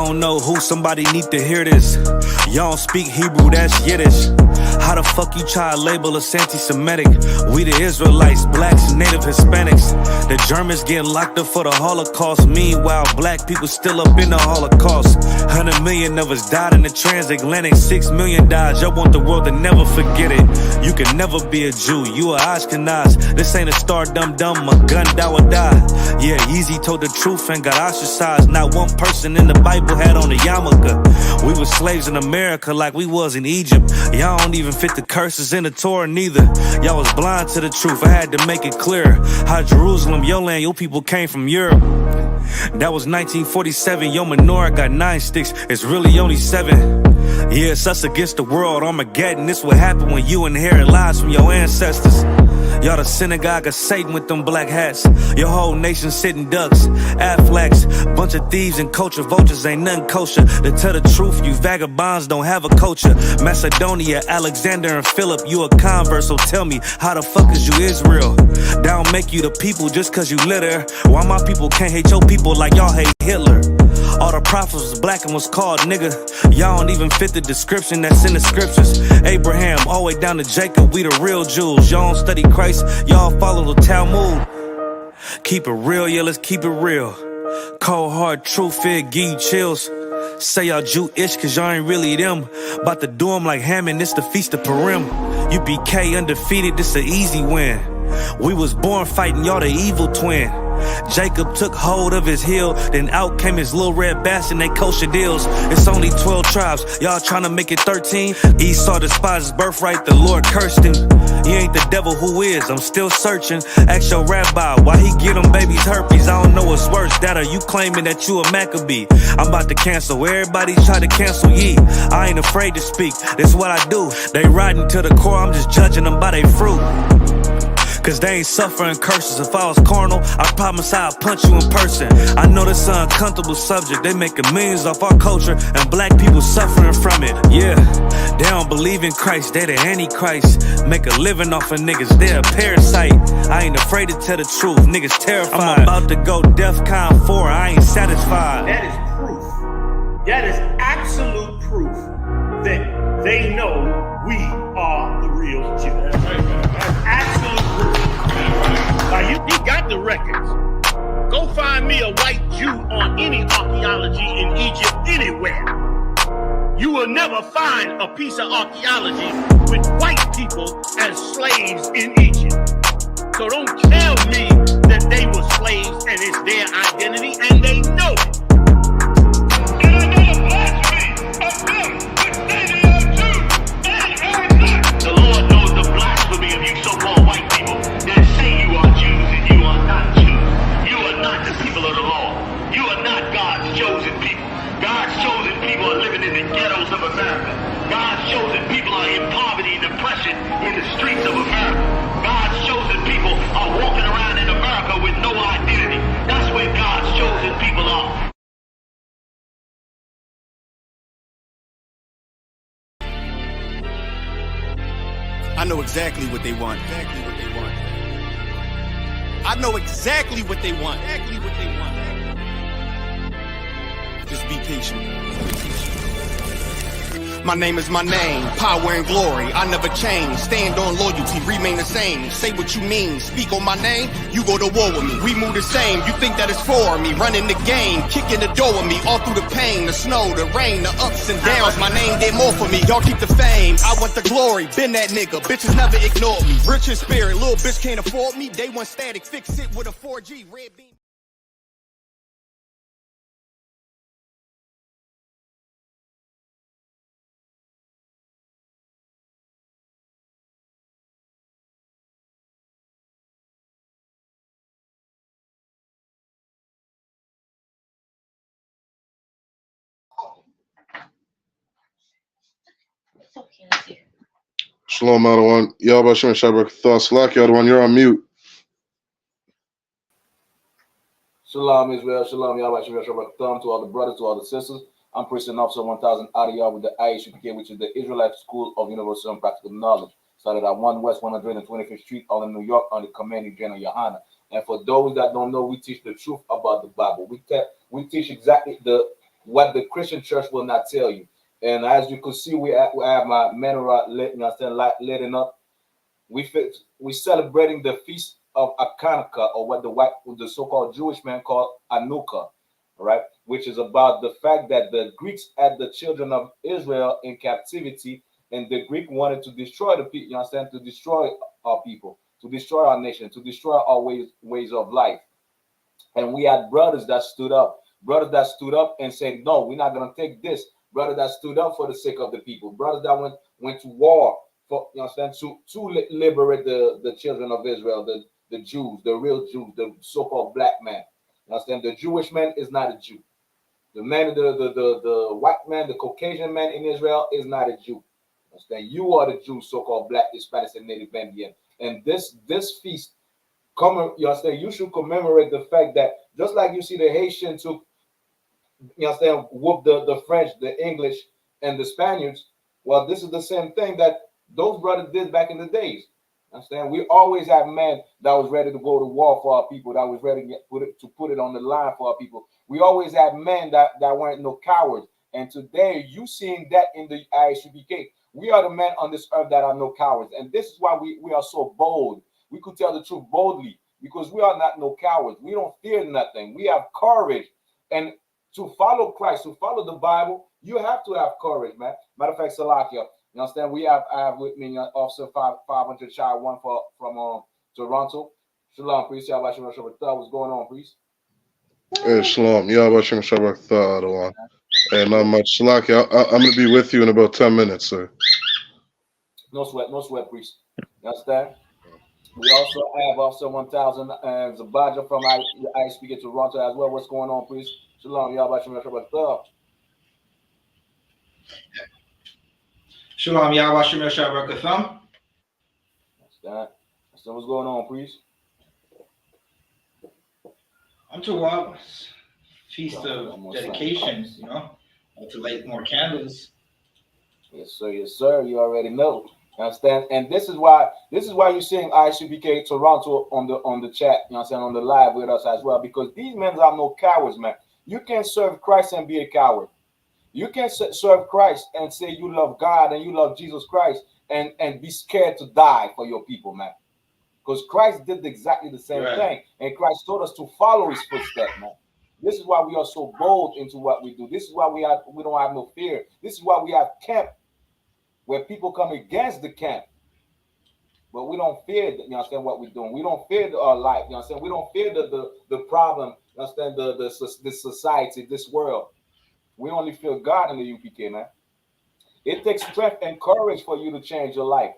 I don't know who, somebody need to hear this. Y'all don't speak Hebrew, that's Yiddish. How the fuck you try to label us anti-Semitic? We the Israelites, blacks, native Hispanics. The Germans getting locked up for the Holocaust. Meanwhile, black people still up in the Holocaust. 100 million of us died in the transatlantic. 6 million died. Y'all want the world to never forget it. You can never be a Jew, you a Ashkenaz. This ain't a star dum-dum, a gun die or die. Yeah, Yeezy told the truth and got ostracized. Not one person in the Bible had on a yarmulke. We were slaves in America like we was in Egypt. Y'all don't even fit the curses in the Torah neither. Y'all was blind to the truth, I had to make it clear. How Jerusalem, your land, your people came from Europe. That was 1947, your menorah got 9 sticks, it's really only 7. Yeah, it's us against the world, Armageddon. This what happened when you inherit lies from your ancestors. Y'all the synagogue of Satan with them black hats. Your whole nation sitting ducks, Aflacs. Bunch of thieves and culture vultures, ain't nothing kosher. To tell the truth, you vagabonds don't have a culture. Macedonia, Alexander and Philip, you a convert, so tell me, how the fuck is you Israel? That don't make you the people just cause you litter. Why my people can't hate your people like y'all hate Hitler? All the prophets was black and was called nigga. Y'all don't even fit the description that's in the scriptures. Abraham, all the way down to Jacob, we the real Jews. Y'all don't study Christ, y'all follow the Talmud. Keep it real, yeah, let's keep it real. Cold hard truth, it give you chills. Say y'all Jewish cause y'all ain't really them. About to do them like Hammond, this the Feast of Purim. U.P.K undefeated, this an easy win. We was born fighting, y'all the evil twin. Jacob took hold of his heel, then out came his little red bastard, they kosher deals. It's only 12 tribes, y'all trying to make it 13. Esau despised his birthright, the Lord cursed him. He ain't the devil, who is? I'm still searching. Ask your rabbi, why he get them babies herpes? I don't know what's worse, that or you claiming that you a Maccabee. I'm about to cancel, everybody try to cancel ye. I ain't afraid to speak, that's what I do. They riding to the core, I'm just judging them by their fruit. Cause they ain't suffering curses. If I was carnal, I promise I'd punch you in person. I know this an uncomfortable subject. They making millions off our culture and black people suffering from it. Yeah, they don't believe in Christ, they the Antichrist. Make a living off of niggas, they a parasite. I ain't afraid to tell the truth, niggas terrified. I'm about to go DEFCON 4, I ain't satisfied. That is proof. That is absolute proof that they know we are the real Jews. That's absolute proof. Now you got the records. Go find me a white Jew on any archaeology in Egypt anywhere. You will never find a piece of archaeology with white people as slaves in Egypt. So don't tell me that they were slaves and it's their identity, and they know it. And I know the blasphemy of them, which say they are Jews. They are not. The Lord knows the blasphemy of you so-called white people that say you are Jews and you are not Jews. You are not the people of the law. You are not God's chosen people. God's chosen people are living in the ghettos of America. God's chosen people are in poverty and depression in the streets of America. God's chosen people are walking around in America with no identity. That's where God's chosen people are. I know exactly what they want. I know exactly what they want. Just be patient. My name is my name, power and glory, I never change. Stand on loyalty, remain the same. Say what you mean, speak on my name, you go to war with me. We move the same, you think that it's for me. Running the game, kicking the door with me. All through the pain, the snow, the rain, the ups and downs. My name did more for me, y'all keep the fame. I want the glory, been that nigga, bitches never ignored me. Rich in spirit, little bitch can't afford me. They want static, fix it with a 4G, red beam. Shalom, Adawan. Yahweh Shabbat thoughts. Adawan, you're on mute. Shalom, Israel. Shalom, Yahweh Shabbat to all the brothers, to all the sisters. I'm Prison Officer 1000 Adiyah with the I.S.U.P.K, which is the Israelite School of Universal and Practical Knowledge. Started at 1 West 125th Street, all in New York, under Commanding General YAHANNA. And for those that don't know, we teach the truth about the Bible. We teach exactly the what the Christian church will not tell you. And as you can see, we have my menorah lit, lighting up. We celebrating the feast of Hanukkah, or what the so-called Jewish man called Hanukkah, right? Which is about the fact that the Greeks had the children of Israel in captivity, and the Greek wanted to destroy the people. You understand? To destroy our people, to destroy our nation, to destroy our ways of life. And we had brothers that stood up and said, no, we're not going to take this. Brothers that stood up for the sake of the people, brothers that went to war for, you understand, to liberate the children of Israel, the Jews, the real Jews, the so-called black man. You understand? The Jewish man is not a Jew. The man, the white man, the Caucasian man in Israel is not a Jew. You understand? You are the Jew, so-called black, Hispanic, and Native Indian. And this feast, you understand, you should commemorate the fact that just like you see the Haitian took, you understand, whoop the French, the English, and the Spaniards. Well, this is the same thing that those brothers did back in the days. Understand? We always have men that was ready to go to war for our people, that was ready to put it on the line for our people. We always have men that weren't no cowards. And today you seeing that in the I.S.U.P.K. We are the men on this earth that are no cowards. And this is why we are so bold. We could tell the truth boldly because we are not no cowards. We don't fear nothing. We have courage. And to follow Christ, to follow the Bible, you have to have courage, man. Matter of fact, Salakia, you understand? I have with me Officer 500 Child 1 from Toronto. Shalom, priest. What's going on, priest? Hey, Shalom. Yahweh Shabbat Thad. Hey, not much. Salakia, I'm going to be with you in about 10 minutes, sir. No sweat, priest. You understand? We also have Officer 1000 and Zabaja from I.S.U.P.K Toronto as well. What's going on, priest? Shalom, Yahweh Shabbat Thad. Shalom, Yahweh Shabbat Thad. So what's going on, priest? I'm to what? Feast of dedication, you know, to light more candles. Yes, sir. You already know. Understand? And this is why you're seeing I.S.U.P.K Toronto on the chat, you know what I'm saying, on the live with us as well, because these men are no cowards, man. You can't serve Christ and be a coward. You can't serve Christ and say you love God and you love Jesus Christ and be scared to die for your people, man. Because Christ did exactly the same thing, and Christ told us to follow his footsteps, man. This is why we are so bold into what we do. This is why we don't have no fear. This is why we have camp where people come against the camp, but we don't fear, you understand, what we're doing. We don't fear our life, you understand. We don't fear the problem, you understand, this society, this world. We only fear God in the UPK, man. It takes strength and courage for you to change your life.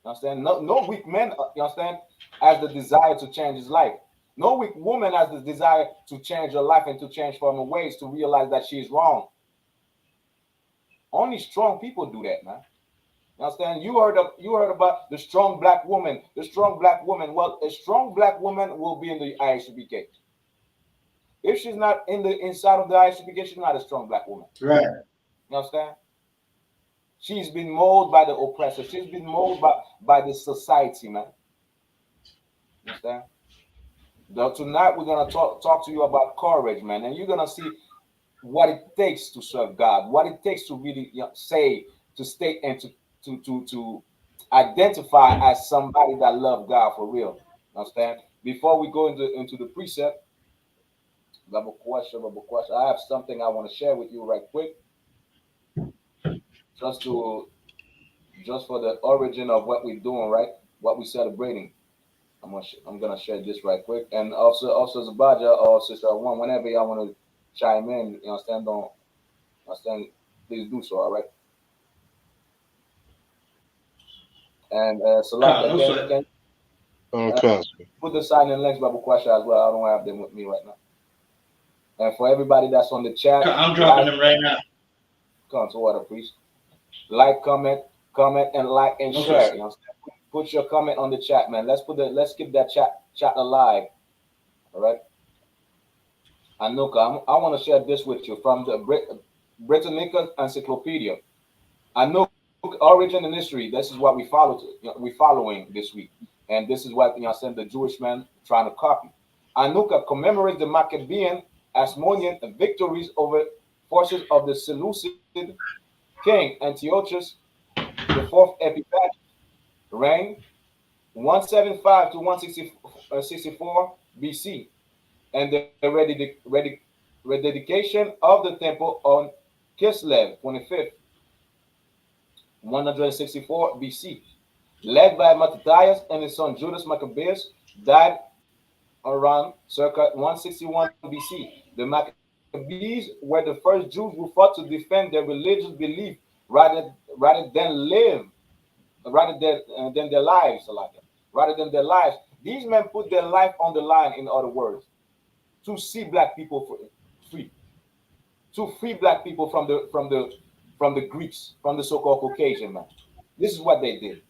You understand? No weak man, you understand, has the desire to change his life. No weak woman has the desire to change her life and to change from her ways, to realize that she is wrong. Only strong people do that, man. You understand? You heard about the strong black woman. The strong black woman. Well, a strong black woman will be in the I.S.U.P.K. If she's not inside of the I.S.U.P.K, she's not a strong black woman. Right. You understand? She's been molded by the oppressor. She's been molded by the society, man. You understand? Tonight we're gonna talk to you about courage, man, and you're gonna see what it takes to serve God, what it takes to really, you know, say, to state, and to identify as somebody that loves God for real. You understand? Before we go into the precept, I have a question. I have something I want to share with you right quick. Just for the origin of what we're doing, right? What we're celebrating. I'm gonna share this right quick. And also Zabaja or Sister One, whenever y'all want to chime in, you understand, please do so, all right? And Salaka, can put the sign in links, Bible question as well. I don't have them with me right now. And for everybody that's on the chat, I'm dropping them right now. Come to water, please. Like, comment, and like and share. You know, put your comment on the chat, man. Let's keep that chat alive. All right. Anuka, I want to share this with you from the Britannica Encyclopedia. Anuka, origin and history. This is what we we're following this week, and this is what, you know, the Jewish man trying to copy. Anuka commemorates the Maccabean Asmonean victories over forces of the Seleucid king Antiochus the fourth Epiphanes reigned 175 to 164 BC, and the rededication of the temple on Kislev 25th 164 BC, led by Mattathias and his son Judas Maccabeus, died around circa 161 BC. The Maccabees were the first Jews who fought to defend their religious belief rather than live, than their lives, rather than their lives. These men put their life on the line, in other words, to see black people free, to free black people from the Greeks, from the so-called Caucasian man. This is what they did.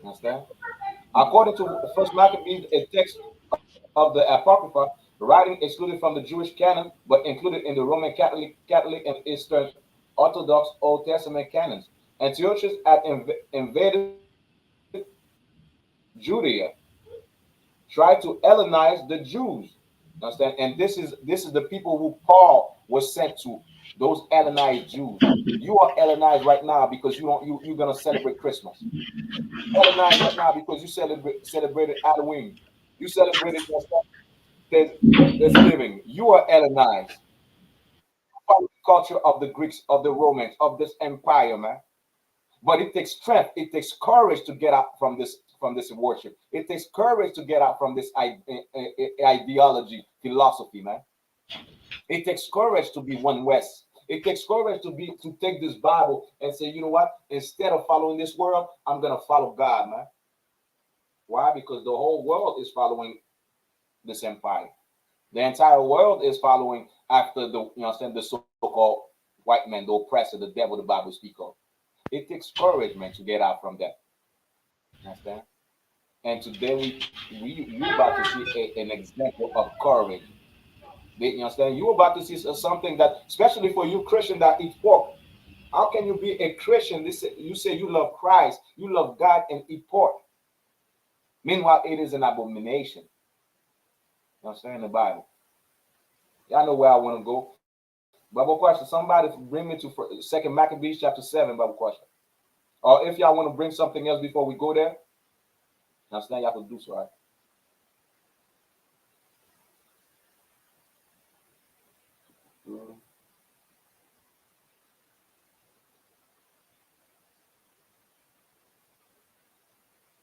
Understand? According to the First Maccabees, a text of the Apocrypha, writing excluded from the Jewish canon, but included in the Roman Catholic and Eastern Orthodox Old Testament canons. Antiochus had invaded Judea, tried to Hellenize the Jews. Understand? And this is the people who Paul was sent to, those Hellenized Jews. You are Hellenized right now because you're gonna celebrate Christmas. Hellenized right now because you celebrated Halloween. You celebrated Thanksgiving. You are Hellenized. From the culture of the Greeks, of the Romans, of this empire, man. But it takes strength, it takes courage to get out from this worship. It takes courage to get out from this ideology, philosophy, man. It takes courage to be one West. It takes courage to take this Bible and say, you know what? Instead of following this world, I'm gonna follow God, man. Why? Because the whole world is following this empire. The entire world is following after the so-called white man, the oppressor, the devil, the Bible speaks of. It takes courage, man, to get out from that. Understand? And today we about to see an example of courage. You understand? You about to see something that, especially for you Christian that eat pork. How can you be a Christian? You say you love Christ, you love God, and eat pork. Meanwhile, it is an abomination. You understand the Bible? Y'all know where I want to go. Bible question. Somebody bring me to Second Maccabees chapter 7. Bible question. Or if y'all want to bring something else before we go there, you understand? Y'all can do so, right?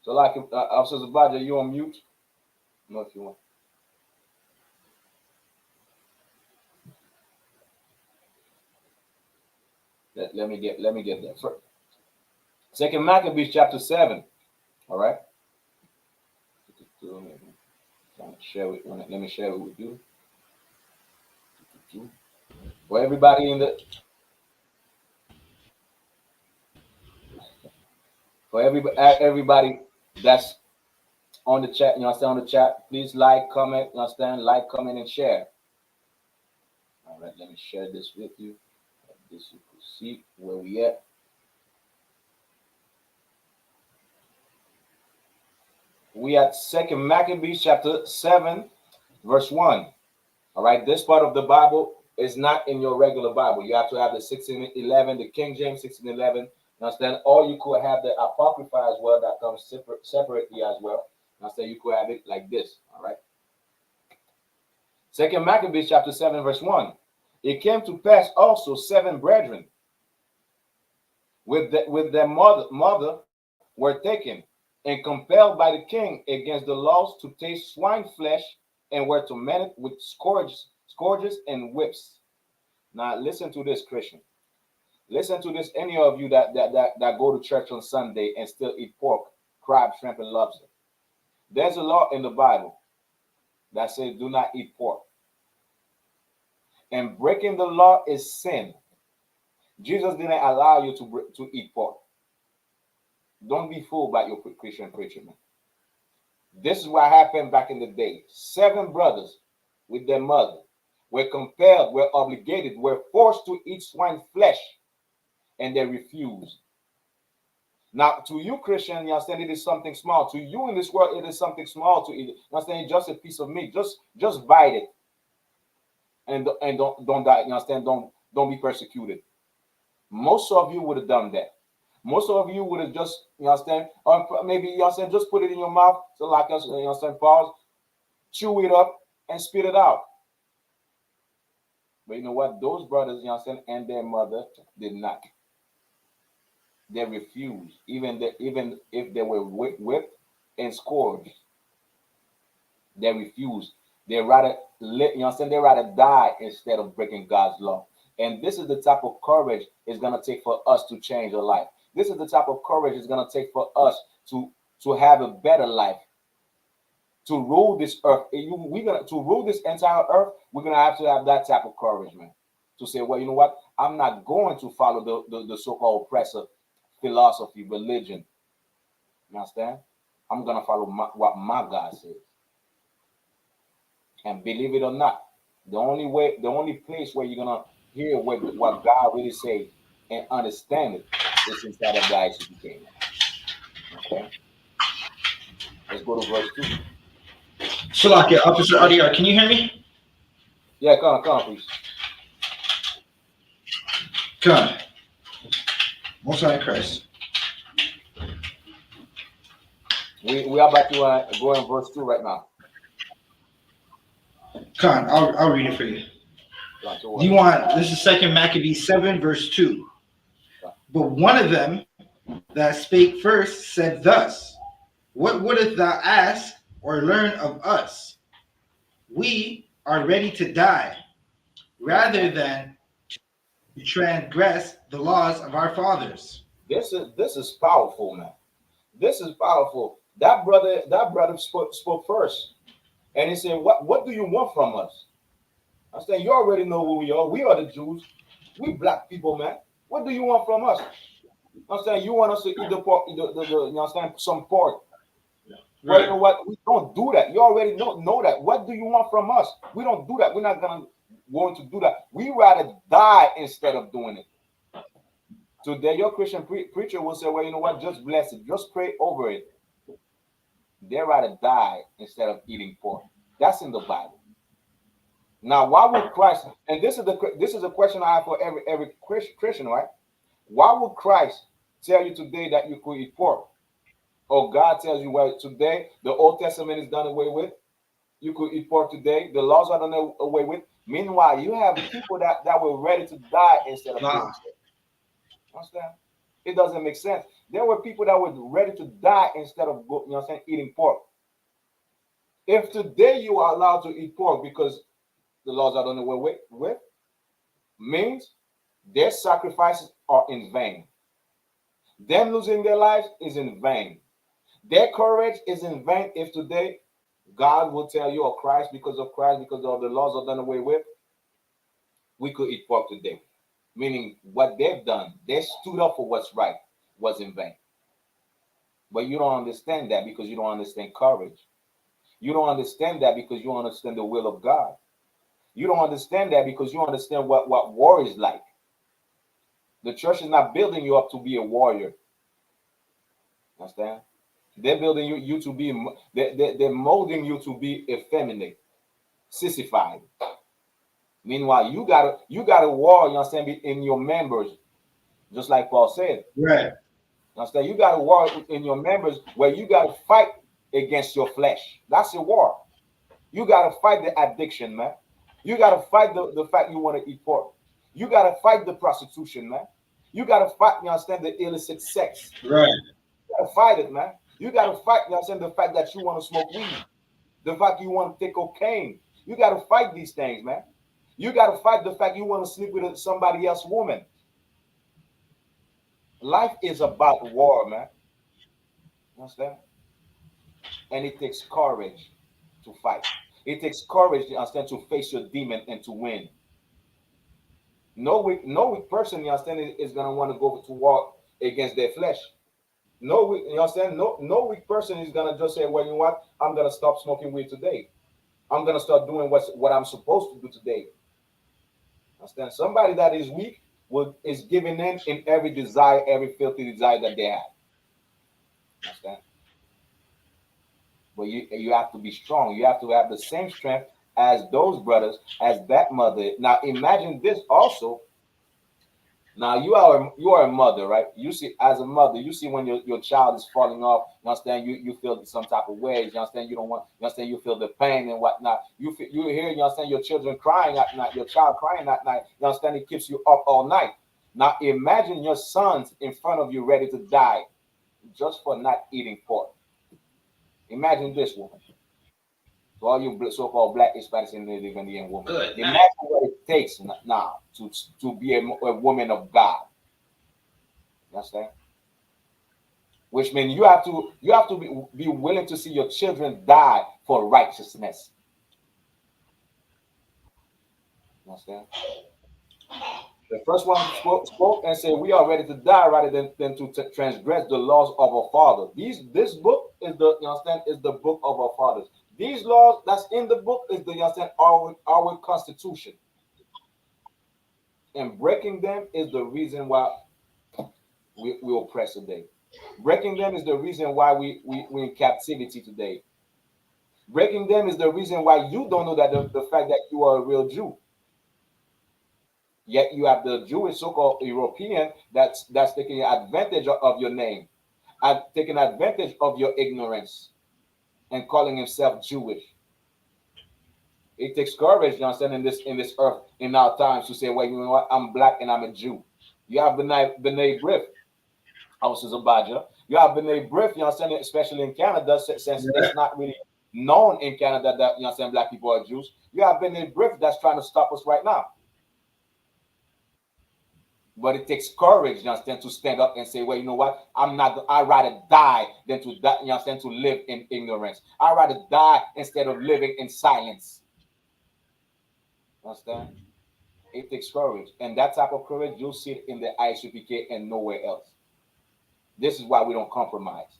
So, like, Officer Zabaja, you on mute? No, if you want. Let me get that first. Second Maccabees chapter 7. All right. Let me share it with you. For everybody everybody that's on the chat, you understand, on the chat, please like, comment, you understand, like, comment, and share. All right, let me share this with you. This you can see where we at. We at Second Maccabees chapter 7, verse 1. All right, this part of the Bible is not in your regular Bible. You have to have the 1611, the King James 1611. You understand? Or you could have the Apocrypha as well, that comes separately as well. You understand? You could have it like this. All right. Second Maccabees chapter 7, verse 1. It came to pass also 7 brethren with their mother were taken and compelled by the king against the laws to taste swine flesh, and were tormented with scourges and whips. Now listen to this, Christian. Listen to this, any of you that go to church on Sunday and still eat pork, crab, shrimp, and lobster. There's a law in the Bible that says do not eat pork. And breaking the law is sin. Jesus didn't allow you to eat pork. Don't be fooled by your Christian preacher, man. This is what happened back in the day. 7 brothers with their mother were compelled, were obligated, were forced to eat swine flesh, and they refused. Now, to you, Christian, you understand, it is something small. To you in this world, it is something small to eat. You understand, just a piece of meat. Just bite it. and don't die. You understand? Don't be persecuted. Most of you would have done that. Most of you would have just, you understand, or maybe, you understand, just put it in your mouth, so like us, you understand, pause, chew it up, and spit it out. But you know what? Those brothers, you understand, and their mother did not. They refused, even if they were whipped and scourged. They refused. They rather live, you understand, they rather die instead of breaking God's law. And this is the type of courage it's gonna take for us to change our life. This is the type of courage it's gonna take for us to have a better life, to rule this earth. We're gonna to rule this entire earth. We're gonna have to have that type of courage, man. To say, well, you know what? I'm not going to follow the so-called oppressive philosophy, religion. You understand? I'm gonna follow what my God says. And believe it or not, the only place where you're gonna hear what God really say and understand it is inside of the I.S.U.P.K. Okay, let's go to verse 2. Shalakia, Officer Adiyar, can you hear me? Yeah, come on, please. Come. Most High Christ. We are about to go in verse 2 right now. Come, I'll read it for you. Do you want, this is 2 Maccabees 7, verse 2. But one of them that spake first said thus, what wouldest thou ask or learn of us? We are ready to die, rather than to transgress the laws of our fathers. This is powerful, man. This is powerful. That brother spoke first. And he said, what do you want from us? I said, you already know who we are. We are the Jews. We black people, man. What do you want from us? I said, you want us to eat the pork, you understand, some pork. Right. Well, you know what? We don't do that. You already know that. What do you want from us? We don't do that. We're not going to do that. We rather die instead of doing it. Today, your Christian preacher will say, well, you know what? Just bless it. Just pray over it. They rather die instead of eating pork. That's in the Bible. Now, why would Christ? And this is a question I have for every Christian, right? Why would Christ tell you today that you could eat pork? Or God tells you, well, today the Old Testament is done away with. You could eat pork today. The laws are done away with. Meanwhile, you have people that were ready to die instead of doing so. Understand? It doesn't make sense. There were people that were ready to die instead of eating pork. If today you are allowed to eat pork because the laws are done away with, means their sacrifices are in vain. Them losing their lives is in vain. Their courage is in vain if today God will tell you, or Christ, because of the laws are done away with, we could eat pork today. Meaning what they've done, they stood up for what's right, was in vain. But you don't understand that because you don't understand courage. You don't understand that because you understand the will of God. You don't understand that because you understand what war is like. The church is not building you up to be a warrior. Understand? They're building you to be, they're molding you to be effeminate, sissified. Meanwhile, you got a war, you understand, in your members, just like Paul said. Right. Understand? You got a war in your members where you got to fight against your flesh. That's a war. You got to fight the addiction, man. You got to fight the fact you want to eat pork. You got to fight the prostitution, man. You got to fight, you understand, the illicit sex. Right. You got to fight it, man. You got to fight, you understand, the fact that you want to smoke weed. The fact you want to take cocaine. You got to fight these things, man. You got to fight the fact you want to sleep with somebody else's woman. Life is about war, man. You understand? And it takes courage to fight. It takes courage, you understand, to face your demon and to win. No weak person, you understand, is gonna want to go to war against their flesh. You understand? No weak person is gonna just say, well, you know what? I'm gonna stop smoking weed today. I'm gonna start doing what I'm supposed to do today. Understand? Somebody that is weak is giving in every desire, every filthy desire that they have. Understand? But you have to be strong. You have to have the same strength as those brothers, as that mother. Now imagine this also. Now you are a mother, right? You see, as a mother, you see when your child is falling off. You understand? You feel some type of ways. You understand? You don't want. You understand? You feel the pain and whatnot. You hear. You understand? Your children crying at night. Your child crying at night. You understand? It keeps you up all night. Now imagine your sons in front of you, ready to die, just for not eating pork. Imagine this woman. To all you so-called black Hispanics and Native Indian women. Good. Imagine what it takes now to be a woman of God. You understand? Which means you have to be willing to see your children die for righteousness. You understand? The first one spoke and said, "We are ready to die rather than to transgress the laws of our father." This book is the book of our fathers. These laws that's in the book is our constitution. And breaking them is the reason why we oppress today. Breaking them is the reason why we're in captivity today. Breaking them is the reason why you don't know that the fact that you are a real Jew. Yet you have the Jewish so-called European that's taking advantage of your name, taking advantage of your ignorance, and calling himself Jewish. It takes courage, you understand, in this earth, in our times, to say, well, you know what, I'm black and I'm a Jew. You have B'nai B'rith, houses of Baja. You have B'nai B'rith, you understand, especially in Canada, since it's not really known in Canada that, you understand, black people are Jews. You have B'nai B'rith that's trying to stop us right now. But it takes courage, you understand, to stand up and say, well, you know what? I'd rather die than to die, you understand, to live in ignorance. I'd rather die instead of living in silence. Understand? It takes courage. And that type of courage, you'll see it in the I.S.U.P.K and nowhere else. This is why we don't compromise.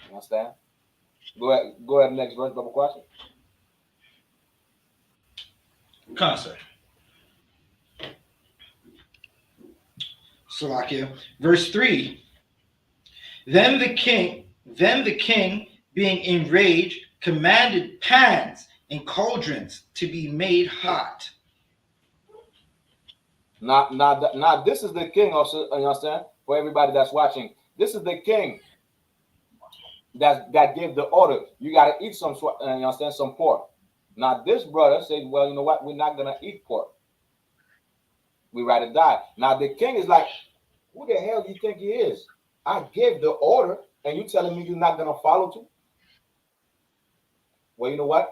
You understand? Go ahead, next verse, double question. Concert. Salakia. Verse 3. Then the king, being enraged, commanded pans and cauldrons to be made hot. Now, this is the king also, you understand? For everybody that's watching, this is the king that gave the order. You got to eat some, you understand, some pork. Now, this brother said, well, you know what? We're not going to eat pork. We rather die. Now, the king is like, who the hell do you think he is? I gave the order, and you telling me you're not going to follow too? Well, you know what?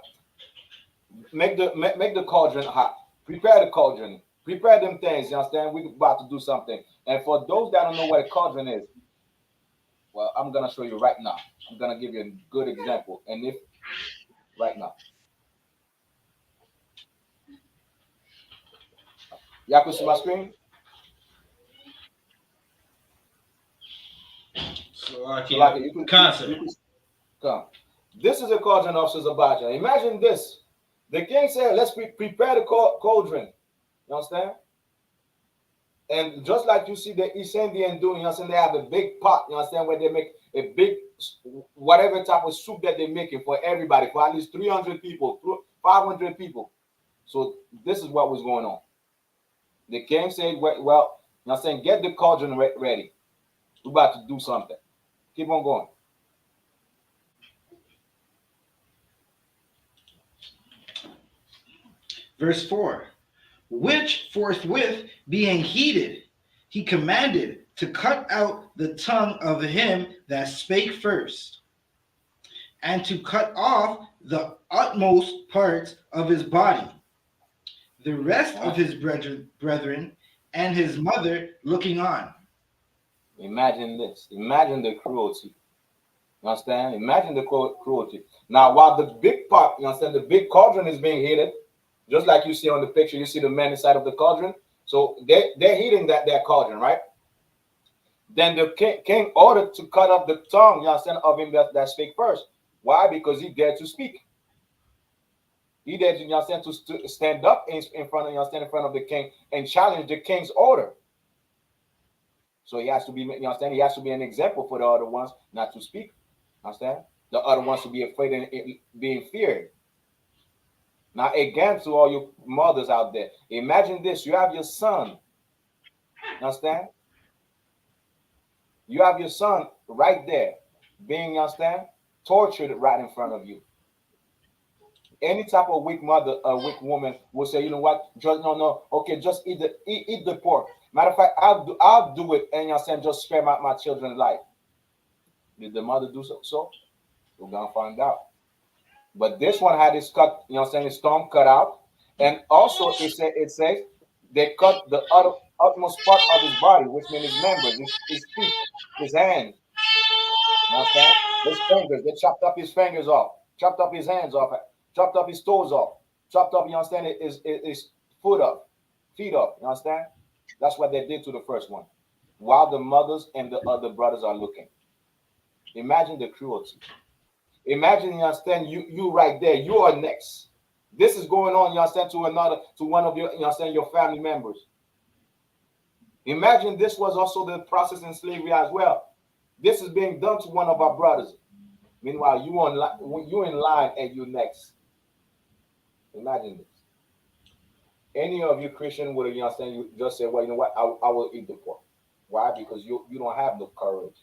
Make the cauldron hot. Prepare the cauldron. Prepare them things, you understand? We're about to do something. And for those that don't know what a cauldron is, well, I'm going to show you right now. I'm going to give you a good example. And if, right now. Y'all can see my screen? You can come. This is a cauldron of Sizabaja. Imagine this. The king said, let's prepare the cauldron. You understand? And just like you see the East Indian doing, you understand, they have a big pot, you understand, where they make a big, whatever type of soup that they're making for everybody, for at least 300 people, 500 people. So this is what was going on. The king said, well, you understand, get the cauldron ready. We're about to do something. Keep on going. Verse 4. Which forthwith being heated, he commanded to cut out the tongue of him that spake first, and to cut off the utmost parts of his body. The rest of his brethren and his mother looking on. Imagine this. Imagine the cruelty. You understand? Imagine the cruelty. Now, while the big pot, you understand, the big cauldron is being heated, just like you see on the picture, you see the man inside of the cauldron. So they're heating that cauldron, right? Then the king ordered to cut off the tongue, you understand, of him that spake first. Why? Because he dared to speak. He dared, you understand, to stand up in front of, you understand, in front of the king and challenge the king's order. So he has to be, you understand, he has to be an example for the other ones not to speak. Understand? The other ones to be afraid and being feared. Now, again, to all you mothers out there, imagine this: you have your son. Understand? You have your son right there, being, understand, tortured right in front of you. Any type of weak mother, a weak woman will say, you know what? Just no, okay, just eat the pork. Matter of fact, I'll do it, and you understand, just spare my children's life. Did the mother do so? We're gonna find out. But this one had his cut, you know what I'm saying, his thumb cut out. And also it says they cut the utmost part of his body, which means his members, his feet, his hands. You understand? His fingers, they chopped up his fingers off, chopped up his hands off, chopped up his toes off, chopped up, you understand, his foot up, feet up. You understand? That's what they did to the first one. While the mothers and the other brothers are looking. Imagine the cruelty. Imagine, you understand, you right there, you are next. This is going on, you understand, to one of your, you understand, your family members. Imagine this was also the process in slavery as well. This is being done to one of our brothers. Meanwhile, you in line and you next. Imagine this. Any of you Christian would, you understand, you just say, well, you know what, I will eat the pork. Why? Because you don't have the courage.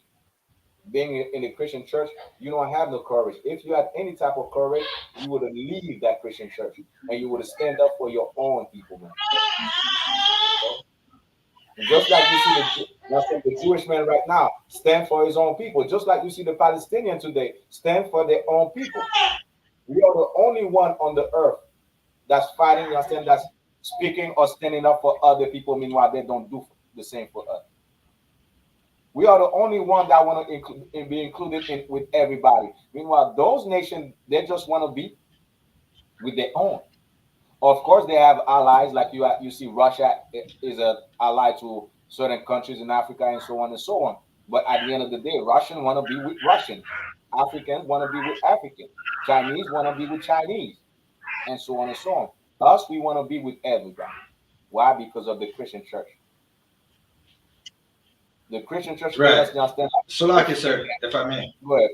Being in a Christian church, you don't have no courage. If you had any type of courage, you would have leave that Christian church and you would have stand up for your own people, man. Okay? Just like you see the Jewish man right now stand for his own people, just like you see the Palestinian today stand for their own people. We are the only one on the earth that's fighting, you understand, that's speaking or standing up for other people. Meanwhile, they don't do the same for us. We are the only one that want to be included with everybody. Meanwhile, those nations, they just want to be with their own. Of course, they have allies, like you see Russia is an ally to certain countries in Africa and so on and so on. But at the end of the day, Russians want to be with Russians. Africans want to be with Africans. Chinese want to be with Chinese, and so on and so on. Us, we want to be with everybody. Why? Because of the Christian church. The Christian church, right? Understand. So, like it, sir, if I may. Go ahead.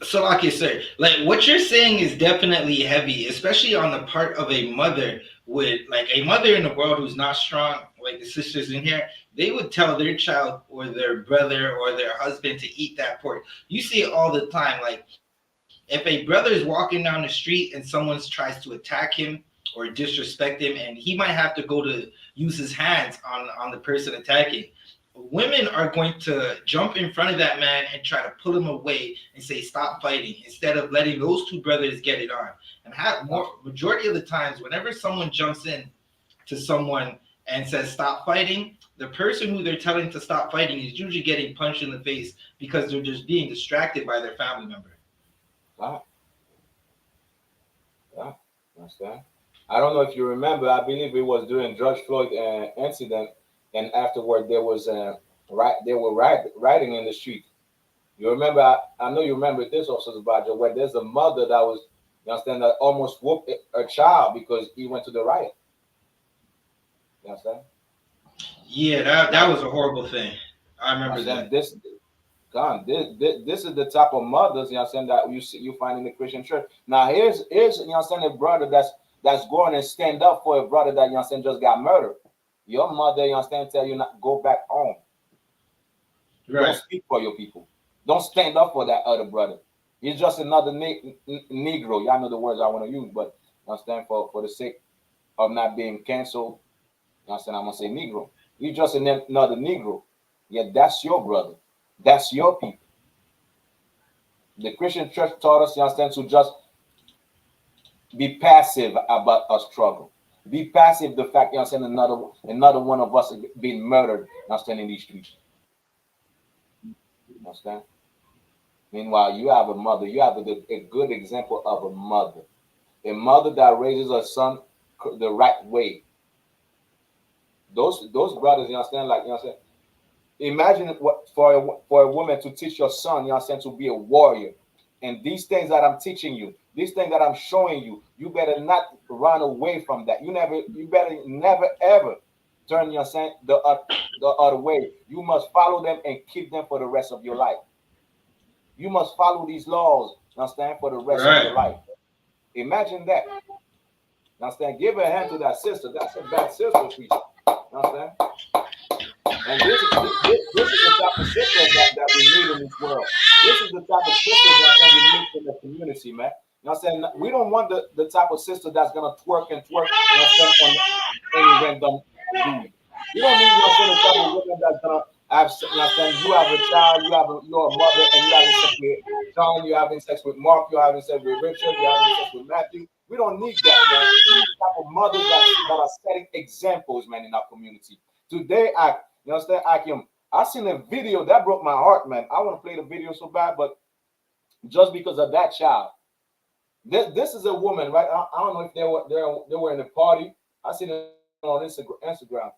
So like you said, like what you're saying is definitely heavy, especially on the part of a mother. With like a mother in the world who's not strong, like the sisters in here, they would tell their child or their brother or their husband to eat that pork. You see it all the time. Like if a brother is walking down the street and someone tries to attack him or disrespect him, and he might have to go to use his hands on the person attacking, women are going to jump in front of that man and try to pull him away and say, stop fighting, instead of letting those two brothers get it on. And majority of the times, whenever someone jumps in to someone and says, stop fighting, the person who they're telling to stop fighting is usually getting punched in the face because they're just being distracted by their family member. Wow. Yeah, understand. I don't know if you remember, I believe it was during George Floyd incident, and afterward they were riding in the street. You remember? I know you remember this also, Badger, where there's a mother that was, you understand, that almost whooped her child because he went to the riot. You understand? Yeah, that was a horrible thing. I remember that. This is the type of mothers, you understand, that you find in the Christian church. Now here's you understand, a brother that's going and stand up for a brother that, you understand, just got murdered. Your mother, you understand, tell you not go back home. Right. Don't speak for your people. Don't stand up for that other brother. He's just another Negro. Y'all know the words I want to use, but you understand, for the sake of not being canceled, you understand, I'm gonna say Negro. He's just another Negro. Yet that's your brother. That's your people. The Christian church taught us, you understand, to just be passive about our struggle. Be passive the fact, you understand, another one of us being murdered, you understand, in these streets. You understand? Meanwhile, you have a mother. You have a good example of a mother that raises her son the right way. Those brothers, you understand, like, you understand. Imagine what for a woman to teach your son, you understand, to be a warrior. And these things that I'm teaching you, these things that I'm showing you, you better not run away from that. You better never ever turn your son the other way. You must follow them and keep them for the rest of your life. You must follow these laws understand, for the rest of your life. Imagine that. Understand? Give a hand to that sister. That's a bad sister, preacher. Understand? And this is the type of sister that we need in this world. This is the type of sister that we need in the community, man. You know what I'm saying? We don't want the type of sister that's gonna twerk and twerk, you know what I'm saying, on any random dude. You don't need, you know what I'm saying, the type of woman that's gonna have, you know what I'm saying, you have a child, you're a mother, and you're having sex with John, you're having sex with Mark, you're having sex with Richard, you're having sex with Matthew. We don't need that, man. We need the type of mothers that are setting examples, man, in our community. Today, you understand, I seen a video that broke my heart, man. I want to play the video so bad, but just because of that child. This is a woman, right? I don't know if they were in a party. I seen it on Instagram.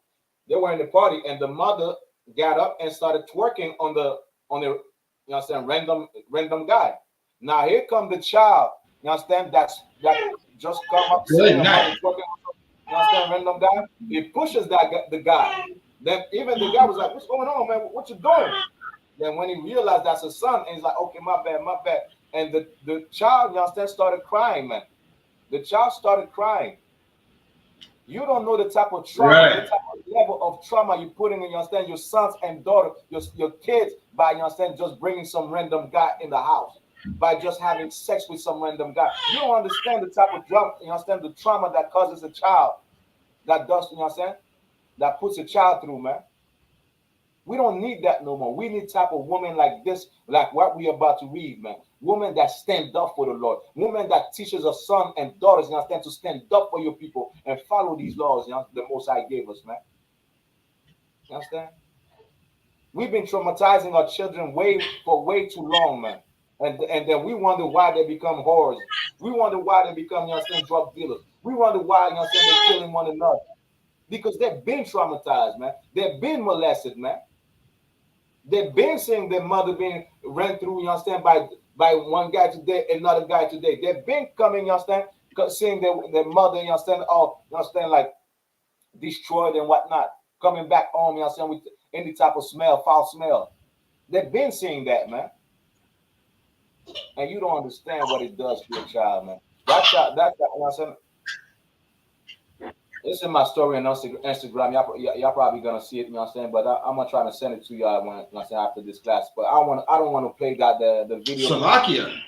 They were in the party, and the mother got up and started twerking on the you know what I'm saying, random guy. Now here come the child, you understand, that just come up saying twerking, you understand, random guy. He pushes the guy. Then even the guy was like, "What's going on, man? What you doing?" Then when he realized that's his son, and he's like, "Okay, my bad." And the child, you understand, started crying, man. The child started crying. You don't know the type of trauma, the type of level of trauma you're putting in, you understand, your sons and daughter, your kids, by, you understand, just bringing some random guy in the house, by just having sex with some random guy. You don't understand the type of drama, you understand, the trauma that causes a child, that does, you know what I'm saying, that puts a child through, man. We don't need that no more. We need type of woman like this, like what we about to read, man. Women that stand up for the Lord. Women that teaches us son and daughters, you understand, to stand up for your people and follow these laws, you know, the Most High gave us, man. You understand? We've been traumatizing our children for way too long, man. And then we wonder why they become whores. We wonder why they become, you understand, drug dealers. We wonder why, you understand, they're killing one another. Because they've been traumatized, man. They've been molested, man. They've been seeing their mother being ran through, you understand, by one guy today, another guy today. They've been coming, you understand, seeing their mother, you understand, like destroyed and whatnot. Coming back home, you understand, with any type of smell, foul smell. They've been seeing that, man. And you don't understand what it does to a child, man. That child, you know what I'm saying? It's in my story on Instagram. Y'all probably gonna see it, you know what I'm saying? But I'm gonna try to send it to y'all when, you know what I'm saying, after this class. But I don't want to play the video. Salakia.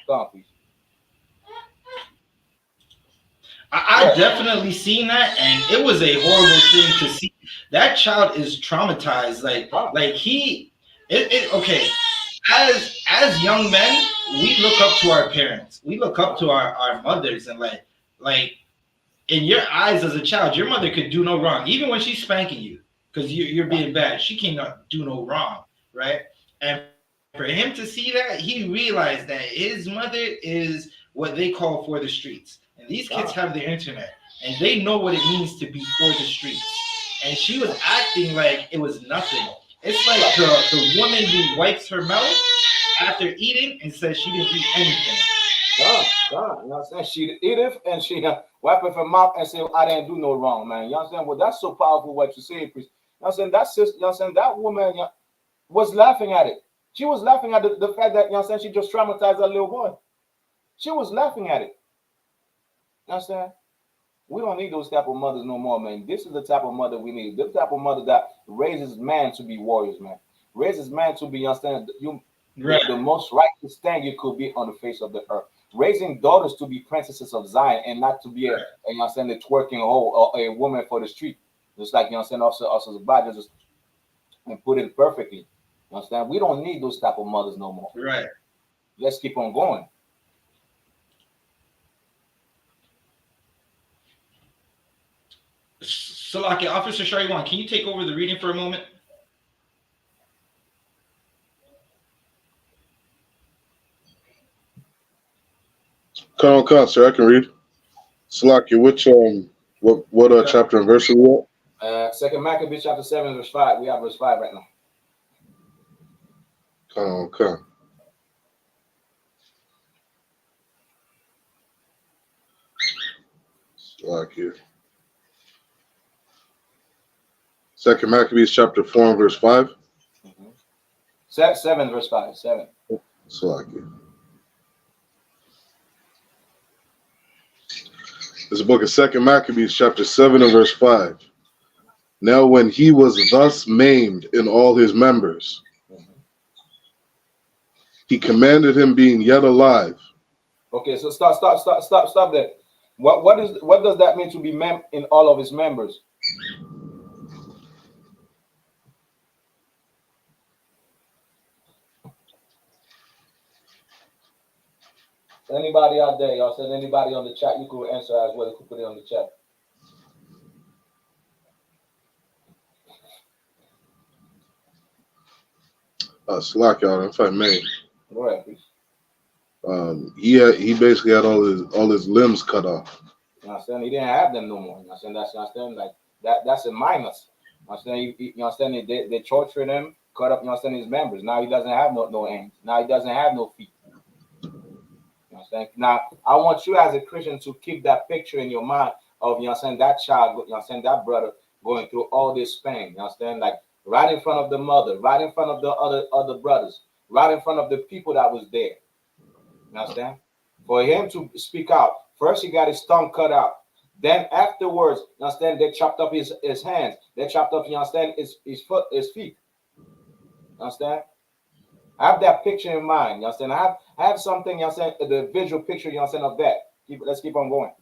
I definitely seen that, and it was a horrible thing to see. That child is traumatized. Okay. As young men, we look up to our parents. We look up to our mothers, and like in your eyes as a child, your mother could do no wrong, even when she's spanking you, because you're being bad. She cannot do no wrong, right? And for him to see that, he realized that his mother is what they call for the streets. And these kids have the internet, and they know what it means to be for the streets. And she was acting like it was nothing. It's like the woman who wipes her mouth after eating and says she didn't eat anything. You know what I'm saying? She eat it and she wipe her mouth and say, "I didn't do no wrong, man." You know what I'm saying? Well, that's so powerful what you say, priest. You know what I'm saying? That sister, you know what I'm saying, that woman, you know, was laughing at it. She was laughing at the fact that, you know what I'm saying, she just traumatized that little boy. She was laughing at it. You know what I'm saying? We don't need those type of mothers no more, man. This is the type of mother we need. This type of mother that raises man to be warriors, man. Raises man to be, you understand, the most righteous thing you could be on the face of the earth. Raising daughters to be princesses of Zion and not to be you know what I'm saying, a twerking hoe or a woman for the street. Just like, you know what I'm saying, also the Bible just and put it perfectly. You understand? We don't need those type of mothers no more. Right. Let's keep on going. Salaki, Officer Shariwan, can you take over the reading for a moment? Come on, sir. I can read. Salaki, which what chapter and verse are we at? 2 Maccabees chapter 7, verse 5. We have verse 5 right now. Come. Salaki. 2 Maccabees chapter 4 and verse 5. 7 verse 5. 7. Salaki. This is the book of 2 Maccabees, chapter 7 and verse 5. Now when he was thus maimed in all his members, he commanded him being yet alive. Okay, so stop there. What does that mean to be maimed in all of his members? Anybody out there? Y'all said anybody on the chat, you could answer as well. You could put it on the chat. Slack out, if I may. Go ahead, please. He basically had all his limbs cut off. You understand? He didn't have them no more. You understand? That's, you understand? Like that's a minus. You understand? You understand? They tortured him, cut up. You understand his members. Now he doesn't have no hands. Now he doesn't have no feet. You understand? Now I want you as a Christian to keep that picture in your mind of, you understand, that child. You understand, that brother going through all this pain. You understand? Like right in front of the mother, right in front of the other brothers, right in front of the people that was there. You understand? For him to speak out, first he got his tongue cut out. Then afterwards, you understand, they chopped up his hands. They chopped up, you understand, his feet. You understand? Have that picture in mind. You understand? Have something, you understand, the visual picture, you understand, of that. Let's keep on going.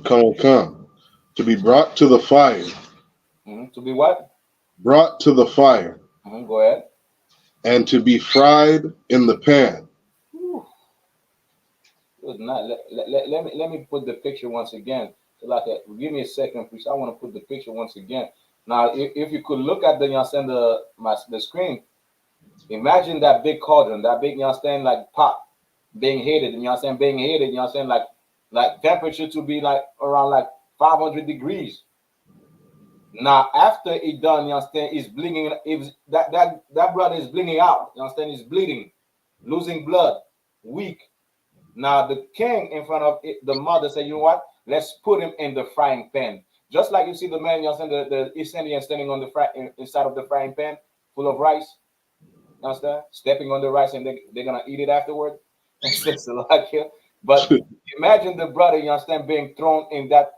Come. To be brought to the fire. To be what? Brought to the fire. Go ahead. And to be fried in the pan. Let me put the picture once again. So like give me a second, please. I want to put the picture once again. Now, if you could look at the, you understand, the screen, imagine that big cauldron, that big, you understand, like pot being heated, you understand, being heated, you understand, like temperature to be like around like 500 degrees. Now, after it done, you understand, it's bleeding. If that brother is bleeding out, you understand, he's bleeding, losing blood, weak. Now, the king in front of the mother said, you know what? Let's put him in the frying pan. Just like you see the man, you understand, the East Indian standing on the inside of the frying pan full of rice. You understand? Stepping on the rice, and they're going to eat it afterward. But imagine the brother, you understand, being thrown in that,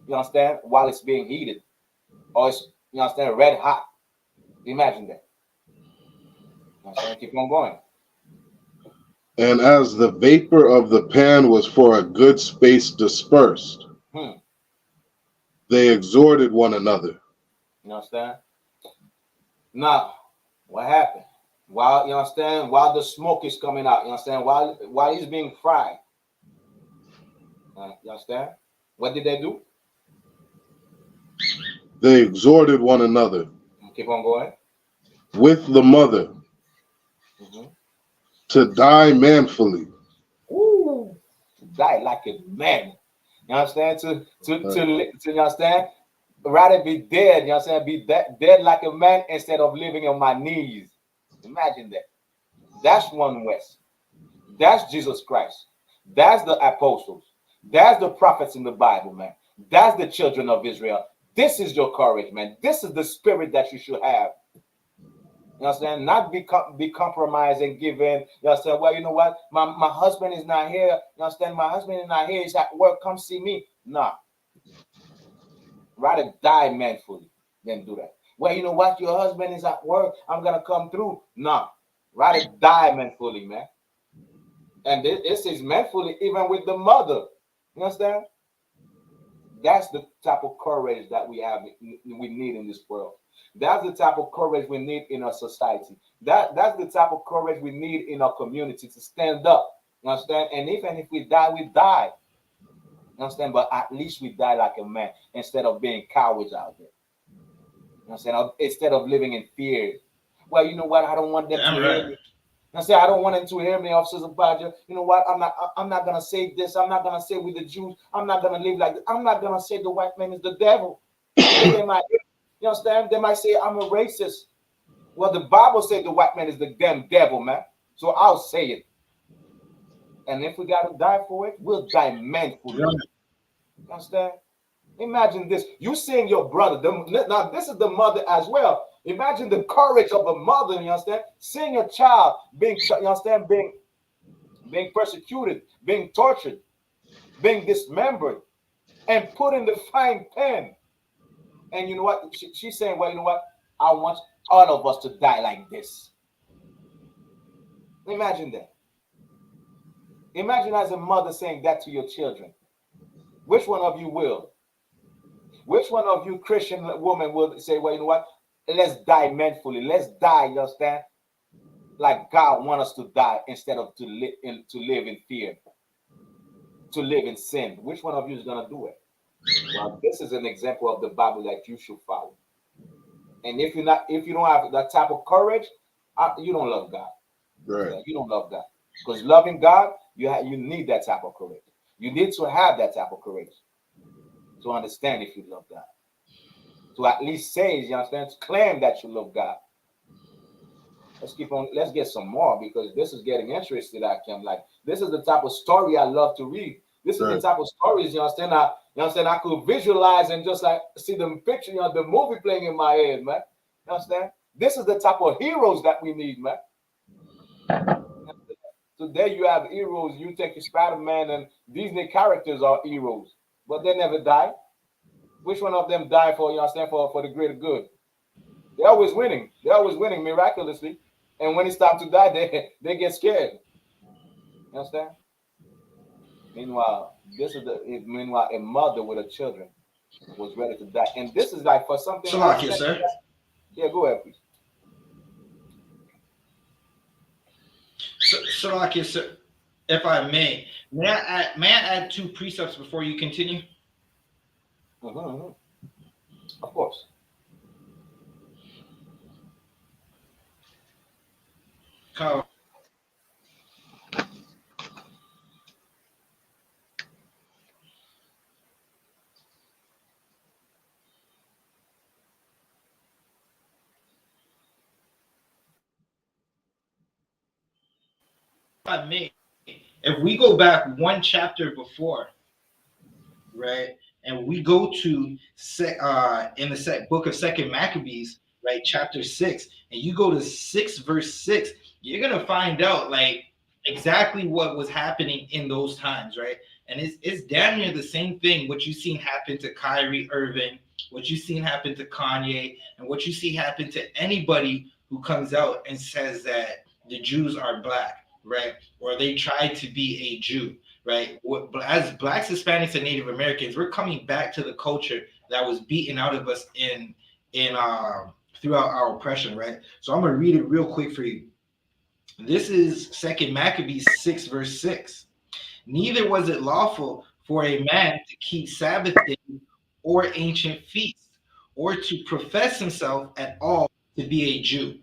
you understand, while it's being heated. Or it's, you understand, red hot. Imagine that. You understand? Keep on going. And as the vapor of the pan was for a good space dispersed, they exhorted one another. You understand? Now, what happened? While, you understand, while the smoke is coming out, you understand, while he's being fried, you understand? What did they do? They exhorted one another. Keep on going. With the mother. To die manfully. Ooh, to die like a man. You understand? To you understand? Rather be dead, you understand? Be dead like a man instead of living on my knees. Imagine that. That's one West. That's Jesus Christ. That's the apostles. That's the prophets in the Bible, man. That's the children of Israel. This is your courage, man. This is the spirit that you should have. You understand? Not be compromised and given. You understand? Well, you know what? My husband is not here. You understand? My husband is not here. He's at work. Come see me. Nah. Rather die manfully than do that. Well, you know what? Your husband is at work. I'm going to come through. Nah. Rather die manfully, man. And this is manfully even with the mother. You understand? That's the type of courage that we need in this world. That's the type of courage we need in our society. That's the type of courage we need in our community to stand up. You understand? And even if we die, we die. You understand? But at least we die like a man instead of being cowards out there. You understand? Instead of living in fear. Well, you know what? I don't want them to hear me. I say I don't want them to hear me, officers of Baja. You know what? I'm not gonna say this. I'm not gonna say with the Jews. I'm not gonna live like this. I'm not gonna say the white man is the devil. They might, you understand? They might say I'm a racist. Well, the Bible said the white man is the damn devil, man. So I'll say it. And if we gotta die for it, we'll die manfully. You understand? Imagine this. You seeing your brother. Now, this is the mother as well. Imagine the courage of a mother, you understand? Seeing a child being, you understand, being persecuted, being tortured, being dismembered and put in the frying pan. And you know what? She's saying, well, you know what? I want all of us to die like this. Imagine that. Imagine as a mother saying that to your children. Which one of you will? Which one of you Christian woman will say, well, you know what? Let's die manfully. Let's die, you understand? Like God wants us to die instead of to live in fear, to live in sin. Which one of you is going to do it? Well, this is an example of the Bible that you should follow. And if you don't have that type of courage, you don't love God. Right. Yeah, you don't love God. Because loving God, you need that type of courage. You need to have that type of courage to understand if you love God. To at least say, you understand, to claim that you love God. Let's keep on. Let's get some more because this is getting interested. This is the type of story I love to read. This is the type of stories, you understand. I could visualize and just like see the picture, the movie playing in my head, man. You understand? This is the type of heroes that we need, man. So there you have heroes. You take your Spider-Man and Disney characters are heroes, but they never die. Which one of them die for, you understand, for the greater good? They're always winning. They're always winning miraculously. And when it's time to die, they get scared. You understand? Meanwhile, a mother with her children was ready to die. And this is like for something. Shalak, sir. Yeah, go ahead, please. Shalak, sir. If I may I add two precepts before you continue? Mm-hmm. Of course. Kyle. I may, if we go back one chapter before, right, and we go to in the book of Second Maccabees, right, chapter 6, and you go to 6 verse 6, you're gonna find out like exactly what was happening in those times, right? And it's damn near the same thing. What you've seen happen to Kyrie Irving, what you've seen happen to Kanye, and what you see happen to anybody who comes out and says that the Jews are black. Right, or they try to be a Jew, right? As Blacks, Hispanics, and Native Americans, we're coming back to the culture that was beaten out of us in throughout our oppression, right? So I'm gonna read it real quick for you. This is Second Maccabees 6 verse 6. Neither was it lawful for a man to keep Sabbath days or ancient feasts, or to profess himself at all to be a Jew,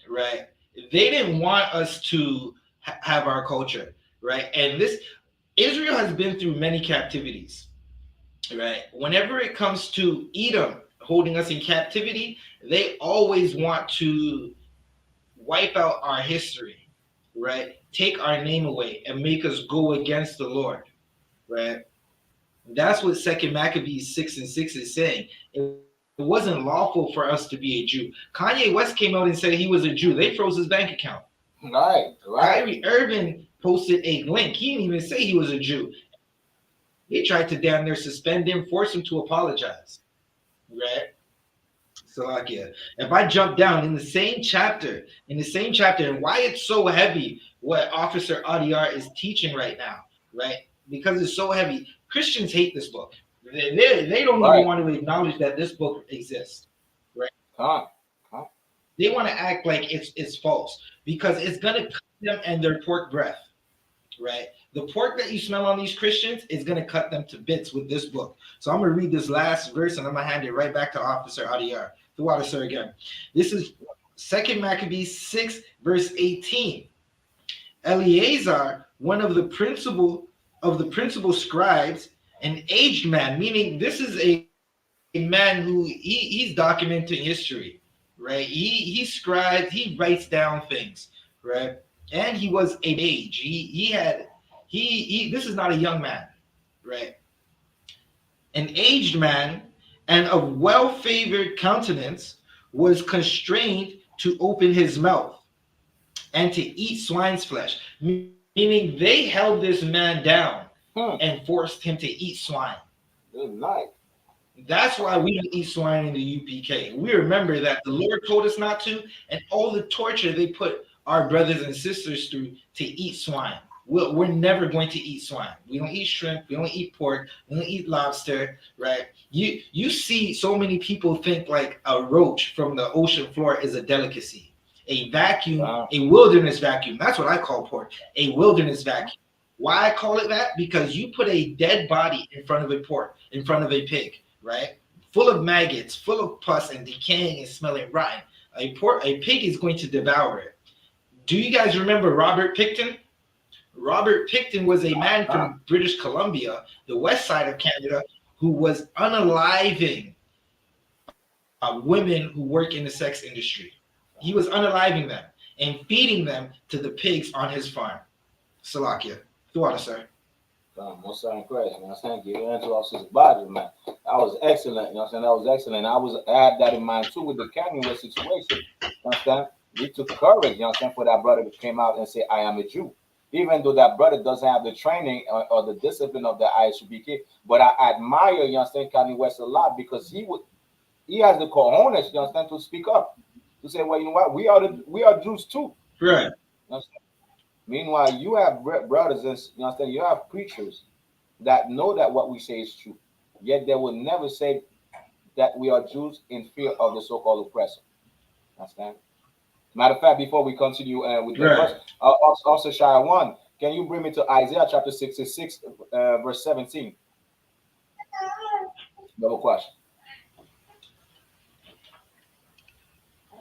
right? They didn't want us to have our culture, right? And Israel has been through many captivities, right? Whenever it comes to Edom holding us in captivity, they always want to wipe out our history, right? Take our name away and make us go against the Lord, right? That's what Second Maccabees 6 and 6 is saying. It wasn't lawful for us to be a Jew. Kanye West came out and said he was a Jew. They froze his bank account. Right. Kyrie Irving posted a link. He didn't even say he was a Jew. They tried to damn near suspend him, force him to apologize. Right? So like, yeah. If I jump down in the same chapter, and why it's so heavy, what Officer Adiyar is teaching right now, right? Because it's so heavy. Christians hate this book. They don't even want to acknowledge that this book exists. Right? They want to act like it's false because it's going to cut them and their pork breath, right? The pork that you smell on these Christians is going to cut them to bits with this book. So I'm going to read this last verse and I'm going to hand it right back to Officer Adiyar. The water, sir, again. This is 2 Maccabees 6, verse 18. Eleazar, one of the principal scribes, an aged man, meaning this is a man who he's documenting history. Right, he scribes, he writes down things, right? And he was an age. This is not a young man, right? An aged man and of well-favored countenance was constrained to open his mouth and to eat swine's flesh, meaning they held this man down and forced him to eat swine. Good night. That's why we don't eat swine in the UPK. We remember that the Lord told us not to, and all the torture they put our brothers and sisters through to eat swine. We're never going to eat swine. We don't eat shrimp. We don't eat pork. We don't eat lobster, right? You see so many people think like a roach from the ocean floor is a delicacy. A vacuum, a wilderness vacuum. That's what I call pork, a wilderness vacuum. Why I call it that? Because you put a dead body in front of a pork, in front of a pig, right? Full of maggots, full of pus and decaying and smelling rotten. A pig is going to devour it. Do you guys remember Robert Picton? Robert Picton was a man from British Columbia, the west side of Canada, who was unaliving women who work in the sex industry. He was unaliving them and feeding them to the pigs on his farm. Salakia. Thought, sir. Most in Christ, man. Thank you. Answer our sister's body, man. That was excellent. You know what I'm saying? That was excellent. I had that in mind too with the Kanye West situation. You understand? We took courage, you know what I'm saying, for that brother that came out and said, I am a Jew. Even though that brother doesn't have the training or the discipline of the I.S.U.P.K. But I admire, you understand, Kanye West a lot because he has the cojones, you understand, to speak up. To say, well, you know what, we are Jews too. Right. You understand? Meanwhile, you have brothers and you understand, you have preachers that know that what we say is true. Yet they will never say that we are Jews in fear of the so-called oppressor. Understand? Matter of fact, before we continue with the verse, also Shia 1, can you bring me to Isaiah chapter 66, verse 17? Double question.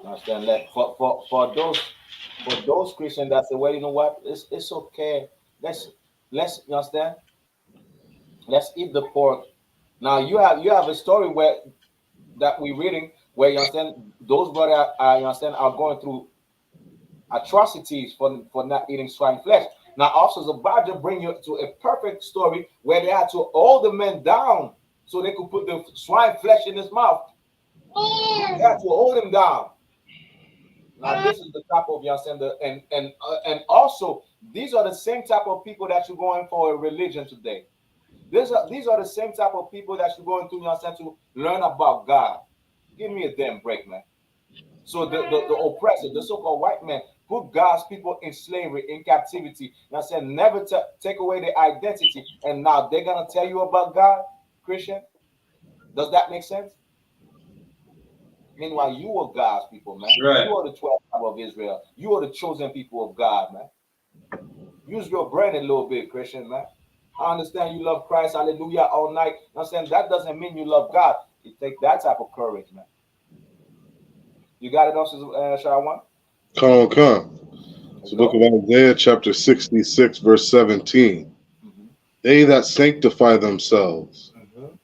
Understand that for those Christians that say, well, you know what, it's okay. Let's you understand? Let's eat the pork. Now you have a story where that we're reading where you understand those brothers are going through atrocities for not eating swine flesh. Now also the Bible bring you to a perfect story where they had to hold the man down so they could put the swine flesh in his mouth. They had to hold him down. Now this is the type of, you understand, and also these are the same type of people that you're going for a religion today. These are the same type of people that you're going to, you understand, to learn about God. Give me a damn break, man. So the oppressor, the so-called white man, put God's people in slavery, in captivity. You understand, never take away their identity, and now they're gonna tell you about God, Christian. Does that make sense? Meanwhile, you are God's people, man. Right. You are the 12 tribe of Israel. You are the chosen people of God, man. Use your brain a little bit, Christian, man. I understand you love Christ, hallelujah, all night. You understand? That doesn't mean you love God. You take that type of courage, man. You got it, Shah 1? Come. It's the book of Isaiah, chapter 66, verse 17. They that sanctify themselves and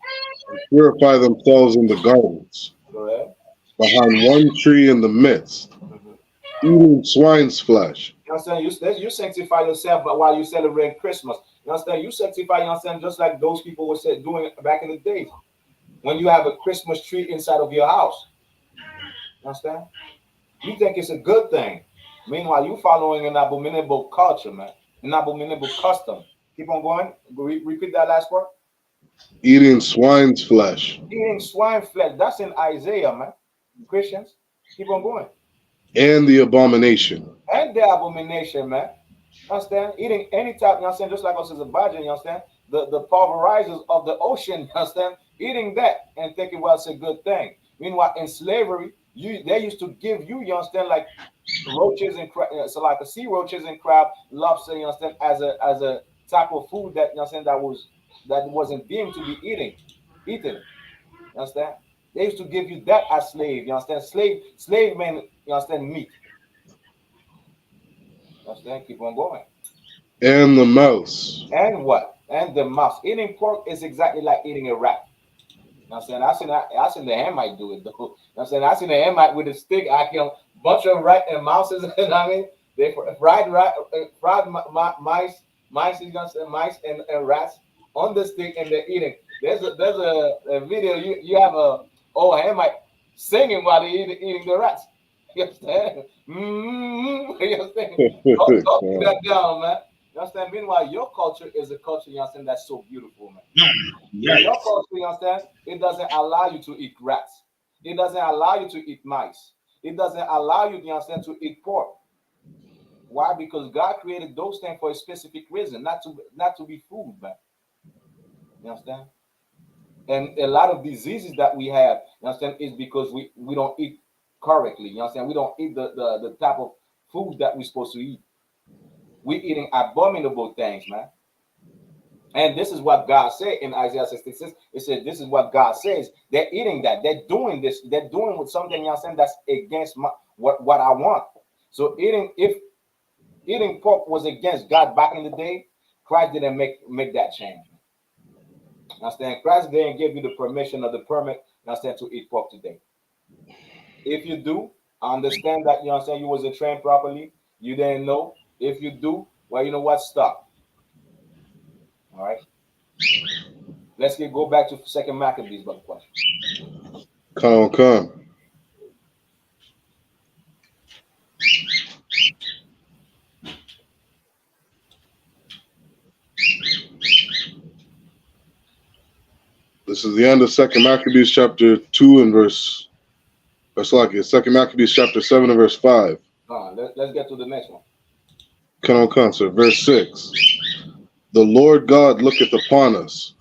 purify themselves in the gardens, behind one tree in the midst, eating swine's flesh. You understand? You sanctify yourself while you celebrate Christmas. You understand? You sanctify, you understand, just like those people were doing back in the days. When you have a Christmas tree inside of your house. You understand? You think it's a good thing. Meanwhile, you following an abominable culture, man. An abominable custom. Keep on going. Repeat that last part. Eating swine's flesh. Eating swine flesh. That's in Isaiah, man. Christians, keep on going. And the abomination. And the abomination, man. You understand? Eating any type, you understand? Just like us as a budget, you understand? The pulverizers of the ocean, you understand? Eating that and thinking, well, it's a good thing. Meanwhile, in slavery, they used to give you, you understand, like roaches and crab, so like a sea roaches and crab, lobster, you understand, as a type of food that, you understand, that wasn't deemed to be eaten. You understand? They used to give you that as slave. You understand? Slave men, you understand, meat. You understand? Keep on going. And the mouse. And what? And the mouse. Eating pork is exactly like eating a rat. You know what I'm saying? I seen the Hamite do it though. You know what I'm saying? I seen the Hamite with a stick. I kill a bunch of rat and mouses. And I mean, they fried mice, you know, mice and rats on the stick, and they're eating. There's a video. You have a Hamite singing while they're eating the rats. You understand? You understand? Don't do that down, man. You You understand? Meanwhile, your culture is a culture, you understand, that's so beautiful, man. Yes. Your culture, you understand, it doesn't allow you to eat rats. It doesn't allow you to eat mice. It doesn't allow you, you understand, to eat pork. Why? Because God created those things for a specific reason, not to be food, man. You understand? And a lot of diseases that we have, you understand, is because we don't eat correctly. You understand? We don't eat the type of food that we're supposed to eat. We're eating abominable things, man. And this is what God said in Isaiah 66. It said, this is what God says. They're eating that. They're doing this. They're doing with something, you understand, that's against what I want. So if eating pork was against God back in the day, Christ didn't make that change. Understand? Christ didn't give you the permission or the permit, understand, to eat pork today. If you do, understand that, you understand, you wasn't trained properly. You didn't know. If you do, well, you know what? Stop. All right. Let's go back to 2 Maccabees, brother. Question. Come. This is the end of 2 Maccabees chapter 2 and verse. That's like it. 2 Maccabees chapter 7 and verse 5. Let's get to the next one. Come, sir. Verse 6. The Lord God looketh upon us,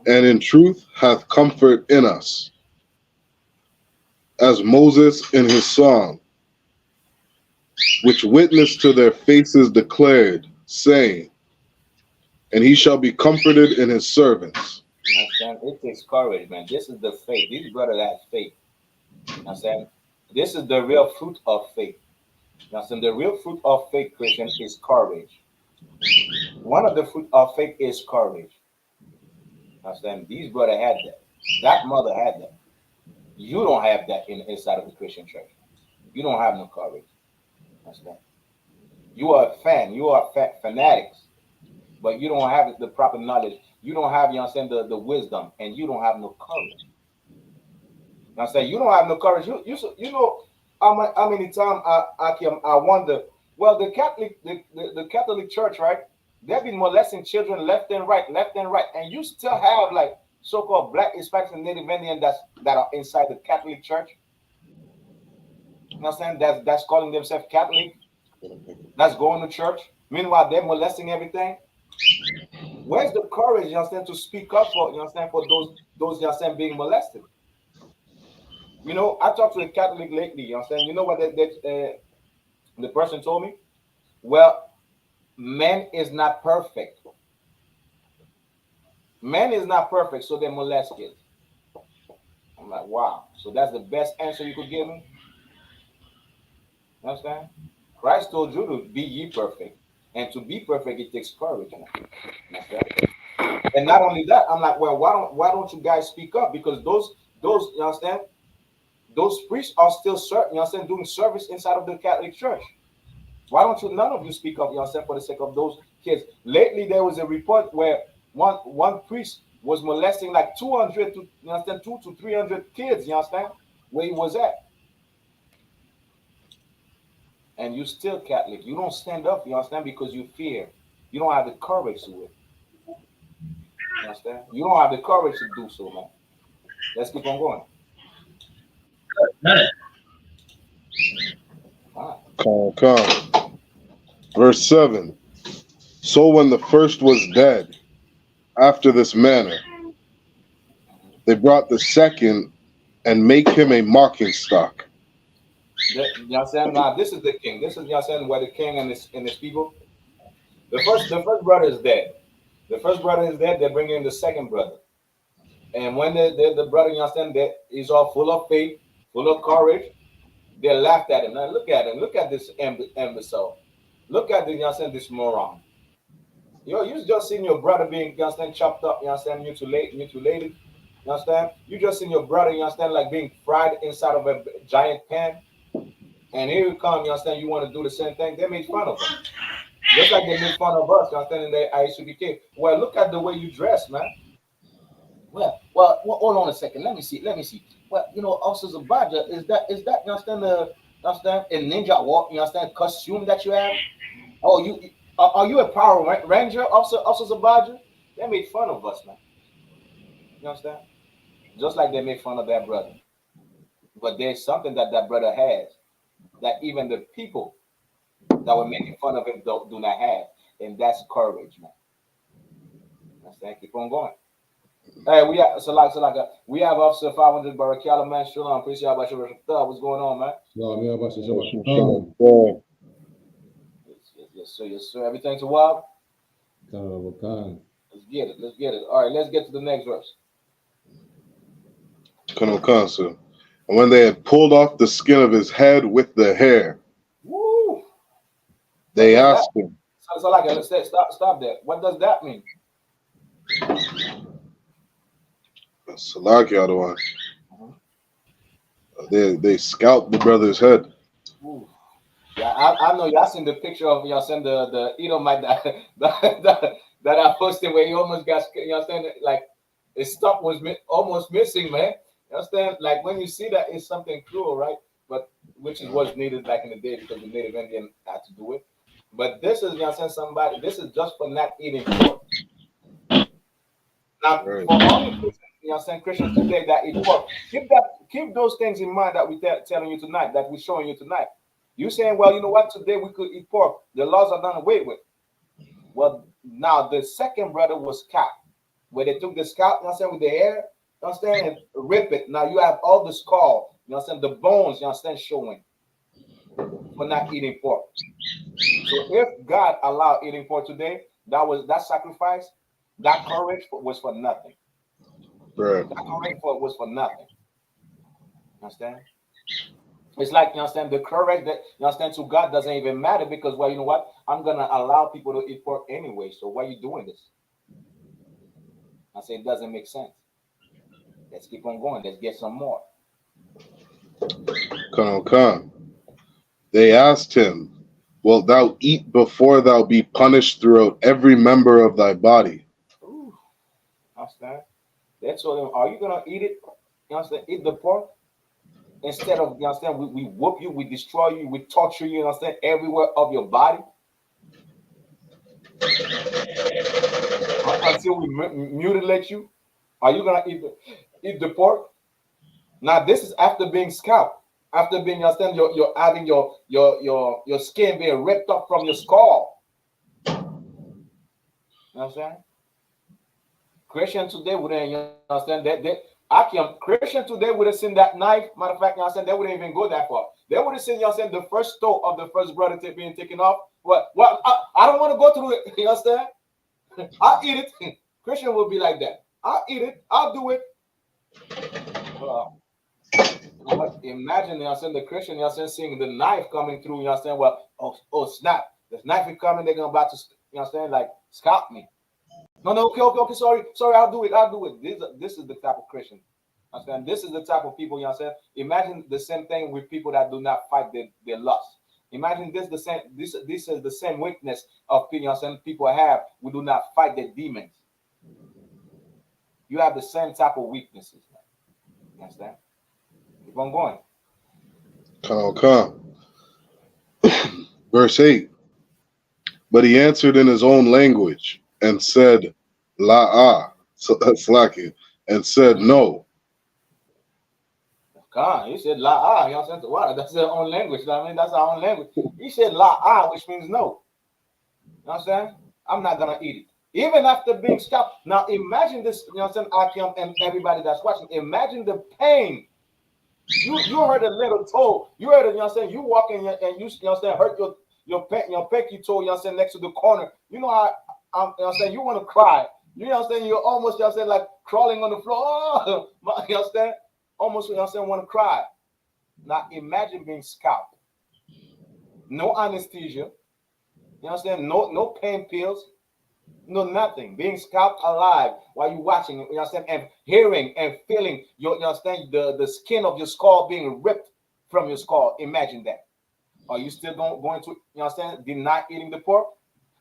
and in truth hath comfort in us, as Moses in his song, which witness to their faces declared, saying, and he shall be comforted in his servants. Understand? It takes courage, man. This is the faith. These brothers have faith. Understand? This is the real fruit of faith. Understand? The real fruit of faith, Christian, is courage. One of the fruit of faith is courage. Understand? These brothers had that. That mother had that. You don't have that inside of the Christian church. You don't have no courage. Understand? You are a fan. You are fanatics. But you don't have the proper knowledge. You don't have, you understand, the wisdom, and you don't have no courage. I'm saying you don't have no courage. You know how many times I wonder. Well, the Catholic Church, right? They've been molesting children left and right, and you still have like so-called Black, Hispanics, and Native Indians that are inside the Catholic Church. You know what I'm saying? That's calling themselves Catholic. That's going to church. Meanwhile, they're molesting everything. Where's the courage, you understand, to speak up for, you understand, for those you understand being molested? You know, I talked to a Catholic lately, you understand. You know what the person told me? Well, man is not perfect. Man is not perfect, so they molest kids. I'm like, wow. So that's the best answer you could give me? You understand? Christ told you to be ye perfect. And to be perfect, it takes courage. And not only that, I'm like, well, why don't you guys speak up? Because those you understand, those priests are still you understand, doing service inside of the Catholic Church. Why don't none of you speak up, you understand, for the sake of those kids? Lately, there was a report where one priest was molesting like 200 to, you understand, 200 to 300 kids, you understand, where he was at. And you still Catholic. You don't stand up, you understand, because you fear. You don't have the courage to it. You understand? You don't have the courage to do so, man. Let's keep on going. Come. Verse 7. So when the first was dead, after this manner, they brought the second and make him a mocking stock. You understand? Now, this is the king. This is, you understand, where the king and his people. The first brother is dead. The first brother is dead. They bring in the second brother. And when the brother, you understand, that he's all full of faith, full of courage, they laughed at him. Now look at him. Look at this imbecile. Look at this, you understand, this moron. You just seen your brother being, you understand, chopped up, you understand, mutilated. You understand? You just seen your brother, you understand, like being fried inside of a giant pan. And here you come, you understand, you want to do the same thing. They made fun of him. Just like they made fun of us, you understand, in the I.S.U.P.K. Well, look at the way you dress, man. Well, hold on a second. Let me see. Well, you know, Officer Zabaja, is that you understand, a ninja walk, you understand, costume that you have? Oh, Are you a Power Ranger, Officer Sabadra? They made fun of us, man. You understand? Just like they made fun of that brother. But there's something that brother has that even the people that were making fun of him do not have, and that's courage, man. Understand? Keep on going. Hey, we have we have Officer 500 Barakala, man. Shalom, appreciate about your what's going on, man? Yes, sir. Everything's wild. Let's get it. All right, let's get to the next verse. And when they had pulled off the skin of his head with the hair, Woo! they asked him. So let's stop there. What does that mean? They scalped the brother's head. Ooh. Yeah, I know y'all seen the picture of y'all send the Edomite that I posted where he almost got, you understand, like his stuff was almost missing, man. You understand? Like when you see that, it's something cruel, right? But which is what's needed back in the day because the Native Indian had to do it. But this is, you understand, somebody. This is just for not eating pork. Now, for all the Christians, you understand, Christians today that eat pork, keep those things in mind that we're telling you tonight, that we're showing you tonight. You saying, well, you know what? Today we could eat pork. The laws are done away with. Well, now the second brother was scalp, where they took the scalp, you understand, with the hair, you understand, and rip it. Now you have all the skull, you understand, the bones, you understand, showing for not eating pork. So if God allowed eating pork today, that sacrifice, that courage was for nothing. Right. That courage was for nothing. Understand? It's like, you understand, the courage that, you understand, to God doesn't even matter because, well, you know what? I'm going to allow people to eat pork anyway. So why are you doing this? I say it doesn't make sense. Let's keep on going. Let's get some more. Come. They asked him, wilt thou eat before thou be punished throughout every member of thy body? Ooh, understand? They told him, are you going to eat it? You understand? Eat the pork? Instead of, you understand, we whoop you, we destroy you, we torture you, you understand, everywhere of your body. Until we mutilate you. Are you going to eat the pork? Now, this is after being scalped. After being, you understand, you're having your skin being ripped up from your skull. You understand? Christian today wouldn't, you understand, Christian today would have seen that knife. Matter of fact, you understand, they wouldn't even go that far. They would have seen, you understand, the first toe of the first brother being taken off. What? Well, I don't want to go through it. You understand? I'll eat it. Christian will be like that. I'll eat it. I'll do it. Imagine, you understand, the Christian, you understand, seeing the knife coming through. You understand? Well, oh, snap. The knife is coming. They're about to, you understand, like, scalp me. No, okay, sorry, I'll do it. This is the type of Christian. Understand? This is the type of people, you understand? Imagine the same thing with people that do not fight their lust. Imagine this is the same weakness of people, you understand, people have who do not fight their demons. You have the same type of weaknesses, man. You understand? Keep on going. Come. Verse 8. But he answered in his own language and said, La'ah, Slaki, and said, no. God, he said La'ah, you understand? Wow, that's their own language. I mean, that's our own language. He said La'ah, which means no. You understand? I'm not gonna eat it. Even after being stopped. Now imagine this, you understand, Akim and everybody that's watching. Imagine the pain. You heard a little toe. You heard it, you understand? You walk in and you understand, hurt your pinky toe, you understand, next to the corner. You know how you understand, you want to cry. You understand, you're almost, you understand, like crawling on the floor. Oh, you understand? Almost, you understand, want to cry. Now imagine being scalped. No anesthesia. You understand? No pain pills. No nothing. Being scalped alive while you're watching, you understand, and hearing and feeling you understand, the skin of your skull being ripped from your skull. Imagine that. Are you still going to, you understand, deny eating the pork?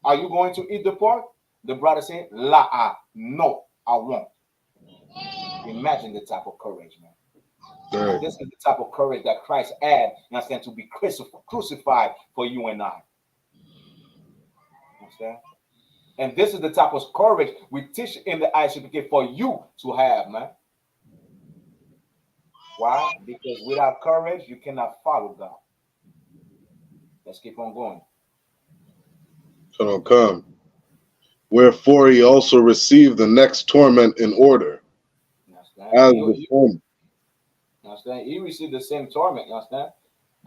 Are you going to eat the pork? The brother said, La'ah, no, I won't. Imagine the type of courage, man. Right. This is the type of courage that Christ had, you understand, to be crucified for you and I. Understand? And this is the type of courage we teach in the I.S.U.P.K for you to have, man. Why? Because without courage, you cannot follow God. Let's keep on going. Come. Wherefore he also received the next torment in order. As the former. You understand? He received the same torment, you understand?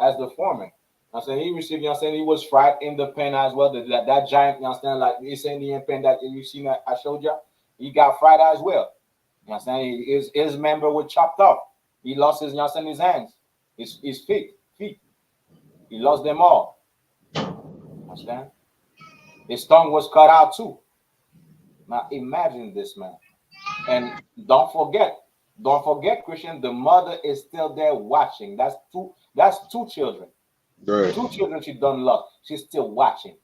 As the former. You understand? He received, you understand, he was fried in the pen as well. That giant, you understand, like this Indian pen that you seen that I showed you, he got fried as well. You understand? His member was chopped off. He lost his, you understand, his hands, his feet. He lost them all. You understand? His tongue was cut out too. Now imagine this, man. And don't forget, Christian, the mother is still there watching. That's two children. Right. 2 children she done lost. She's still watching.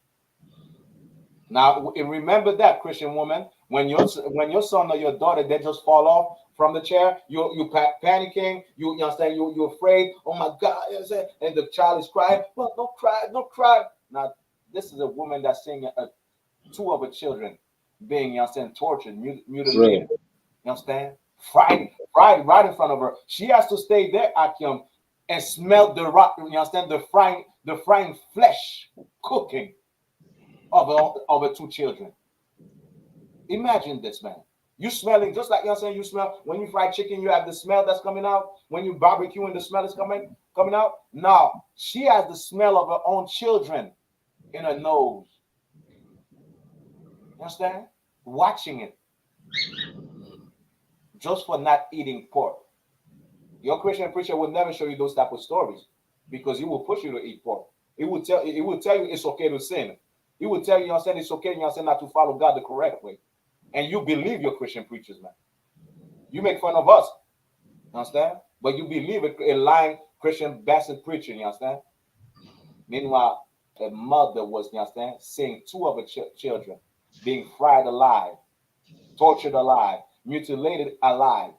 Now remember that, Christian woman, when your son or your daughter, they just fall off from the chair, you panicking, you understand, you're afraid, oh my God, you understand? And the child is crying, well, don't cry. Now this is a woman that's seeing 2 of her children being, you understand, tortured, mutilated. Right. You understand? Fried right in front of her. She has to stay there, Akim, and smell the rock. You understand? The frying flesh cooking of her 2 children. Imagine this, man. You smelling just like, you understand? You smell when you fry chicken. You have the smell that's coming out. When you barbecue, and the smell is coming out. Now she has the smell of her own children in her nose. You understand? Watching it. Just for not eating pork. Your Christian preacher will never show you those type of stories because he will push you to eat pork. He will tell you it's okay to sin. He will tell you, you understand, it's okay, you understand, not to follow God the correct way. And you believe your Christian preachers, man. You make fun of us, you understand? But you believe a lying Christian bastard preacher, you understand? Meanwhile, a mother was, you understand, seeing 2 of her children being fried alive, tortured alive, mutilated alive,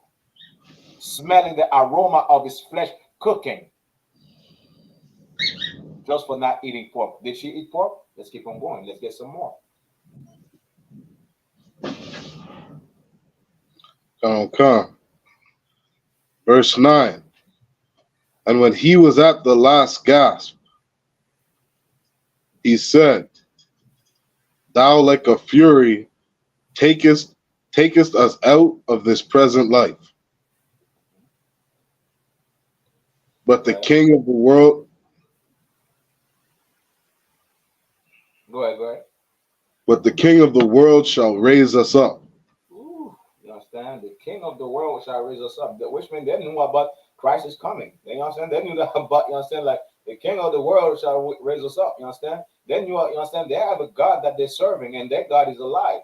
smelling the aroma of his flesh cooking, just for not eating pork. Did she eat pork? Let's keep on going. Let's get some more. Come. Verse 9. And when he was at the last gasp, he said, Thou like a fury takest us out of this present life. But the king of the world. Go ahead. But the king of the world shall raise us up. Ooh, you understand? The king of the world shall raise us up. Which means they knew about Christ is coming. You understand? They knew that about, you understand, like the king of the world shall raise us up. You understand? Then you understand they have a God that they're serving, and that God is alive.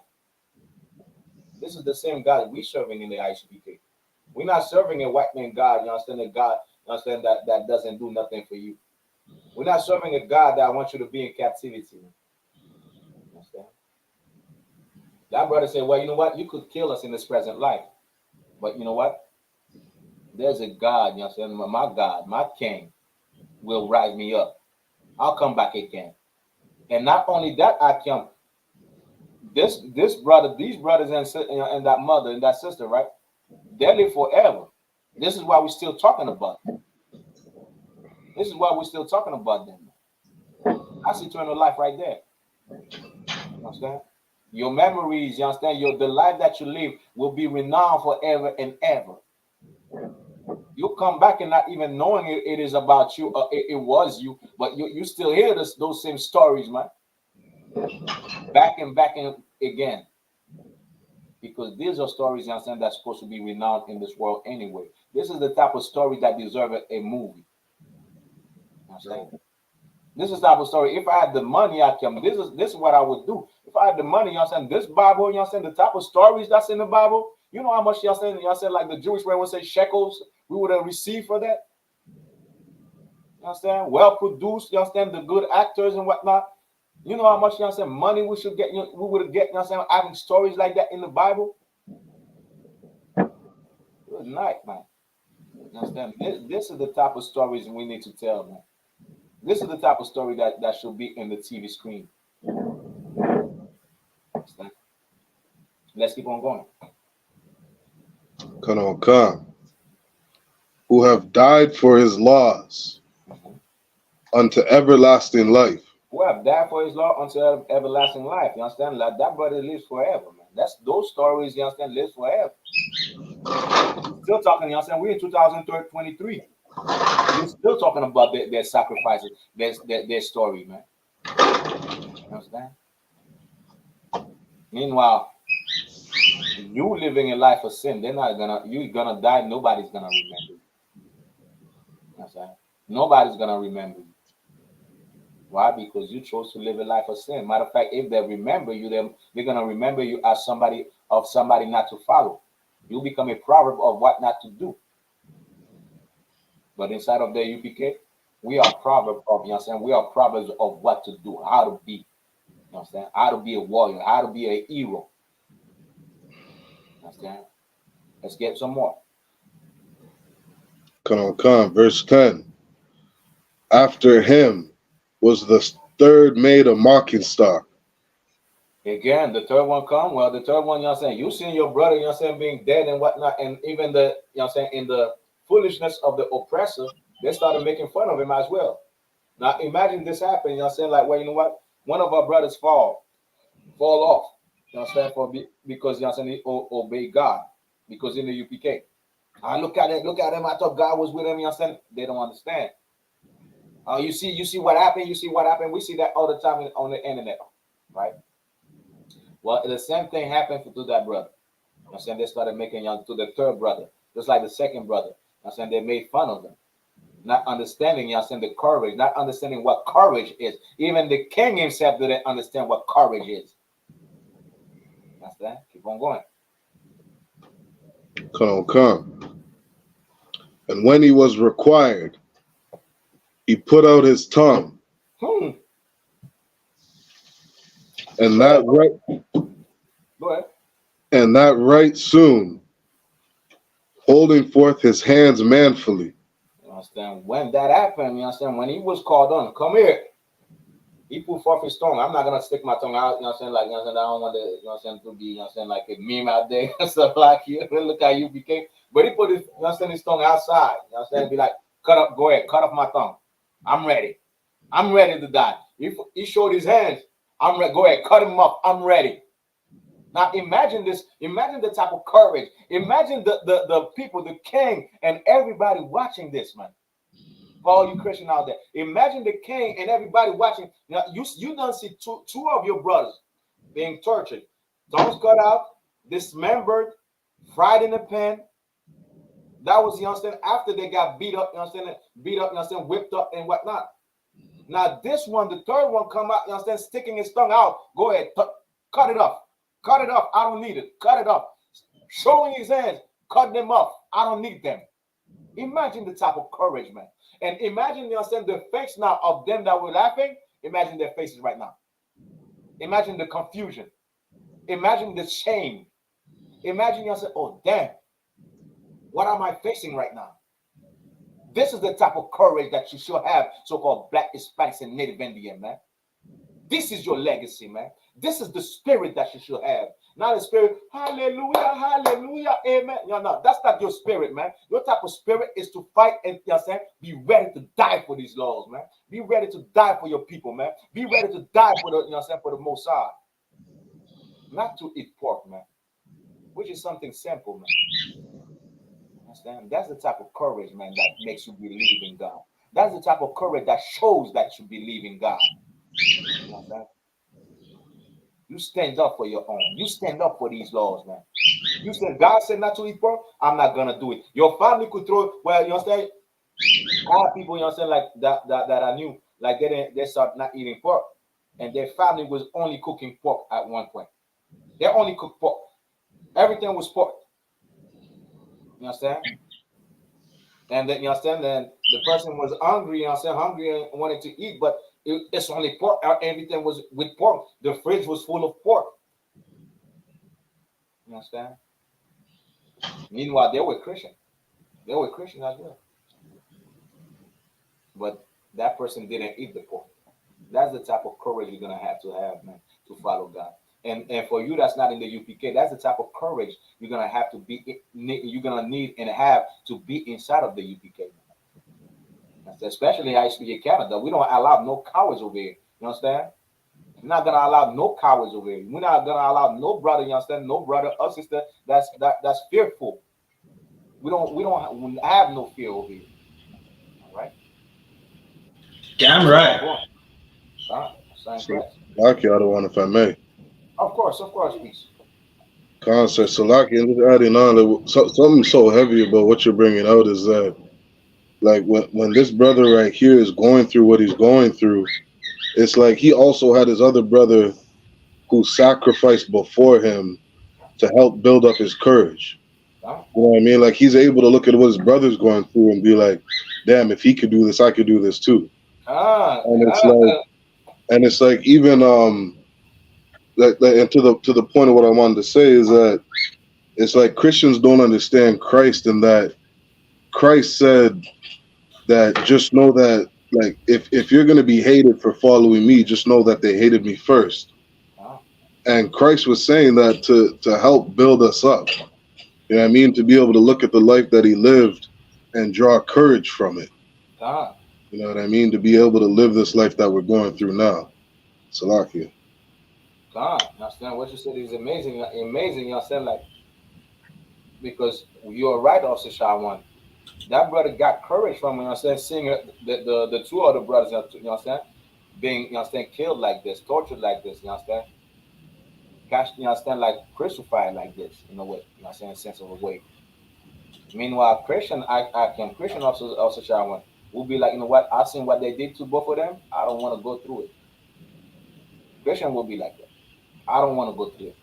This is the same God we're serving in the I.S.U.P.K. We're not serving a white man God, you understand, a God, you understand, that doesn't do nothing for you. We're not serving a God that wants you to be in captivity. You understand? That brother said, well, you know what? You could kill us in this present life. But you know what? There's a God, you understand? My God, my king will rise me up. I'll come back again. And not only that, I can. This brother, these brothers and that mother and that sister, right? They live forever. This is why we're still talking about them. This is why we're still talking about them. That's eternal life right there. You understand? Your memories, you understand? The life that you live will be renowned forever and ever. You come back and not even knowing it is about you, it was you, but you still hear those same stories, man. Back and again. Because these are stories, you understand, that's supposed to be renowned in this world anyway. This is the type of story that deserves a movie. You understand? This is the type of story. If I had the money, this is what I would do. If I had the money, you understand, this Bible, you understand, the type of stories that's in the Bible, you know how much, you understand, like the Jewish man would say shekels, we would have received for that. You understand? Well produced, you understand, the good actors and whatnot. You know how much, you understand, money we should get, we would get, you understand, having stories like that in the Bible. Good night, man. You understand? This is the type of stories we need to tell, man. This is the type of story that should be in the TV screen. Let's keep on going. Come. Who have died for his laws unto everlasting life. Who have died for his law unto everlasting life. You understand? Like that brother lives forever, man. That's those stories, you understand, lives forever. Still talking, you understand? We're in 2023. We're still talking about their sacrifices, their story, man. You understand? Meanwhile, you living a life of sin, you're gonna die, nobody's gonna remember you. You understand? Nobody's gonna remember you. Why? Because you chose to live a life of sin. Matter of fact, if they remember you, they're gonna remember you as somebody not to follow. You become a proverb of what not to do. But inside of the UPK, we are proverbs of, you know what I'm saying? We are proverbs of what to do, how to be. You know what I'm saying? How to be a warrior, how to be a hero. Understand? Let's get some more. Come. Verse 10. After him was the third made a mocking stock. Again, the third one come. Well, the third one, you know what I'm saying? You seen your brother, you know what I'm saying, being dead and whatnot, and even the, you know what I'm saying, in the foolishness of the oppressor, they started making fun of him as well. Now imagine this happening, you know what I'm saying? Like, well, you know what? One of our brothers fall off, you know what I'm saying, because, you know what I'm saying, he obey God, because in the UPK. I look at him, I thought God was with him, you know what I'm saying? They don't understand. You see what happened, we see that all the time on the internet, right? Well, the same thing happened to that brother. You know what I'm saying? They started making to the third brother, just like the second brother. You know what I'm saying? They made fun of them. Not understanding, you know what I'm saying, the courage, not understanding what courage is. Even the king himself didn't understand what courage is. That's that. Keep on going. Come. And when he was required, he put out his tongue. And that right soon, holding forth his hands manfully. You understand? When that happened, you understand? When he was called on, come here. He put forth his tongue. I'm not gonna stick my tongue out, you know what I'm saying? Like, you know what I'm saying? I don't want to, you know what I'm saying, to be, you know what I'm saying, like a meme out there and stuff like you. Look how you became. But he put his, you know what I'm saying, his tongue outside. You know what I'm saying? Be like, go ahead, cut off my tongue. I'm ready. I'm ready to die. He showed his hands. I'm ready. Go ahead, cut him up. I'm ready. Now imagine this. Imagine the type of courage. Imagine the people, the king, and everybody watching this, man. For all you Christian out there, imagine the king and everybody watching. Now you don't see two of your brothers being tortured, tongues cut out, dismembered, fried in a pan. That was, you understand, after they got beat up, you understand, you understand, whipped up and whatnot. Now this one, the third one, come out, you understand, sticking his tongue out. Go ahead, cut it off. Cut it off. I don't need it. Cut it off. Showing his hands, cut them off. I don't need them. Imagine the type of courage, man. And imagine, you understand, the face now of them that were laughing. Imagine their faces right now. Imagine the confusion. Imagine the shame. Imagine, you understand, oh, damn. What am I facing right now? This is the type of courage that you should have, so-called Black, Hispanics, and Native Indian, man. This is your legacy, man. This is the spirit that you should have. Not a spirit, hallelujah, hallelujah, amen. No, that's not your spirit, man. Your type of spirit is to fight and, you know, be ready to die for these laws, man. Be ready to die for your people, man. Be ready to die for the, you know, for the Most High. Not to eat pork, man. Which is something simple, man. Understand? That's the type of courage, man, that makes you believe in God. That's the type of courage that shows that you believe in God. You understand? You stand up for your own. You stand up for these laws, man. You said God said not to eat pork. I'm not gonna do it. Your family could throw. Well, you understand? All people, you understand, like that I knew, like they start not eating pork, and their family was only cooking pork at one point. They only cooked pork. Everything was pork. You understand? And then, you understand, then the person was hungry, you understand, hungry and wanted to eat, but it's only pork. Everything was with pork. The fridge was full of pork. You understand? Meanwhile, they were Christian. They were Christian as well. But that person didn't eat the pork. That's the type of courage you're gonna have, man, to follow God. And for you that's not in the UPK, that's the type of courage you're gonna have to be. You're gonna need and have to be inside of the UPK. Especially I.S.U.P.K Canada, we don't allow no cowards over here. You understand? We're not gonna allow no cowards over here. We're not gonna allow no brother. You understand? No brother or sister that's fearful. We don't have no fear over here. All right. Damn right. Salaki, I don't want, if I may. Of course, peace. Concept Salaki, and just adding on, something so heavy about what you're bringing out is that, like, when this brother right here is going through what he's going through, it's like he also had his other brother who sacrificed before him to help build up his courage. You know what I mean? Like, he's able to look at what his brother's going through and be like, damn, if he could do this, I could do this too. And it's like even and to the point of what I wanted to say is that it's like Christians don't understand Christ, and that Christ said that just know that, like, if you're gonna be hated for following me, just know that they hated me first. And Christ was saying that to help build us up. You know what I mean? To be able to look at the life that he lived and draw courage from it. You know what I mean? To be able to live this life that we're going through now. Salakia. You understand? What you said is amazing, you understand? Like, because you're right, also Shawan. That brother got courage from, you understand, seeing the two other brothers, you understand, being, you understand, killed like this, tortured like this, you understand? You understand, like crucified like this, in a way, you understand, in a sense of a way. Meanwhile, Christian also Shawan will be like, you know what, I seen what they did to both of them, I don't want to go through it. Christian will be like that. I don't want to go through it.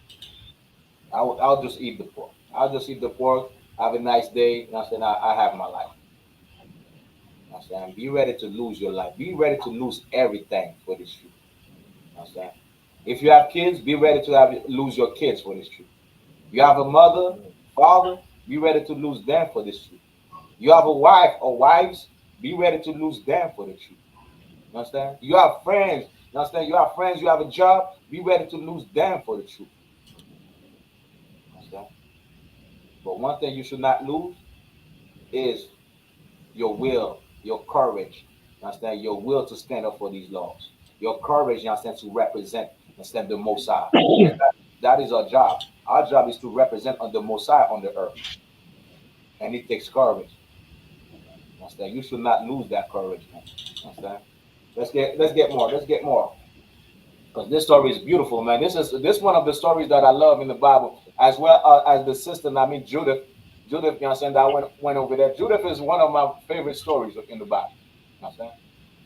I'll just eat the pork. I'll just eat the pork. Have a nice day. You understand? I have my life. You understand? Be ready to lose your life. Be ready to lose everything for this truth. You understand? If you have kids, be ready to lose your kids for this truth. You have a mother, father, be ready to lose them for this truth. You have a wife or wives, be ready to lose them for the truth. You understand? You have friends. You understand? You have friends, you have a job, be ready to lose them for the truth. You understand? But one thing you should not lose is your will, your courage. You understand? Your will to stand up for these laws. Your courage, you understand, to represent, understand, the Most High. That is our job. Our job is to represent on the Most High on the earth. And it takes courage. You understand? You should not lose that courage, man. You understand? Let's get more. Because this story is beautiful, man. This one of the stories that I love in the Bible, as well as the sister, Judith. Judith, you understand, that went over there. Judith is one of my favorite stories in the Bible. You understand?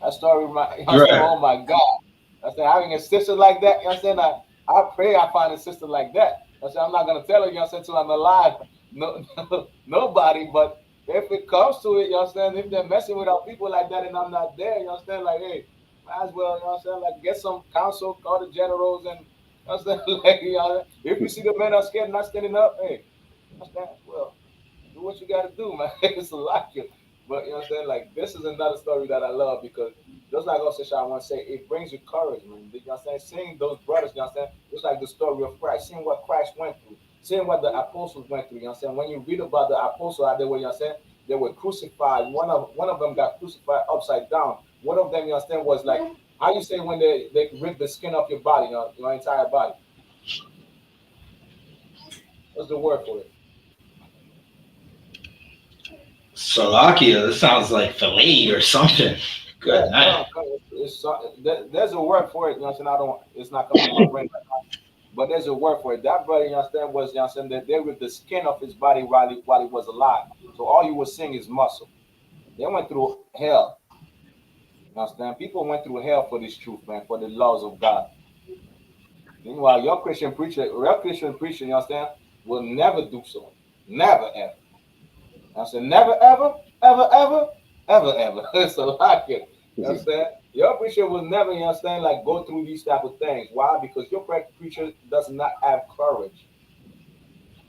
That story, you understand, oh my God. You understand, having a sister like that, you understand, I pray I find a sister like that. You understand, I'm not going to tell her, you understand, until I'm alive. Nobody, but if it comes to it, you understand, if they're messing with our people like that and I'm not there, you understand, like, hey, might as well, you understand, like, get some counsel, call the generals, and, you understand, like, you know, if you see the men are scared, not standing up, hey, you understand, well, do what you got to do, man. It's a lot. But, you know what I'm saying, like, this is another story that I love, because just like also I want to say, it brings you courage, man. You know what I'm saying? Seeing those brothers, you know what I'm saying, just like the story of Christ, seeing what Christ went through, seeing what the apostles went through, you know what I'm saying? When you read about the apostles, how they were, you know what I'm saying, they were crucified. One of them got crucified upside down. One of them, you understand, was like, how you say when they rip the skin off your body, your entire body? What's the word for it? Salakia, this sounds like fillet or something. Good night. There's a word for it, you know what I'm saying? It's not coming to my brain right now. But there's a word for it. That brother, you understand, was, you understand, that they ripped the skin off his body while he was alive. So all you were seeing is muscle. They went through hell. You understand? People went through hell for this truth, man, for the laws of God. Meanwhile, real Christian preacher, you understand, will never do so. Never, ever. I said, never, ever, ever, ever, ever, ever. It's a lot here. You understand? Your preacher will never, you understand, like, go through these type of things. Why? Because your preacher does not have courage.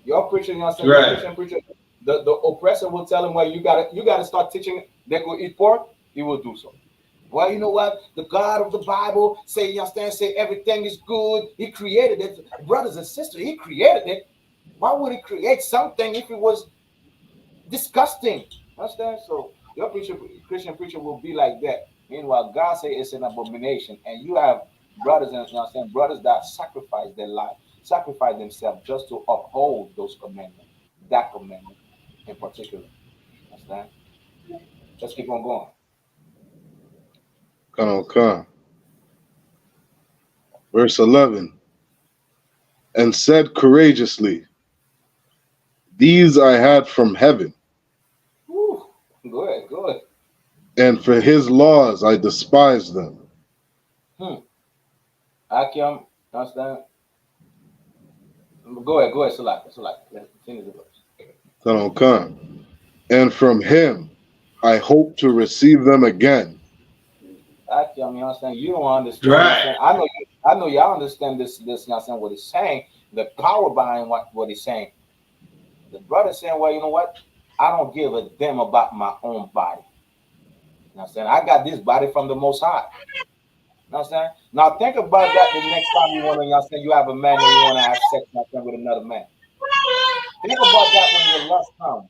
Your preacher, you understand, right. Your Christian preacher, the oppressor will tell him, well, you gotta start teaching they could eat pork, he will do so. Well, you know what? The God of the Bible say, you understand, say everything is good. He created it. Brothers and sisters, he created it. Why would he create something if it was disgusting? Understand? So your preacher, Christian preacher will be like that. Meanwhile, God say it's an abomination. And you have brothers and you understand, brothers that sacrifice their life, sacrifice themselves just to uphold those commandments, that commandment in particular. Understand? Let's keep on going. Okay. Verse 11. And said courageously, these I had from heaven, Whew. Good, good. and for his laws I despised them. Akim, understand? Go ahead, Salak. Let's finish the verse. Okay. And from him I hope to receive them again. Akim, you understand? You don't understand. Right. Understand? I know y'all understand this, you understand what he's saying, the power behind what he's saying. The brother saying, well, you know what? I don't give a damn about my own body. You understand? I got this body from the Most High. You understand? Now think about that the next time you want to, you understand, you have a man and you want to have sex with another man. Think about that when your lust comes.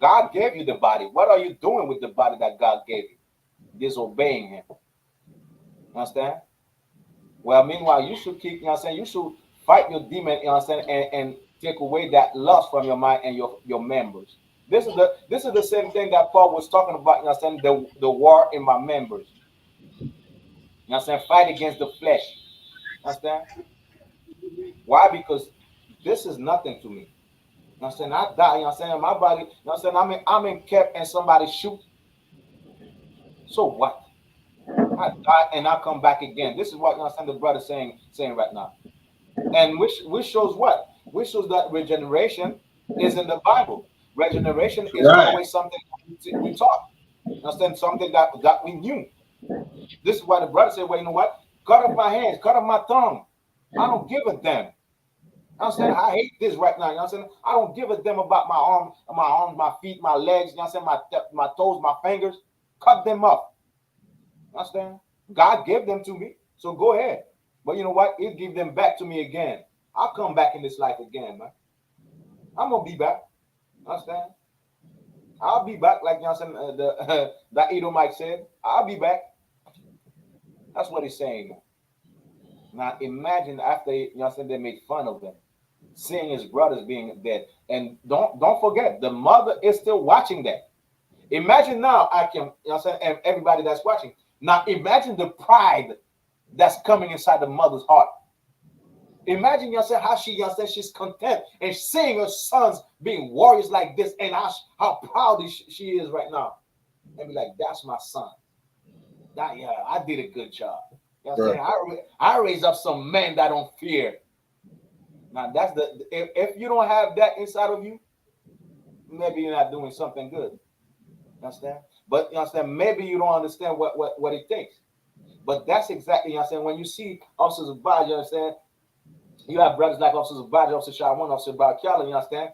God gave you the body. What are you doing with the body that God gave you? Disobeying him. You understand? Well, meanwhile, you should keep, you understand, you should fight your demon, you understand, and take away that lust from your mind and your members. This is the same thing that Paul was talking about, you understand, the war in my members. You understand? Fight against the flesh. You understand? Why? Because this is nothing to me. You understand? I die, you understand, my body, you understand, I'm in kept and somebody shoot. So what? I die and I come back again. This is what, you understand, the brother saying right now. And which shows what? Which shows that regeneration is in the Bible. Regeneration is always something we taught. Understand? Something that we knew. This is why the brother said, well, you know what? Cut off my hands, cut off my tongue. I don't give a damn. Understand? I hate this right now. You understand? I don't give a damn about my arms, my feet, my legs. You understand? My toes, my fingers. Cut them up. Understand? God gave them to me, so go ahead. But you know what? He'll give them back to me again. I'll come back in this life again, man. I'm gonna be back. Understand? I'll be back, like you understand, that Edomite said. I'll be back. That's what he's saying. Now imagine after you understand they made fun of him, seeing his brothers being dead, and don't forget the mother is still watching that. Imagine now, you understand, and everybody that's watching. Now imagine the pride that's coming inside the mother's heart. Imagine yourself how she's content and seeing her sons being warriors like this, and how proud she is right now. And be like, that's my son. Yeah, I did a good job. You know what I'm saying? I raised up some men that don't fear. Now that's if you don't have that inside of you, maybe you're not doing something good. You understand? But you understand, maybe you don't understand what it takes. But that's exactly, you understand, when you see officers of God, you understand, you have brothers like officers of God, Officer SHALAM, Officer Barakala, you understand?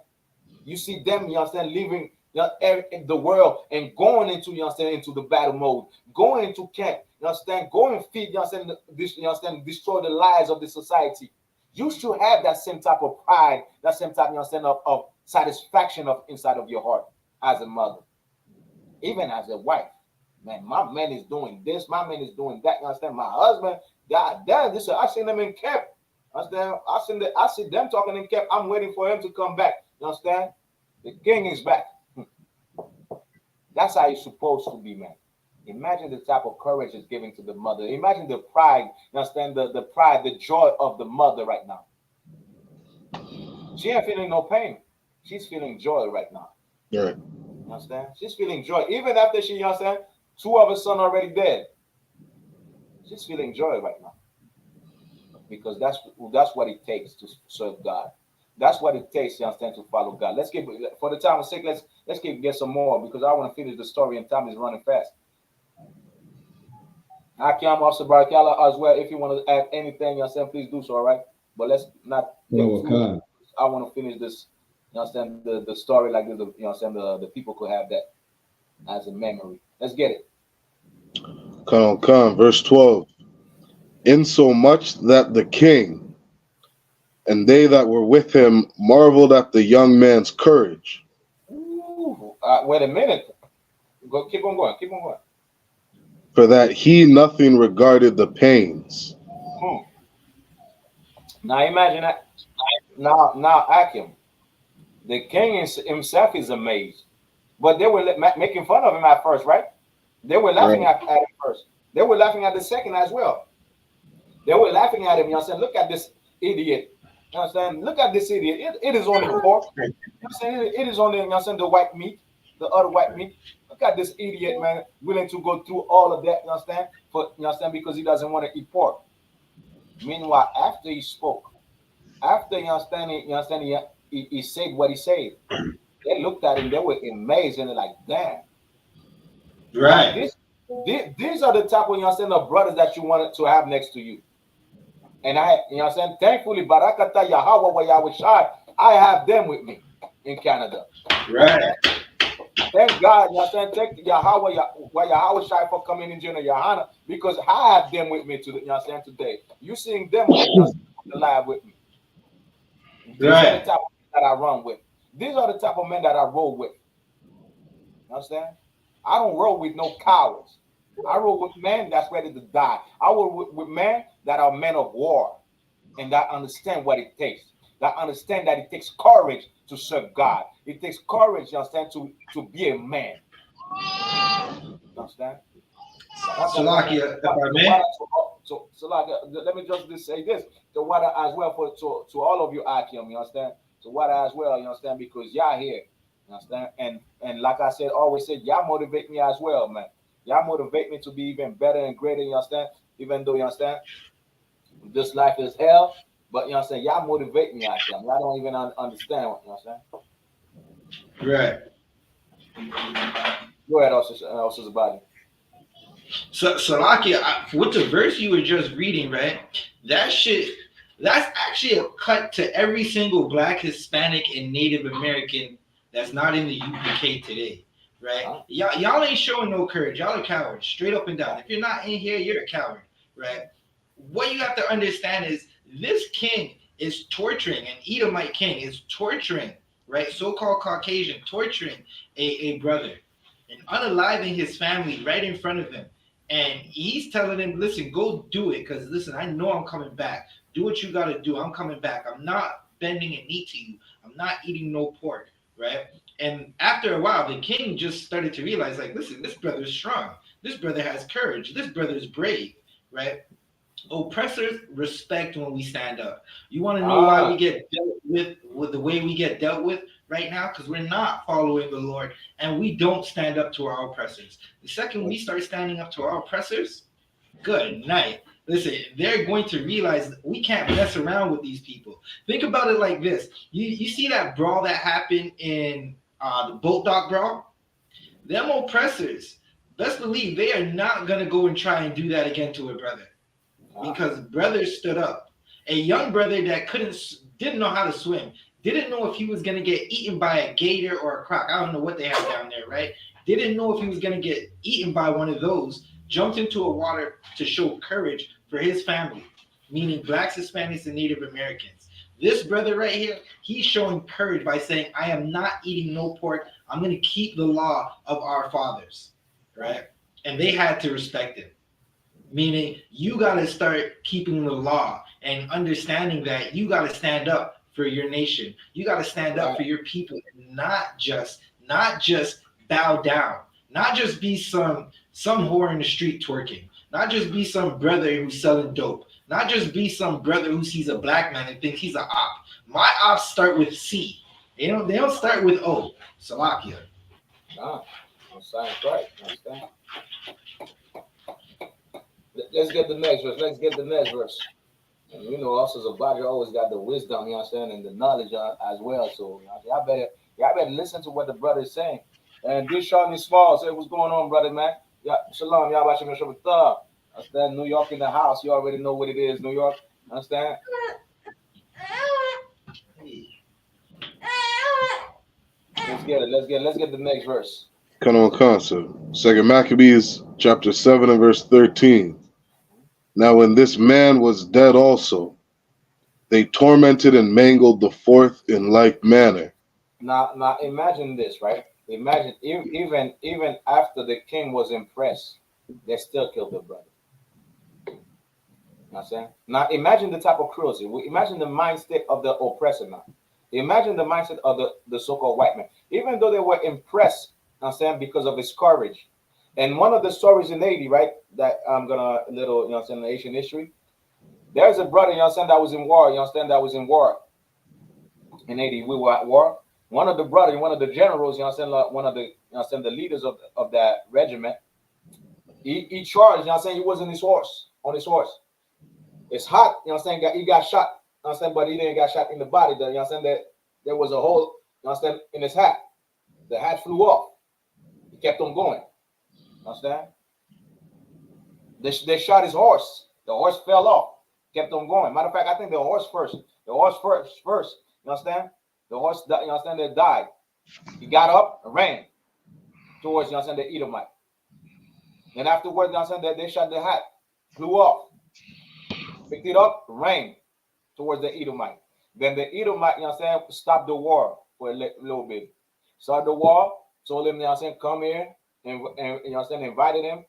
You see them, you understand, leaving the world and going into, you understand, into the battle mode, going into camp, you understand, going and feed, you understand, destroy the lives of the society. You should have that same type of pride, that same type, you understand, of satisfaction of inside of your heart as a mother, even as a wife. Man, my man is doing this, my man is doing that. You understand? My husband, God damn, this I seen them in camp. Understand? I see them talking in camp. I'm waiting for him to come back. You understand? The king is back. That's how it's supposed to be, man. Imagine the type of courage it's giving to the mother. Imagine the pride, you understand, the pride, the joy of the mother right now. She ain't feeling no pain. She's feeling joy right now. Right. You understand? She's feeling joy. Even after she, you understand, two of her sons already dead. She's feeling joy right now. Because that's what it takes to serve God. That's what it takes, you understand, to follow God. Let's keep, for the time of sake, let's get some more, because I want to finish the story and time is running fast. Akim, Officer Barakala as well. If you want to add anything, you understand, please do so, all right? But let's not take too. I want to finish this, you understand, the story like this, you understand, the people could have that as a memory. Let's get it. Come, verse 12. Insomuch that the king and they that were with him marveled at the young man's courage. Ooh, wait a minute. Keep on going. Keep on going. For that he nothing regarded the pains. Now imagine that. Now Akim, the king himself is amazed, but they were making fun of him at first, right? They were laughing Right. at him first. They were laughing at the second as well. They were laughing at him. You understand? Look at this idiot. You understand? Look at this idiot. It is only pork. You understand? It is only, you understand, the white meat, the other white meat. Look at this idiot, man, willing to go through all of that. You understand? But you understand, because he doesn't want to eat pork. Meanwhile, after he spoke, after he said what he said, they looked at him. They were amazed and they're like, "Damn!" Right. These are the type of, you understand, the brothers that you wanted to have next to you. And thankfully, Barakata Yahweh wa Yahweh Shai, I have them with me in Canada. Right. Thank God, you understand? Thank Yahweh wa Yahweh Shai for coming in Junior Yahanna, because I have them with me today. You seeing them alive with me. These are the type of men that I run with. These are the type of men that I roll with. You understand? I don't roll with no cowards. I roll with men that's ready to die. I roll with men that are men of war and that understand what it takes. That understand that it takes courage to serve God. It takes courage, you understand, to be a man. You understand? Salakia, if I may. So let me just say this to what as well to all of you Akim, you understand? To what as well, you understand, because y'all here, you understand? And like I said, always said, y'all motivate me as well, man. Y'all motivate me to be even better and greater, you understand? Even though, you understand, this life is hell, but you understand, y'all motivate me, Akim. Y'all don't even understand what, you understand? Right. Go ahead, Officer Body. So Salakia, with the verse you were just reading, right? That's actually a cut to every single Black, Hispanic, and Native American that's not in the U.P.K. today, right? Y'all ain't showing no courage. Y'all are cowards, straight up and down. If you're not in here, you're a coward, right? What you have to understand is this king is torturing, an Edomite king is torturing, right? So-called Caucasian, torturing a brother and unaliving his family right in front of him. And he's telling him, listen, go do it. Because listen, I know I'm coming back. Do what you got to do. I'm coming back. I'm not bending a knee to you. I'm not eating no pork, right? And after a while, the king just started to realize, like, listen, this brother's strong. This brother has courage. This brother's brave, right? Oppressors respect when we stand up. You want to know why we get dealt with the way we get dealt with right now? Because we're not following the Lord and we don't stand up to our oppressors. The second we start standing up to our oppressors, good night. Listen, they're going to realize that we can't mess around with these people. Think about it like this. You see that brawl that happened in the boat dock brawl? Them oppressors, best believe they are not going to go and try and do that again to a brother. Because brothers stood up. A young brother that didn't know how to swim, didn't know if he was going to get eaten by a gator or a croc. I don't know what they have down there, right? Didn't know if he was going to get eaten by one of those, jumped into a water to show courage for his family, meaning Blacks, Hispanics, and Native Americans. This brother right here, he's showing courage by saying, I am not eating no pork. I'm going to keep the law of our fathers, right? And they had to respect him. Meaning you got to start keeping the law and understanding that you got to stand up for your nation. You got to stand up for your people, and not just bow down, not just be some whore in the street twerking, not just be some brother who's selling dope, not just be some brother who sees a black man and thinks he's an op. My ops start with C. They don't start with O. Salakia. That sounds right. Understand? Let's get the next verse. And you know, also the body always got the wisdom, you understand, and the knowledge as well. So y'all better listen to what the brother is saying. And this Shawnee Small say, what's going on, brother, man? Yeah, shalom, y'all watching me show the understand? New York in the house, you already know what it is, New York. Understand? Let's get it. Let's get the next verse. Come on, concept. Second Maccabees chapter 7 and verse 13. Now when this man was dead also, they tormented and mangled the fourth in like manner. Now imagine this, right? Imagine even after the king was impressed, they still killed their brother. You know what I'm saying? Now imagine the type of cruelty. Imagine the mindset of the oppressor now. Imagine the mindset of the so-called white man. Even though they were impressed, you know what I'm saying, because of his courage. And one of the stories in Haiti, right, that I'm gonna little, you know what I'm saying, Asian history. There's a brother, you know what I'm saying, that was in war, you understand, that was in war. In Haiti, we were at war. One of the brothers, one of the generals, you know what I'm saying, like one of the, you know what I'm saying, the leaders of that regiment, he charged, you know what I'm saying, he was on his horse. It's hot, you know what I'm saying, he got shot, you know what I'm saying, but he didn't get shot in the body, you know what I'm saying, that there was a hole, you know what I'm saying, in his hat. The hat flew off. He kept on going. You understand? They shot his horse. The horse fell off. Kept on going. Matter of fact, I think the horse first. The horse first. You understand? The horse, you understand, they died. He got up and ran towards, you understand, the Edomite. And afterwards, you understand, that they shot the hat. Flew off. Picked it up, ran towards the Edomite. Then the Edomite, you understand, stopped the war for a little bit. Started the war, told him, you understand, come here, and you understand, invited him,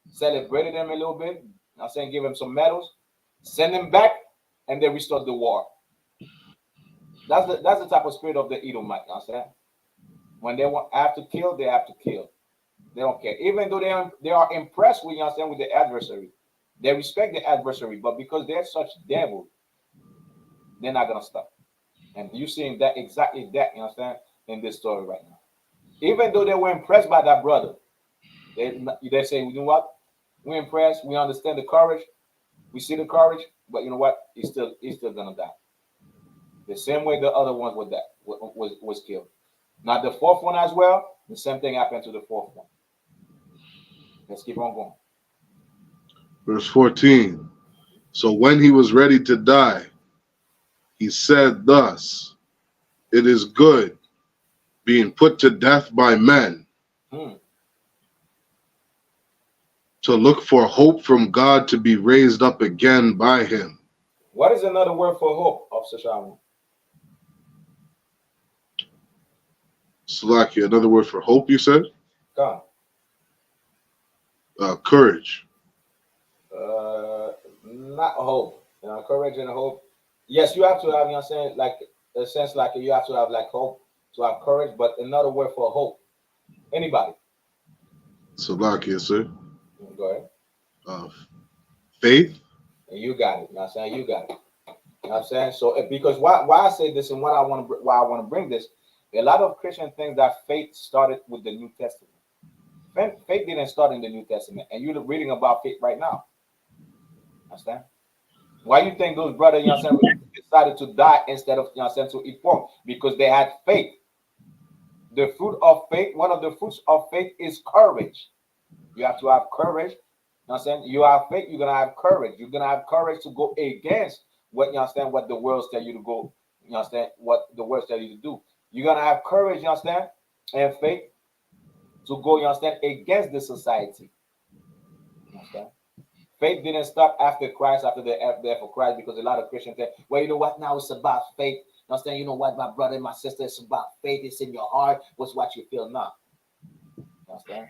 celebrated him a little bit, you know, saying, give him some medals, send him back, and they restored the war. That's the type of spirit of the Edomite, you understand? When they have to kill, they have to kill. They don't care. Even though they are impressed with, you understand, with the adversary. They respect the adversary, but because they're such devil, they're not gonna stop. And you're seeing that exactly that, you understand, in this story right now. Even though they were impressed by that brother, they say, you know what? We're impressed. We understand the courage. We see the courage, but you know what? He's still gonna die. The same way the other ones was killed. Now the fourth one as well. The same thing happened to the fourth one. Let's keep on going. Verse 14. So when he was ready to die, he said thus, it is good being put to death by men, to look for hope from God to be raised up again by him. What is another word for hope, Officer Shalom? Salakia, another word for hope, you said? God. Courage. Not hope. You know, courage and hope. Yes, you have to have, you know what I'm saying, like a sense like you have to have like hope to have courage, but another word for hope. Anybody? Salakia, sir. Go ahead. Faith. And you got it. You know what I'm saying? You got it. You know what I'm saying? So because why I say this and why I want to bring this, a lot of Christian think that faith started with the New Testament. Faith didn't start in the New Testament, and you're reading about faith right now. Understand? Why you think those brothers, you know what I'm saying, decided to die instead of, you know what I'm saying, to eat pork? Because they had faith. The fruit of faith, one of the fruits of faith is courage. You have to have courage. You know what I'm saying? You have faith, you're gonna have courage. You're gonna have courage to go against what, you understand, what the world tell you to go, you understand, what the world tell you to do. You're gonna have courage, you understand, and faith to go, you understand, against the society. You understand? Faith didn't stop after Christ, after the death of Christ, because a lot of Christians say, well, you know what, now it's about faith. You understand? You know what, my brother and my sister, it's about faith. It's in your heart. What's what you feel now? You understand?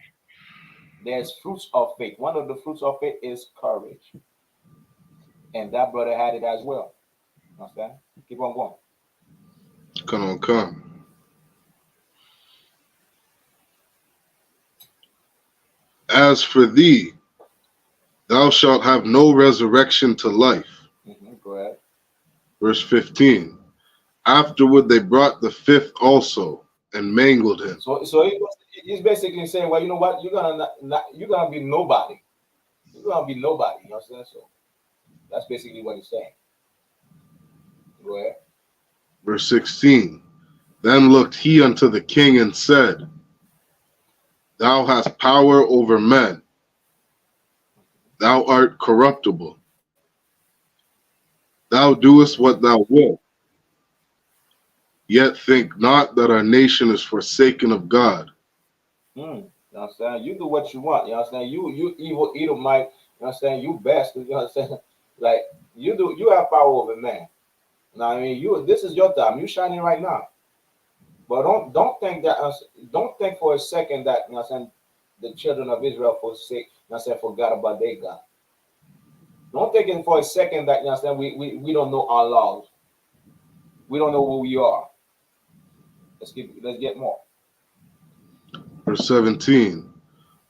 There's fruits of faith. One of the fruits of faith is courage. And that brother had it as well. You understand? Keep on going. Come. As for thee, thou shalt have no resurrection to life. Go ahead. Verse 15. Afterward they brought the fifth also and mangled him. So he's basically saying, well, you know what, you're gonna be nobody. You're gonna be nobody. You know what I'm saying? So that's basically what he's saying. Go ahead. Verse 16. Then looked he unto the king and said, thou hast power over men. Thou art corruptible. Thou doest what thou wilt. Yet think not that our nation is forsaken of God. You know what I'm saying? You do what you want. You know what I'm saying? You evil Edomite. You know what I'm saying? You bastard. You know what I'm saying? Like you have power over man. Now I mean, this is your time. You shining right now. But don't think that don't think for a second that, you know what I'm saying, the children of Israel forsake, you know what I'm saying, forgot about their God. Don't think for a second that, you know what I'm saying, we don't know our laws. We don't know who we are. Let's get more. Verse 17.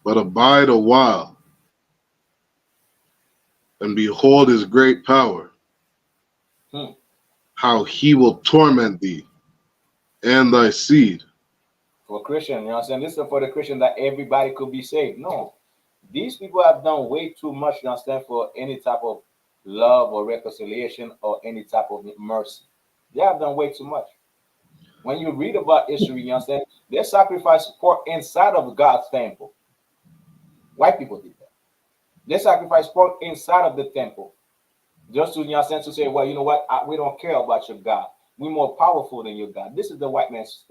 But abide a while, and behold his great power, how he will torment thee and thy seed. For Christian, you know what I'm saying? This is for the Christian that everybody could be saved. No. These people have done way too much, you understand, for any type of love or reconciliation or any type of mercy. They have done way too much. When you read about history, you understand, they sacrificed pork inside of God's temple. White people did that. They sacrificed pork inside of the temple. Just to, you know, to say, well, you know what, we don't care about your God. We're more powerful than your God. This is the white man's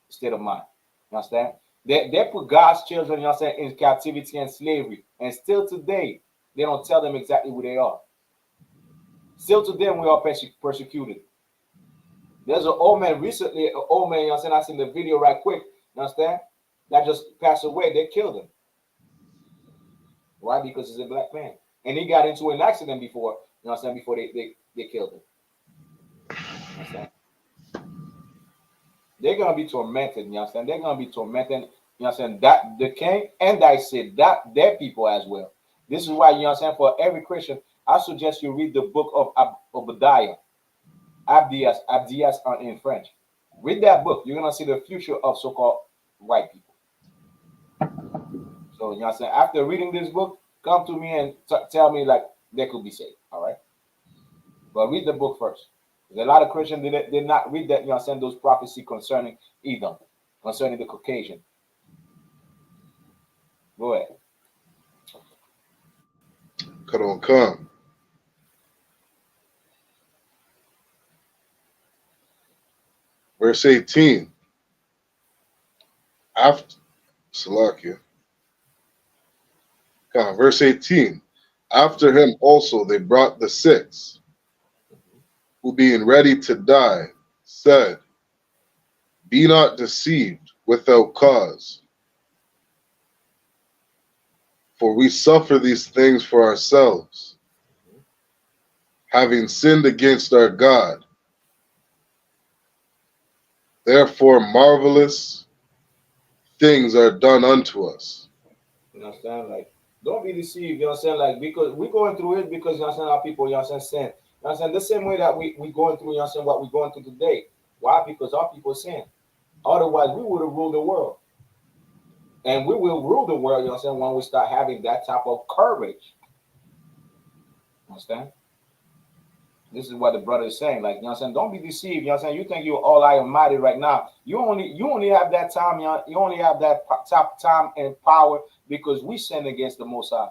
state of mind. You understand? They put God's children, you know, in captivity and slavery. And still today, they don't tell them exactly who they are. Still today, we are persecuted. There's an old man recently, an old man, you know, I seen the video right quick, you understand? That just passed away. They killed him. Why? Because he's a black man. And he got into an accident before, you know what I'm saying, before they killed him. You know what I'm saying? They're gonna be tormented, you know what I'm saying? They're gonna be tormented, you know what I'm saying? That the king and I said that their people as well. This is why, you know what I'm saying, for every Christian, I suggest you read the book of Obadiah, Abdias in French. Read that book. You're gonna see the future of so-called white people. So, you know what I'm saying? After reading this book, come to me and tell me like they could be saved. All right. But read the book first. There's a lot of Christians did not read that, you know what I'm saying, those prophecy concerning Edom, concerning the Caucasian. Go ahead. Come. Verse 18. After Salakia. Verse 18. After him also they brought the 6, who being ready to die, said, be not deceived without cause, for we suffer these things for ourselves, having sinned against our God. Therefore marvelous things are done unto us. You understand? Like, don't be deceived, you know what I'm saying? Like, because we're going through it because, you know what I'm saying, our people, you know what I'm saying, sin. You know what I'm saying? The same way that we going through, you know what I'm saying, what we're going through today. Why? Because our people sin. Otherwise, we would have ruled the world. And we will rule the world, you know what I'm saying, when we start having that type of courage. Understand? This is what the brother is saying. Like, you know what I'm saying, don't be deceived. You know what I'm saying? You think you're all almighty right now. You only have that time, you only have that top time and power because we sin against the Most High.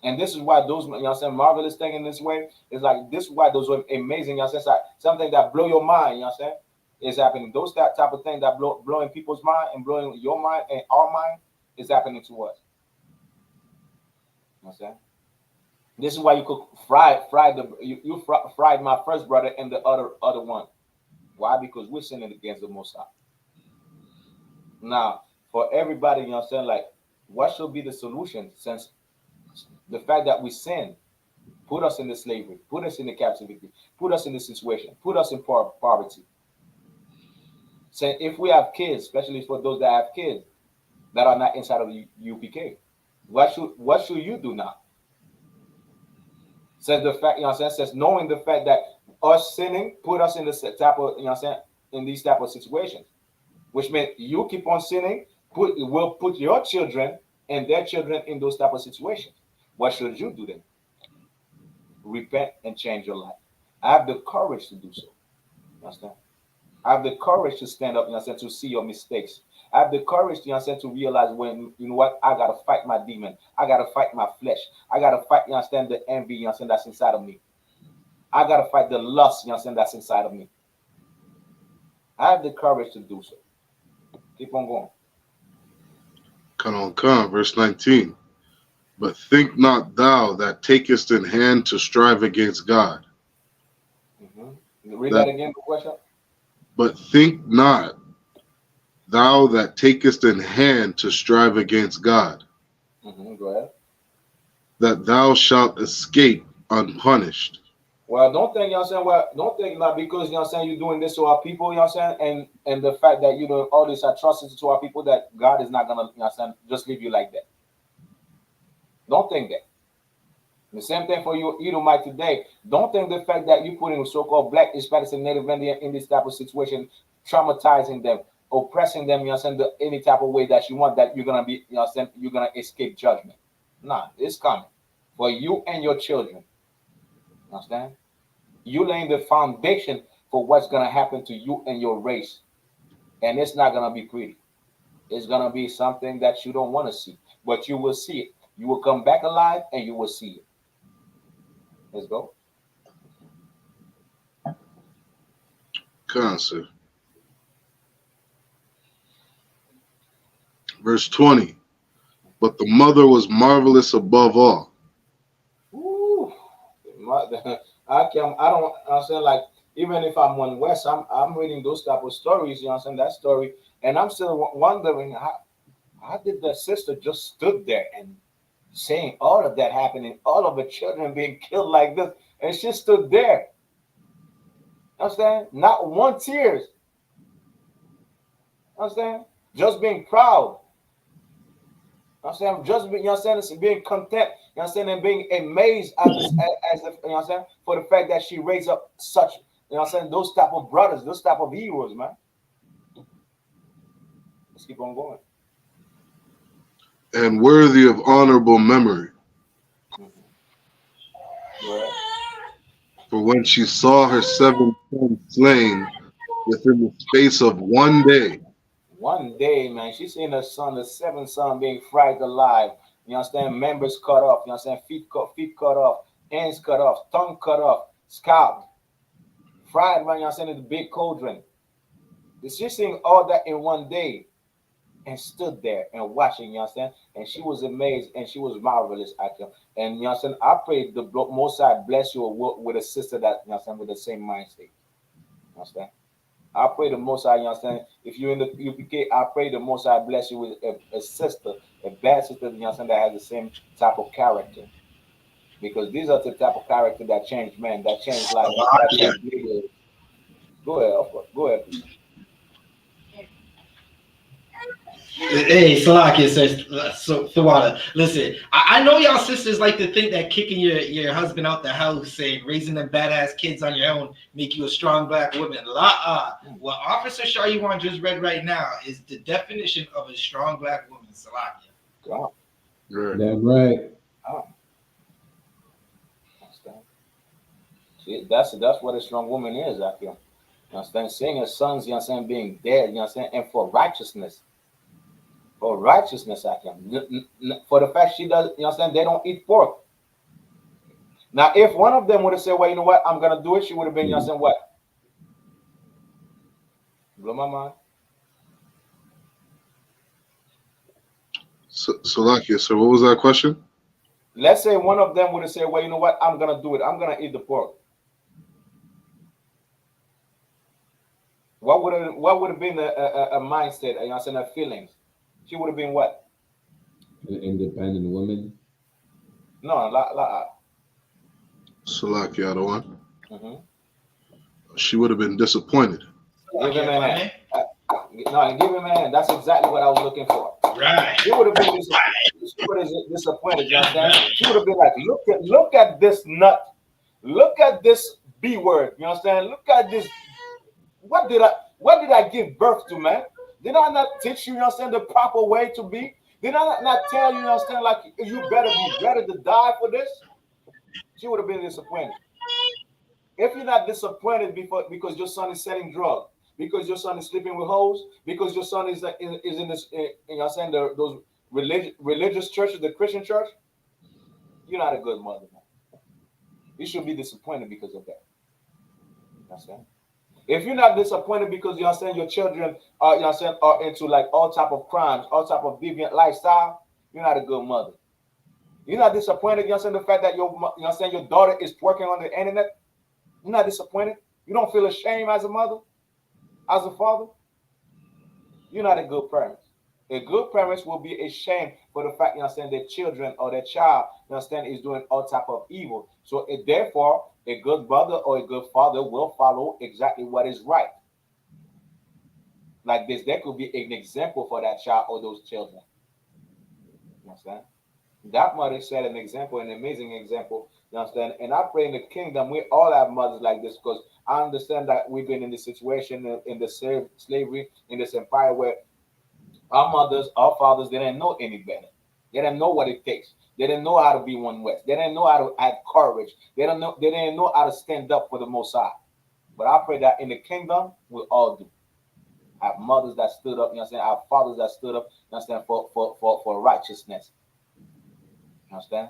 And this is why those, you know what I'm saying, marvelous thing in this way is like, this is why those are amazing, you know what I'm saying, like something that blow your mind, you know what I'm saying, is happening. Those type of thing that blowing people's mind and blowing your mind and our mind is happening to us. You know what I'm saying? This is why you could fried my first brother and the other one. Why? Because we're sinning against the Most High. Now, for everybody, you know what I'm saying, like, what should be the solution? Since the fact that we sin put us in the slavery, put us in the captivity, put us in the situation, put us in poverty. So if we have kids, especially for those that have kids that are not inside of the UPK, what should you do now? Says the fact, you know what I'm saying, says knowing the fact that us sinning put us in this type of, you know what I'm saying, in these type of situations, which means you keep on sinning, will put your children and their children in those type of situations. What should you do then? Repent and change your life. I have the courage to do so. You understand? I have the courage to stand up, you know what I'm saying, to see your mistakes. I have the courage, you know what I'm saying, to realize when, you know what, I got to fight my demon. I got to fight my flesh. I got to fight, you understand, the envy, you know what I'm saying, that's inside of me. I got to fight the lust, you know what I'm saying, that's inside of me. I have the courage to do so. Keep on going. Verse 19. But think not thou that takest in hand to strive against God. Read that again, the question. But think not thou that takest in hand to strive against God, Go ahead. that thou shalt escape unpunished. Well, don't think, you know what I'm saying? Well, don't think that because, you know what I'm saying, you're doing this to our people, you know what I'm saying, and the fact that you're doing all this atrocity to our people, that God is not going to, you know what I'm saying, just leave you like that. Don't think that. The same thing for you, Edomite today. Don't think the fact that you put in so-called black, Hispanics, and Native Indian in this type of situation, traumatizing them, oppressing them, you know what I'm saying, any type of way that you want, that you're going to be, you know what I'm saying, you're going to escape judgment. Nah, it's coming for you and your children. Understand? You laying the foundation for what's going to happen to you and your race. And it's not going to be pretty. It's going to be something that you don't want to see, but you will see it. You will come back alive and you will see it. Let's go. Concert. Verse 20. But the mother was marvelous above all. Ooh. I don't understand, like, even if I'm on West, I'm reading those type of stories, you know what I'm saying, that story, and I'm still wondering how did the sister just stood there and saying all of that happening, all of the children being killed like this, and she stood there. Understand? Not one tears. Understand? Just being proud. Understand? Just being, you know what I'm saying, being content, you know what I'm saying, and being amazed at this, as if, you know what I'm saying, for the fact that she raised up such, you know what I'm saying, those type of brothers, those type of heroes, man. Let's keep on going. And worthy of honorable memory. Yeah. For when she saw her 7 sons slain within the space of one day. One day, man, she seen her son, the 7th son, being fried alive. You understand? Members cut off. You understand? Feet cut off. Hands cut off. Tongue cut off. Scalp. Fried, man, you understand? In the big cauldron. She seen all that in one day and stood there and watching, you understand? And she was amazed and she was marvelous at him. And you understand? I pray the Most High bless you with a sister that, you understand, with the same mind state. You understand? I pray the Most High, you understand? If you're in the UPK, I pray the Most High bless you with a sister, a bad sister, you understand, that has the same type of character. Because these are the type of character that change men, that change life, that change leaders. Go ahead, of course. Go ahead, please. Hey, Salakia says, so listen, I know y'all sisters like to think that kicking your husband out the house and raising them badass kids on your own make you a strong black woman. What Officer Shariwan just read right now is the definition of a strong black woman, Salakia. Wow. That's right. Oh. See, that's what a strong woman is, I feel. You understand? Seeing her sons, you understand, being dead, you understand, and for righteousness. For righteousness, I can. For the fact she does, you understand, they don't eat pork. Now, if one of them would have said, well, you know what, I'm going to do it, she would have been, you understand, what? Blow my mind. Salakia, so what was that question? Let's say one of them would have said, well, you know what, I'm going to do it. I'm going to eat the pork. What would have been a mindset, you know, her feelings? She would have been what? An independent woman. No, Salakia, the one. Mm-hmm. She would have been disappointed. Give him a hand. No, give him a hand. That's exactly what I was looking for. Right. She would have been disappointed. You understand? She would have been like, look at this nut. Look at this B word. You understand? Look at this. What did I give birth to, man? Did I not teach you, you understand, the proper way to be? Did I not tell you, you understand, like you better be ready to die for this? She would have been disappointed. If you're not disappointed because your son is selling drugs, because your son is sleeping with hoes, because your son is in this, you know, saying those religious churches, the Christian church, you're not a good mother, man. You should be disappointed because of that. Understand? If you're not disappointed because you understand your children are, you understand, are into like all type of crimes, all type of deviant lifestyle, you're not a good mother. You're not disappointed, you understand, the fact that you understand your daughter is twerking on the internet. You're not disappointed. You don't feel ashamed as a mother, as a father. You're not a good parent. A good parents will be ashamed for the fact, you understand, their children or their child, you understand, is doing all type of evil. So therefore, a good mother or a good father will follow exactly what is right. Like this, there could be an example for that child or those children. You understand? That mother set an example, an amazing example. You understand? And I pray in the kingdom we all have mothers like this, because I understand that we've been in this situation in the slavery, in this empire where our mothers, our fathers, they didn't know any better. They didn't know what it takes. They didn't know how to be one West. They didn't know how to have courage. They didn't know how to stand up for the Most High. But I pray that in the kingdom we all do. Have mothers that stood up, you understand? Have fathers that stood up, you understand, for righteousness. You understand?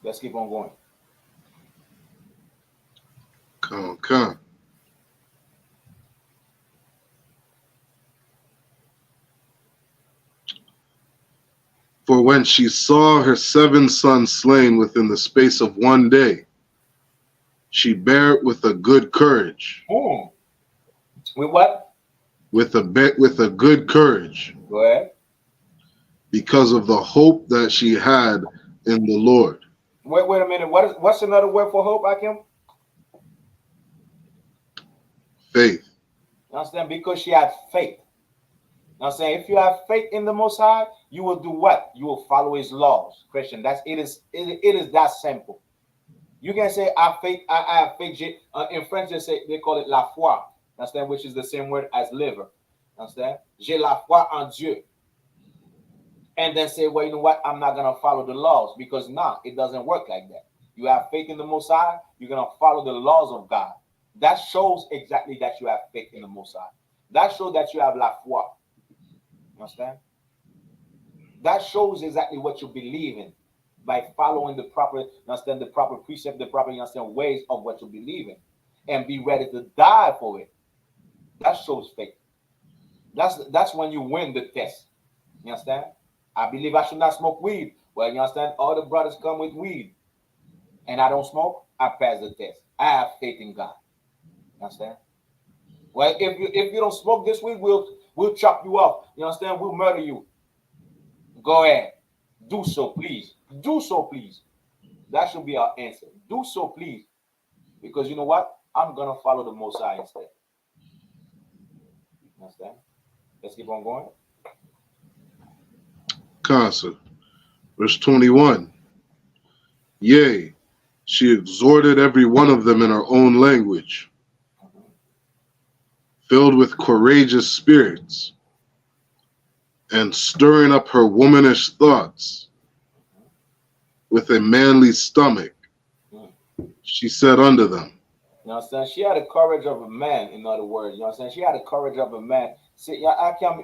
Let's keep on going. Come. For when she saw her 7 sons slain within the space of one day, she bare it with a good courage. With what? With a good courage. Go ahead. Because of the hope that she had in the Lord. Wait a minute. What's another word for hope, I.K.? Faith. You understand? Because she had faith. You know what I'm saying? If you have faith in the Most High, you will do what? You will follow His laws, Christian. It is that simple. You can say I have faith. In French, they call it la foi. Understand? Which is the same word as liver. Understand? J'ai la foi en Dieu. And then say, well, you know what? I'm not gonna follow the laws, because it doesn't work like that. You have faith in the Most High. You're gonna follow the laws of God. That shows exactly that you have faith in the Most High. That shows that you have la foi. You understand? That shows exactly what you believe in by following the proper, understand, the proper precept, the proper, understand, ways of what you believe in, and be ready to die for it. That shows faith. That's when you win the test. You understand? I believe I should not smoke weed. Well, you understand? All the brothers come with weed, and I don't smoke. I pass the test. I have faith in God. You understand? Well, if you don't smoke this weed, we'll chop you up. You understand? We'll murder you. Go ahead. Do so, please. Do so, please. That should be our answer. Do so, please. Because you know what? I'm going to follow the Most High instead. You understand? Let's keep on going. Concept. Verse 21. Yea, she exhorted every one of them in her own language, filled with courageous spirits, and stirring up her womanish thoughts with a manly stomach. She said unto them. You know what I'm saying? She had the courage of a man, in other words. You know what I'm saying? She had the courage of a man. See,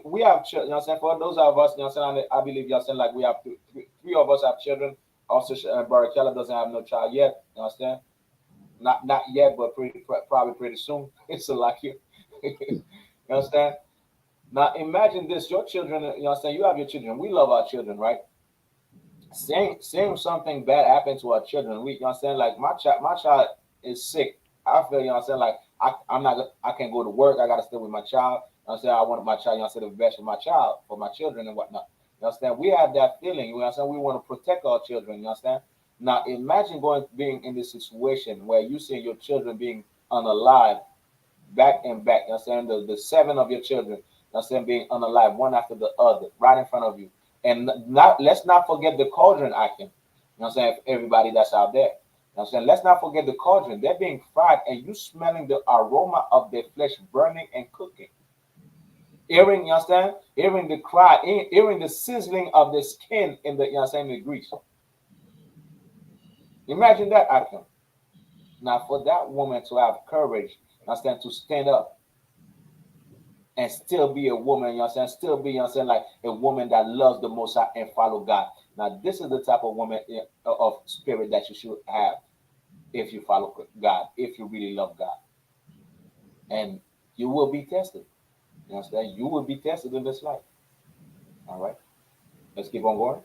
we have children, you know what I'm saying? For those of us, you know what I'm saying, I believe, you know what I'm saying, like we have three of us have children. Also, Barakella doesn't have no child yet. You know what I'm saying? Not yet, but probably pretty soon. It's a luck here. You understand? Now imagine this: your children. You know what I'm saying? You have your children. We love our children, right? Same something bad happened to our children. You know what I'm saying? Like my child is sick. I feel, you know what I'm saying, like I can't go to work. I gotta stay with my child. You know what I'm saying? I want my child, you know what I'm saying, the best for my child, for my children and whatnot. You understand? We have that feeling. You know what I'm saying? We want to protect our children. You understand? Now imagine being in this situation where you see your children being unalive back and back. You know what I'm saying? The 7 of your children, you know what I'm saying, being unalive, one after the other, right in front of you. And let's not forget the cauldron acting. You know what I'm saying? Everybody that's out there. You know what I'm saying? Let's not forget the cauldron. They're being fried, and you smelling the aroma of their flesh burning and cooking. Hearing, you understand? Hearing the cry, hearing the sizzling of the skin in the, you know what I'm saying, the grease. Imagine that outcome. Now, for that woman to have courage, you understand, to stand up and still be a woman, you know what I'm saying? Still be, you know what I'm saying, like a woman that loves the Most High and follow God. Now, this is the type of woman of spirit that you should have. if you follow God, if you really love God. And you will be tested. You understand? You will be tested in this life. All right. Let's keep on going.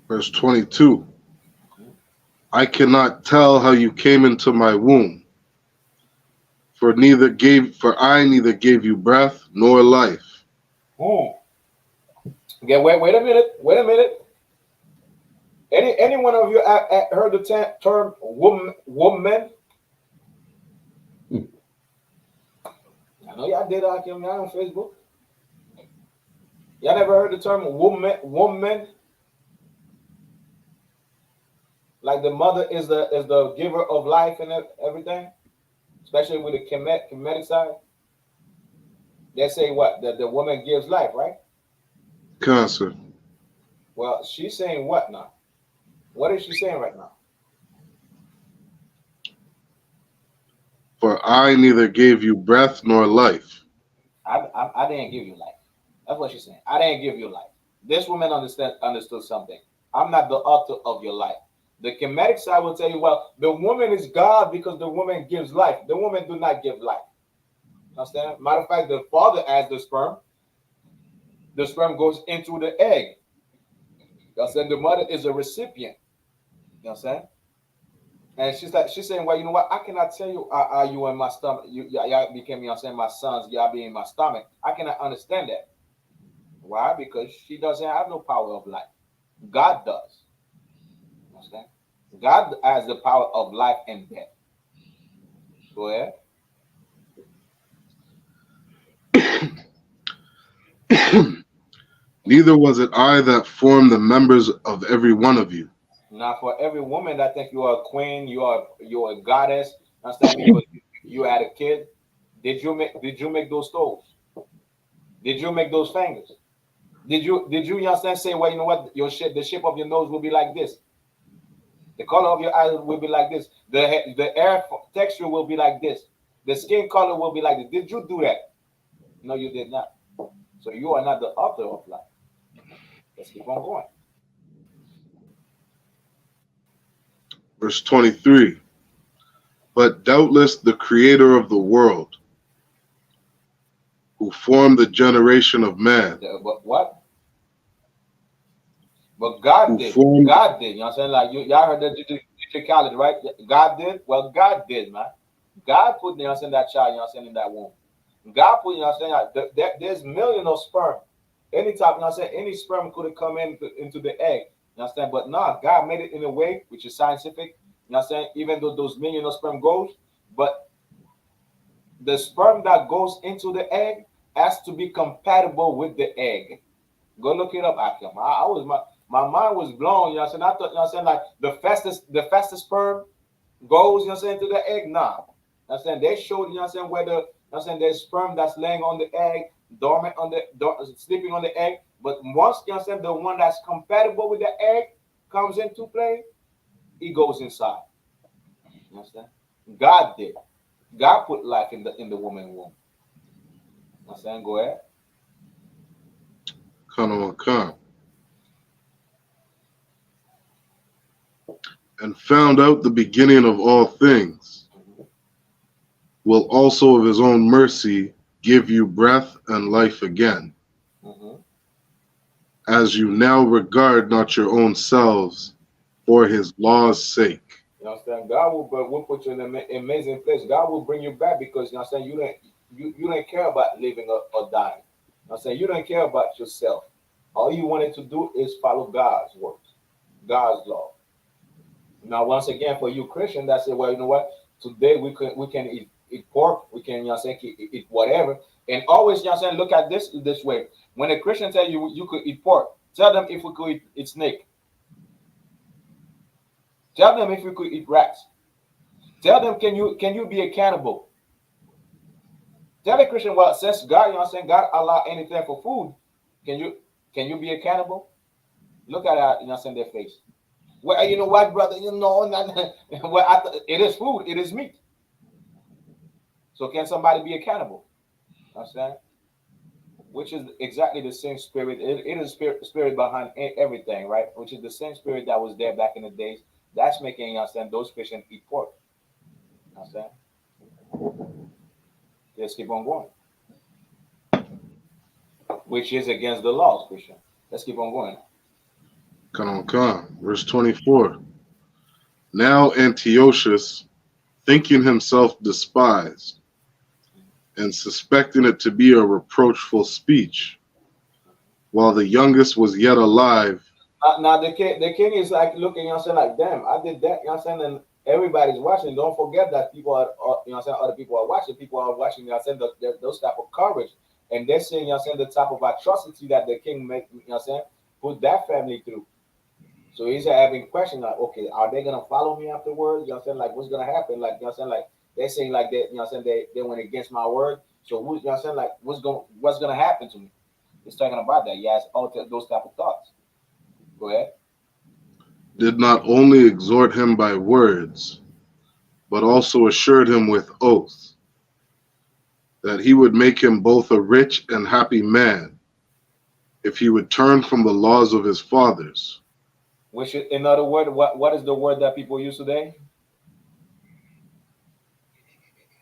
Verse 22. I cannot tell how you came into my womb, for I neither gave you breath nor life. Okay, wait a minute. Any one of you heard the term woman? I know y'all did y'all on Facebook. Y'all never heard the term woman? Like the mother is the giver of life and everything, especially with the Kemetic side. They say what? That the woman gives life, right? Cancer. Well, she's saying what now? What is she saying right now? For I neither gave you breath nor life. I didn't give you life. That's what she's saying. I didn't give you life. This woman understood something. I'm not the author of your life. The Kemetic side will tell you, well, the woman is God because the woman gives life. The woman do not give life. Understand? Matter of fact, the father has the sperm. The sperm goes into the egg. You understand? The mother is a recipient. You understand? And she's saying, well, you know what? I cannot tell you are you in my stomach. Y'all became, you understand, my sons, y'all be in my stomach. I cannot understand that. Why? Because she doesn't have no power of life. God does. You understand? God has the power of life and death. Go ahead. Neither was it I that formed the members of every one of you. Now, for every woman that think you are a queen, you are a goddess, understand? Because you had a kid. Did you make those toes? Did you make those fingers? Did you understand? Say, well, you know what? The shape of your nose will be like this. The color of your eyes will be like this. The air texture will be like this. The skin color will be like this. Did you do that? No, you did not. So you are not the author of life. Let's keep on going. Verse 23. But doubtless the creator of the world, who formed the generation of man. But what? But God did. God did. You know what I'm saying? Like y'all heard that college, right? God did. Well, God did, man. God put, you know what I'm saying, that child, you know what I'm saying, in that womb. God put, you know what I'm saying, there's millions of sperm. Any type, you know what I'm saying, any sperm could have come into the egg. You understand? But no, God made it in a way which is scientific. You know what I'm saying? Even though those millions of sperm goes, but the sperm that goes into the egg has to be compatible with the egg. Go look it up, Akim. My mind was blown. You know what I'm saying? I thought, you know what I'm saying, like the fastest sperm goes, you know what I'm saying, to the egg. Nah. You know what I'm saying? They showed, you know what I'm saying, where you know what I'm saying, there's sperm that's laying on the egg, dormant on sleeping on the egg. But once, you know what I'm saying, the one that's compatible with the egg comes into play, he goes inside. You understand? God did. God put life in the woman's womb. You know what I'm saying? Go ahead. And found out the beginning of all things, will also of his own mercy give you breath and life again, as you now regard not your own selves for his law's sake. You understand? God will put you in an amazing place. God will bring you back because, you know what I'm saying, you don't care about living or dying. You know what I'm saying? You don't care about yourself. All you wanted to do is follow God's words, God's law. Now, once again, for you Christians that say, well, you know what? Today we can eat pork, we can, you know what I'm saying, eat whatever. And always, you know what I'm saying, look at this way. When a Christian tell you could eat pork, tell them if we could eat snake. Tell them if we could eat rats. Tell them, can you be a cannibal? Tell a Christian, well, since God, you know what I'm saying, God allow anything for food, can you be a cannibal? Look at that, you know what I'm saying, their face. Well, you know what, brother? You know, well, it is food, it is meat. So can somebody be a cannibal? Understand? Which is exactly the same spirit. It is spirit behind everything, right? Which is the same spirit that was there back in the days. That's making, you know what I'm saying, those Christians eat pork. You know what I'm saying? Let's keep on going. Which is against the laws, Christian. Let's keep on going. Come on. Verse 24. Now Antiochus, thinking himself despised, and suspecting it to be a reproachful speech, while the youngest was yet alive. Now the king is like looking, you know what I'm saying, like, damn, I did that, you know what I'm saying, and everybody's watching. Don't forget that people are, you know what I'm saying, other people are watching. People are watching, you know what I'm saying, those type of courage. And they're seeing, you know what I'm saying, the type of atrocity that the king make, you know what I'm saying, put that family through. So he's having questions like, okay, are they gonna follow me afterwards? You know what I'm saying? Like, what's gonna happen? Like, you know what I'm saying? Like, they're saying like that, you know what I'm saying, they went against my word. So who's, you know what I'm saying, like, what's gonna happen to me? He's talking about that. He has all those type of thoughts. Go ahead. Did not only exhort him by words, but also assured him with oath that he would make him both a rich and happy man if he would turn from the laws of his fathers. Which, in other words, what is the word that people use today?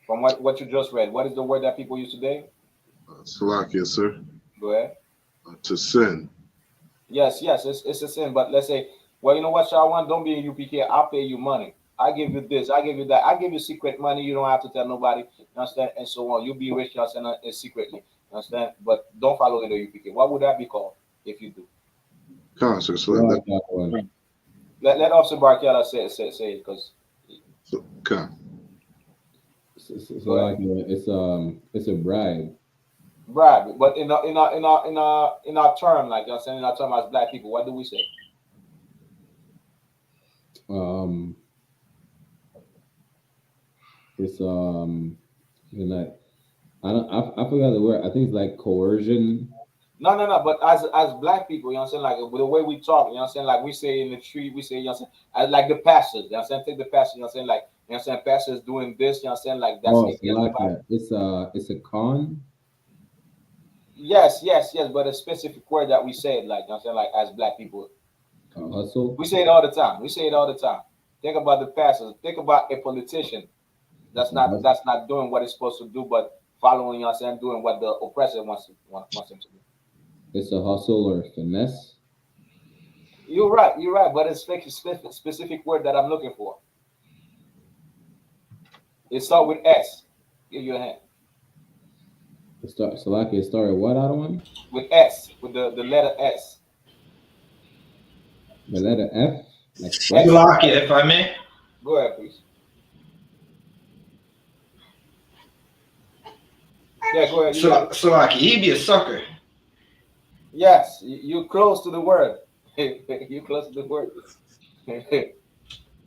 From what you just read, what is the word that people use today? Salakia, sir. Go ahead. To sin. Yes, it's a sin. But let's say, well, you know what, Shawan, don't be a UPK. I'll pay you money. I give you this. I give you that. I give you secret money. You don't have to tell nobody. You understand? And so on. You'll be rich, you understand, secretly. You understand? But don't follow the UPK. What would that be called if you do? Come on, sir. So Let Officer Barkella say it, because. Okay. So like, it's a bribe. Bribe, but in our term, like you're saying, in our term as black people, what do we say? It's like, I forgot the word. I think it's like coercion. No. But as black people, you know what I'm saying, like the way we talk, you know what I'm saying, like we say in the street, we say, you know what I'm saying, like the pastors, you know what I'm saying, take the pastor, you know what I'm saying, like, you know what I'm saying, pastors doing this, you know what I'm saying, like that's it's a con. Yes, but a specific word that we say it, like, you know what I'm saying, like as black people. Hustle. We say it all the time. Think about the pastors. Think about a politician that's not doing what he's supposed to do, but following, you know what I'm saying, doing what the oppressor wants him to do. It's a hustle or a finesse. You're right, but it's a specific word that I'm looking for. It starts with S. Give you a hand. It started what, other one? With S, with the letter S. The letter F? Like Salakia, if I may. Go ahead, please. Yeah, go ahead. Salakia, he be a sucker. Yes, you're close to the word. You're close to the word.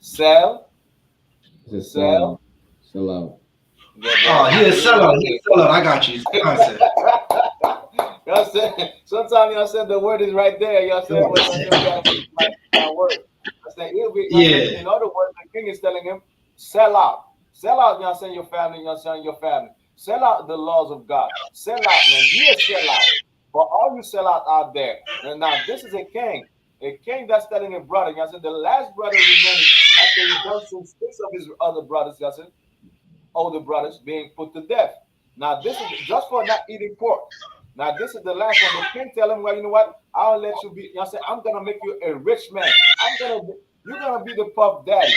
Sell. Sell out. Oh, he a sellout. I got you. Concept. You know what I'm saying? Sometimes, you know what I'm saying, the word is right there. You know what I'm saying? My word. In other words, the king is telling him, sell out. Sell out, you know what I'm saying, your family, you know what I'm saying, your family. Sell out the laws of God. Sell out, man. Be a sell out. For all you sell out there. And now, this is a king that's telling a brother, you know what I'm saying, the last brother remaining after he done some 6 of his other brothers, you know what I'm saying, older brothers being put to death. Now, this is just for not eating pork. Now, this is the last one. The king tell him, well, you know what? I'll let you be, you know what I'm saying, I'm going to make you a rich man. You're going to be the puff daddy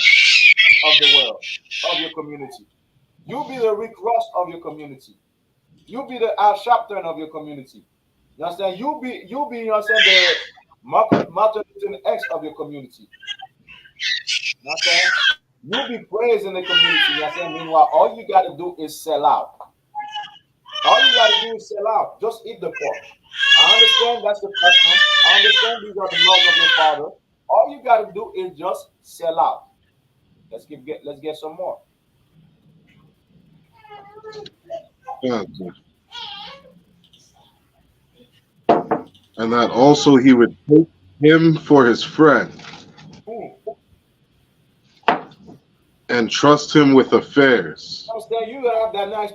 of the world, of your community. You'll be the Rick Ross of your community. You'll be the Al Sharpton of your community. You understand? You'll be, you know what I'm saying, the Martin Luther X of your community. You understand? You'll be praised in the community. You know what I'm saying? Meanwhile, all you got to do is sell out. All you got to do is sell out. Just eat the pork. I understand that's the custom. I understand these are the laws of your father. All you got to do is just sell out. Let's get some more. And that also he would take him for his friend and trust him with affairs. You understand? You're gonna have that nice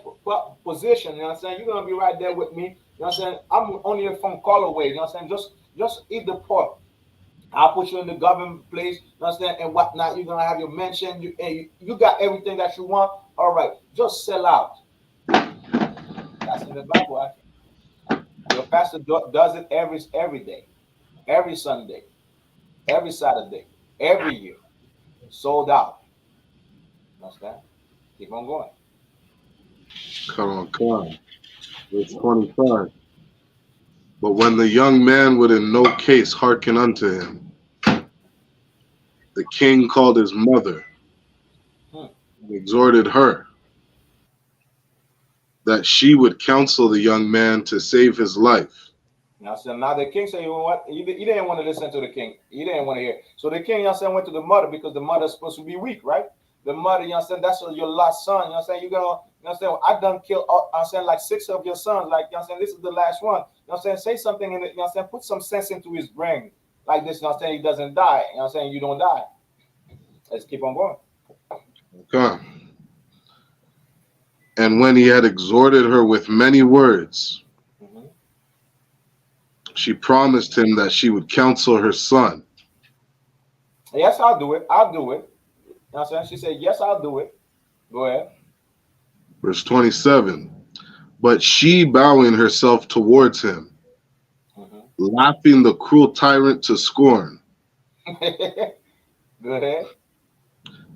position. You know what I'm saying? You're gonna be right there with me. You know what I'm saying? I'm only a phone call away. You know what I'm saying? Just eat the pork. I'll put you in the government place, you understand, and whatnot. You're gonna have your mansion, you got everything that you want. All right, just sell out. That's in the Bible. Your pastor does it every day, every Sunday, every Saturday, every year. Sold out. You understand? Keep on going. Come on, come. Verse 25. But when the young man would in no case hearken unto him, the king called his mother Hmm. and exhorted her that she would counsel the young man to save his life. Now the king said, you know what? He didn't want to listen to the king. He didn't want to hear. So the king, went to the mother because the mother's supposed to be weak, right? The mother, that's your last son. You're gonna, I done killed, like 6 of your sons. Like, this is the last one. Say something in it, put some sense into his brain. Like this, he doesn't die. You don't die. Let's keep on going. Okay. And when he had exhorted her with many words, she promised him that she would counsel her son. Yes, I'll do it. I'll do it. She said, yes, I'll do it. Go ahead. Verse 27. But she, bowing herself towards him, laughing the cruel tyrant to scorn, Go ahead.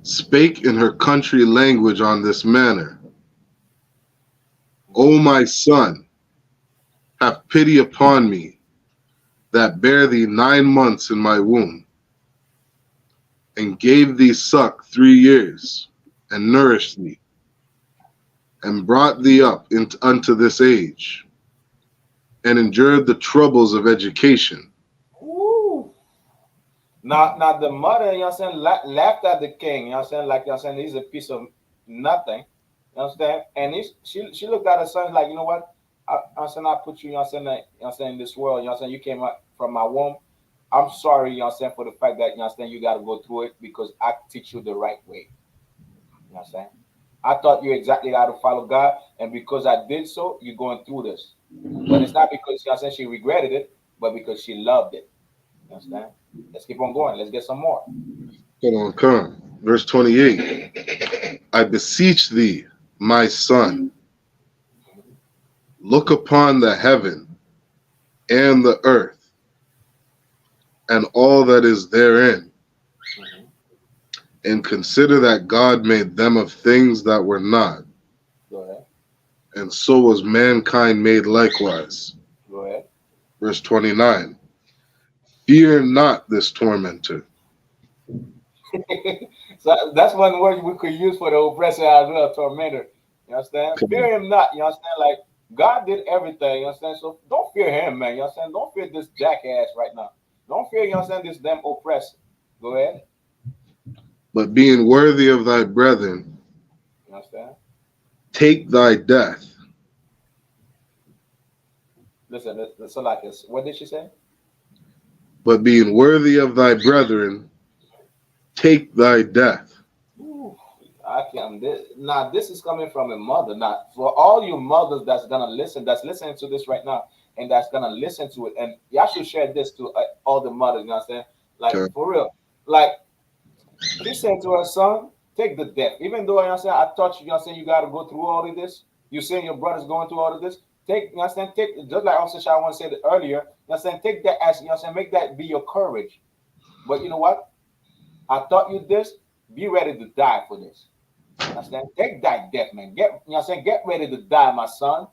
spake in her country language on this manner. O my son, have pity upon me, that bare thee 9 months in my womb, and gave thee suck 3 years, and nourished thee, and brought thee up unto this age, and endured the troubles of education. Ooh. Now the mother, laughed at the king, like, he's a piece of nothing, you understand? And she looked at her son like, you know what? I put you, in this world, you came out from my womb. I'm sorry, for the fact that, you got to go through it because I teach you the right way. You understand? I taught you exactly how to follow God, and because I did so, you're going through this. But it's not because, she regretted it, but because she loved it. You understand? Let's keep on going. Let's get some more. Come on. Verse 28. I beseech thee, my son, look upon the heaven and the earth and all that is therein, and consider that God made them of things that were not. Go ahead. And so was mankind made likewise. Go ahead. Verse 29. Fear not this tormentor. So that's one word we could use for the oppressor as well, tormentor. You understand? Fear him not. You understand? Like, God did everything. You understand? So don't fear him, man. You understand? Don't fear this jackass right now. Don't fear, you understand, this damn oppressor. Go ahead. But being worthy of thy brethren, You understand? take thy death. Listen, so like this. What did she say? But being worthy of thy brethren, take thy death. Ooh, I can't. This is coming from a mother. Now, for all you mothers that's listening to this right now, and that's gonna listen to it, and y'all should share this to all the mothers. You know what I'm saying? Like, Okay. for real. Like, she said to her son, take the death. Even though, I taught you, you got to go through all of this. You saying your brother's going through all of this. Take, take, just like Officer Shawan said earlier, take that as, make that be your courage. But you know what? I taught you this. Be ready to die for this. Take that death, man. Get ready to die, my son.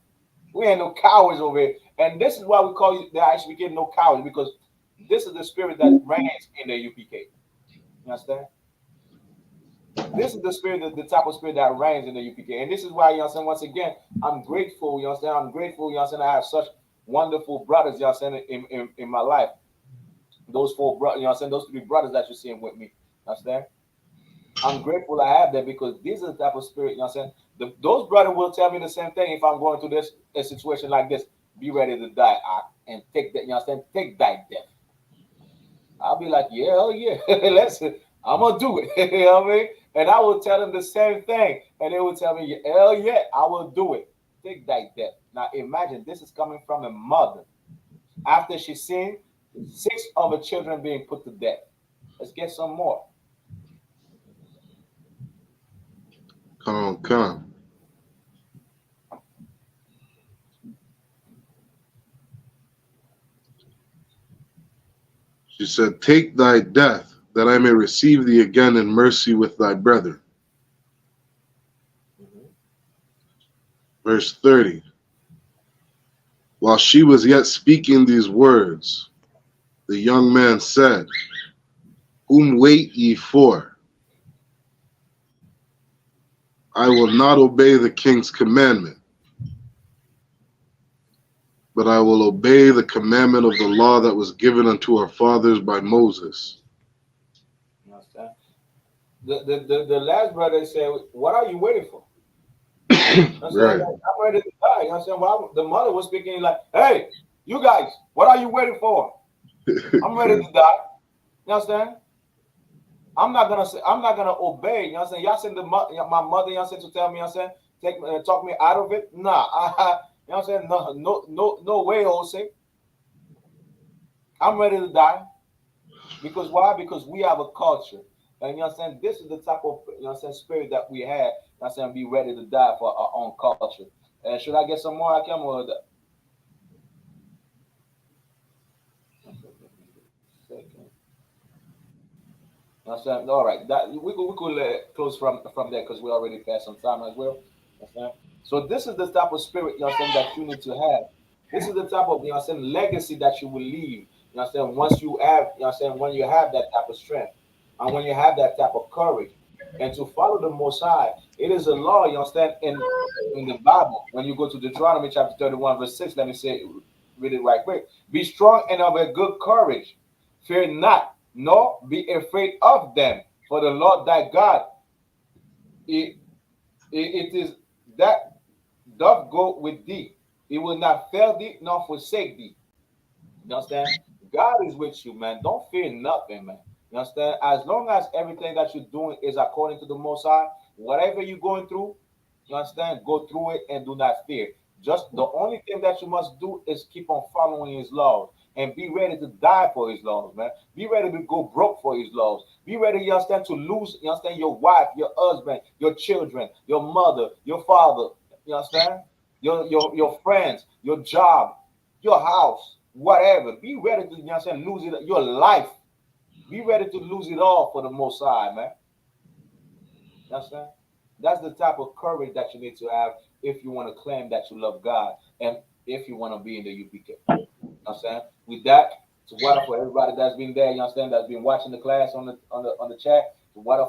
We ain't no cowards over here. And this is why we call you the I.S.U.P.K no cowards, because this is the spirit that reigns in the U.P.K. You understand? This is the spirit, the type of spirit that reigns in the U.P.K. And this is why, once again, I'm grateful, I'm grateful, I have such wonderful brothers, in my life. Those 4 brothers, those 3 brothers that you're seeing with me. You understand? I'm grateful I have that because these are the type of spirit, those brothers will tell me the same thing if I'm going through a situation like this. Be ready to die, and take that, take that death. I'll be like, yeah, hell yeah, listen, I'm gonna do it. You know what I mean? And I will tell them the same thing, and they will tell me, hell yeah, I will do it. Take that death. Now imagine this is coming from a mother. After she seen 6 of the children being put to death. Let's get some more. Come on. She said, take thy death, that I may receive thee again in mercy with thy brethren. Verse 30. While she was yet speaking these words, the young man said, whom wait ye for? I will not obey the king's commandment, but I will obey the commandment of the law that was given unto our fathers by Moses. You understand? The last brother said, what are you waiting for? Right. I'm ready to die. You understand? Well, the mother was speaking like, hey, you guys, what are you waiting for? I'm ready to die. You understand? I'm not gonna obey. You understand? Y'all send my mother, you understand, to tell me, you understand, talk me out of it. Nah, you know what I'm saying? No way, Jose. I'm ready to die. Because why? Because we have a culture. And you know what I'm saying? This is the type of, you know what I'm saying, spirit that we have. You know what I'm saying? Be ready to die for our own culture. And should I get some more? I can more of that. You know what I'm saying? All right. That we could close from there because we already passed some time as well. You know what I'm saying? So this is the type of spirit, you know what I'm saying, that you need to have. This is the type of, you know what I'm saying, legacy that you will leave. You know what I'm saying? Once you have, you know what I'm saying, when you have that type of strength and when you have that type of courage and to follow the Most High, it is a law, you understand, in the Bible. When you go to Deuteronomy chapter 31, verse 6, let me read it right quick. Be strong and of a good courage. Fear not, nor be afraid of them. For the Lord thy God, it is that doth go with thee. He will not fail thee nor forsake thee. You understand? God is with you, man. Don't fear nothing, man. You understand? As long as everything that you're doing is according to the Most High, whatever you're going through, you understand? Go through it and do not fear. Just the only thing that you must do is keep on following His laws and be ready to die for His laws, man. Be ready to go broke for His laws. Be ready, you understand, to lose, you understand, your wife, your husband, your children, your mother, your father, you understand? Your friends, your job, your house, whatever. Be ready to, you know what I'm saying, lose it, your life. Be ready to lose it all for the Most High, man. You understand? That's the type of courage that you need to have if you want to claim that you love God and if you want to be in the UPK. You know what I'm saying? With that, to water for everybody that's been there, you understand, that's been watching the class on the chat. To water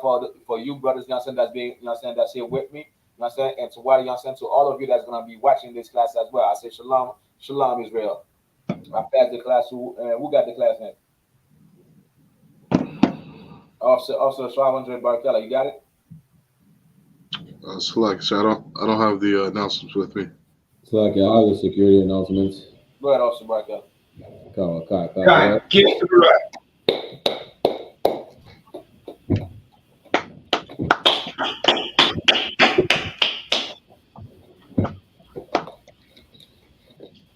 for you brothers, you understand, that's been, you know what I'm saying, that's here with me. You know what I'm saying? And to water, you know what I'm saying, to all of you that's gonna be watching this class as well. I say shalom, shalom Israel. I passed the class. Who got the class name? Officer 500 Barkella, you got it? Select. So I don't have the announcements with me. Select. I have the security announcements. Go ahead, Officer Barkella. God, give us the right.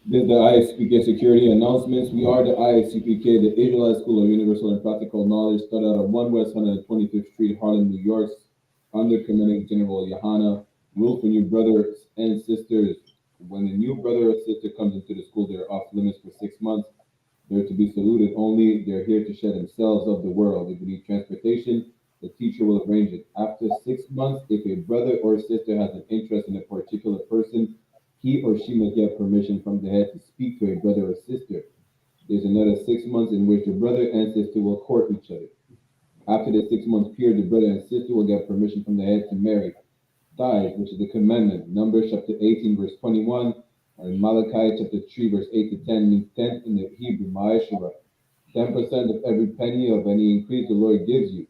This is the I.S.U.P.K security announcements. We are the I.S.U.P.K, the Israelite School of Universal and Practical Knowledge, started out of 1 West 125th Street, Harlem, New York, under Commander General YAHANNA. Rule for new brothers and sisters. When a new brother or sister comes into the school, they're off limits for 6 months. They're to be saluted only. They're here to shed themselves of the world. If you need transportation, the teacher will arrange it. After 6 months, if a brother or sister has an interest in a particular person, he or she must get permission from the head to speak to a brother or sister. There's another 6 months in which the brother and sister will court each other. After the 6 month period, the brother and sister will get permission from the head to marry. Tithes, which is the commandment. Numbers chapter 18, verse 21, or in Malachi chapter 3, verse 8 to 10 means 10 in the Hebrew, ma'ashara. 10% of every penny of any increase the Lord gives you.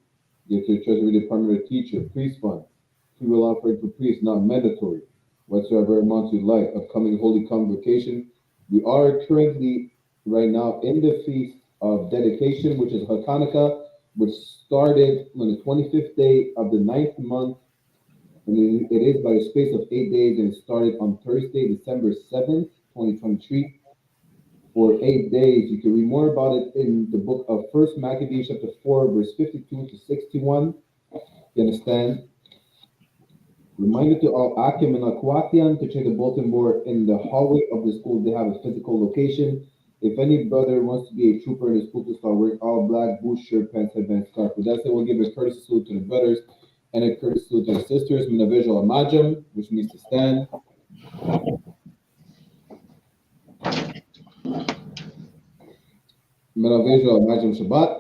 Give to the treasury department or teacher, priest fund. Free will offering for priests, not mandatory. Whatsoever amount you like. Upcoming holy convocation. We are currently right now in the feast of dedication, which is Hanukkah, which started on the 25th day of the 9th month. And it is by a space of 8 days, and it started on Thursday, December 7th, 2023. for 8 days. You can read more about it in the book of 1 Maccabees chapter 4, verse 52 to 61. You understand? Reminder to all Akim and Akwatian to check the bulletin board in the hallway of the school. They have a physical location. If any brother wants to be a trooper in the school to start wearing all black, boots, shirt, pants, headband, scarf. With that said, we'll give a courtesy salute to the brothers and a courtesy salute to the sisters. Minavijal Amajam, which means to stand. Minavijal Amajam Shabbat.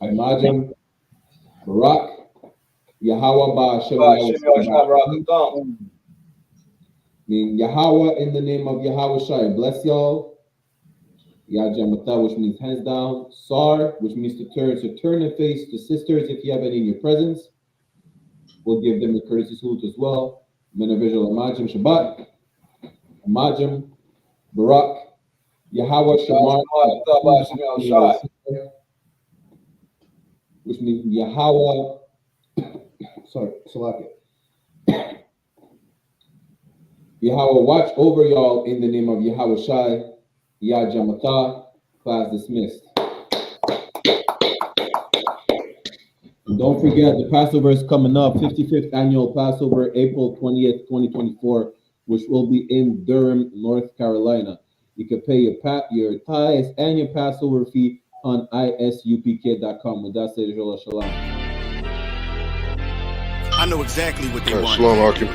Imajam Barak. Yahweh Ba'ashem Yahweh. Mean Yahweh in the name of Yahweh Shai. Bless y'all. Yajamata, which means hands down. Sar, which means to turn. So turn and face the sisters if you have any in your presence. We'll give them a courtesy salute as well. Minavijal Amajim Shabbat. Amajim Barak. Yahweh Shamar. Which means Yahweh. Sorry, Salaki. Yahweh watch over y'all in the name of Yahweh Shai. Ya Jamata. Class dismissed. And don't forget, the Passover is coming up. 55th annual Passover, April 20th, 2024, which will be in Durham, North Carolina. You can pay your tithes and your Passover fee on ISUPK.com. With that said, Shalom. I know exactly what they want. Shalom, Akim.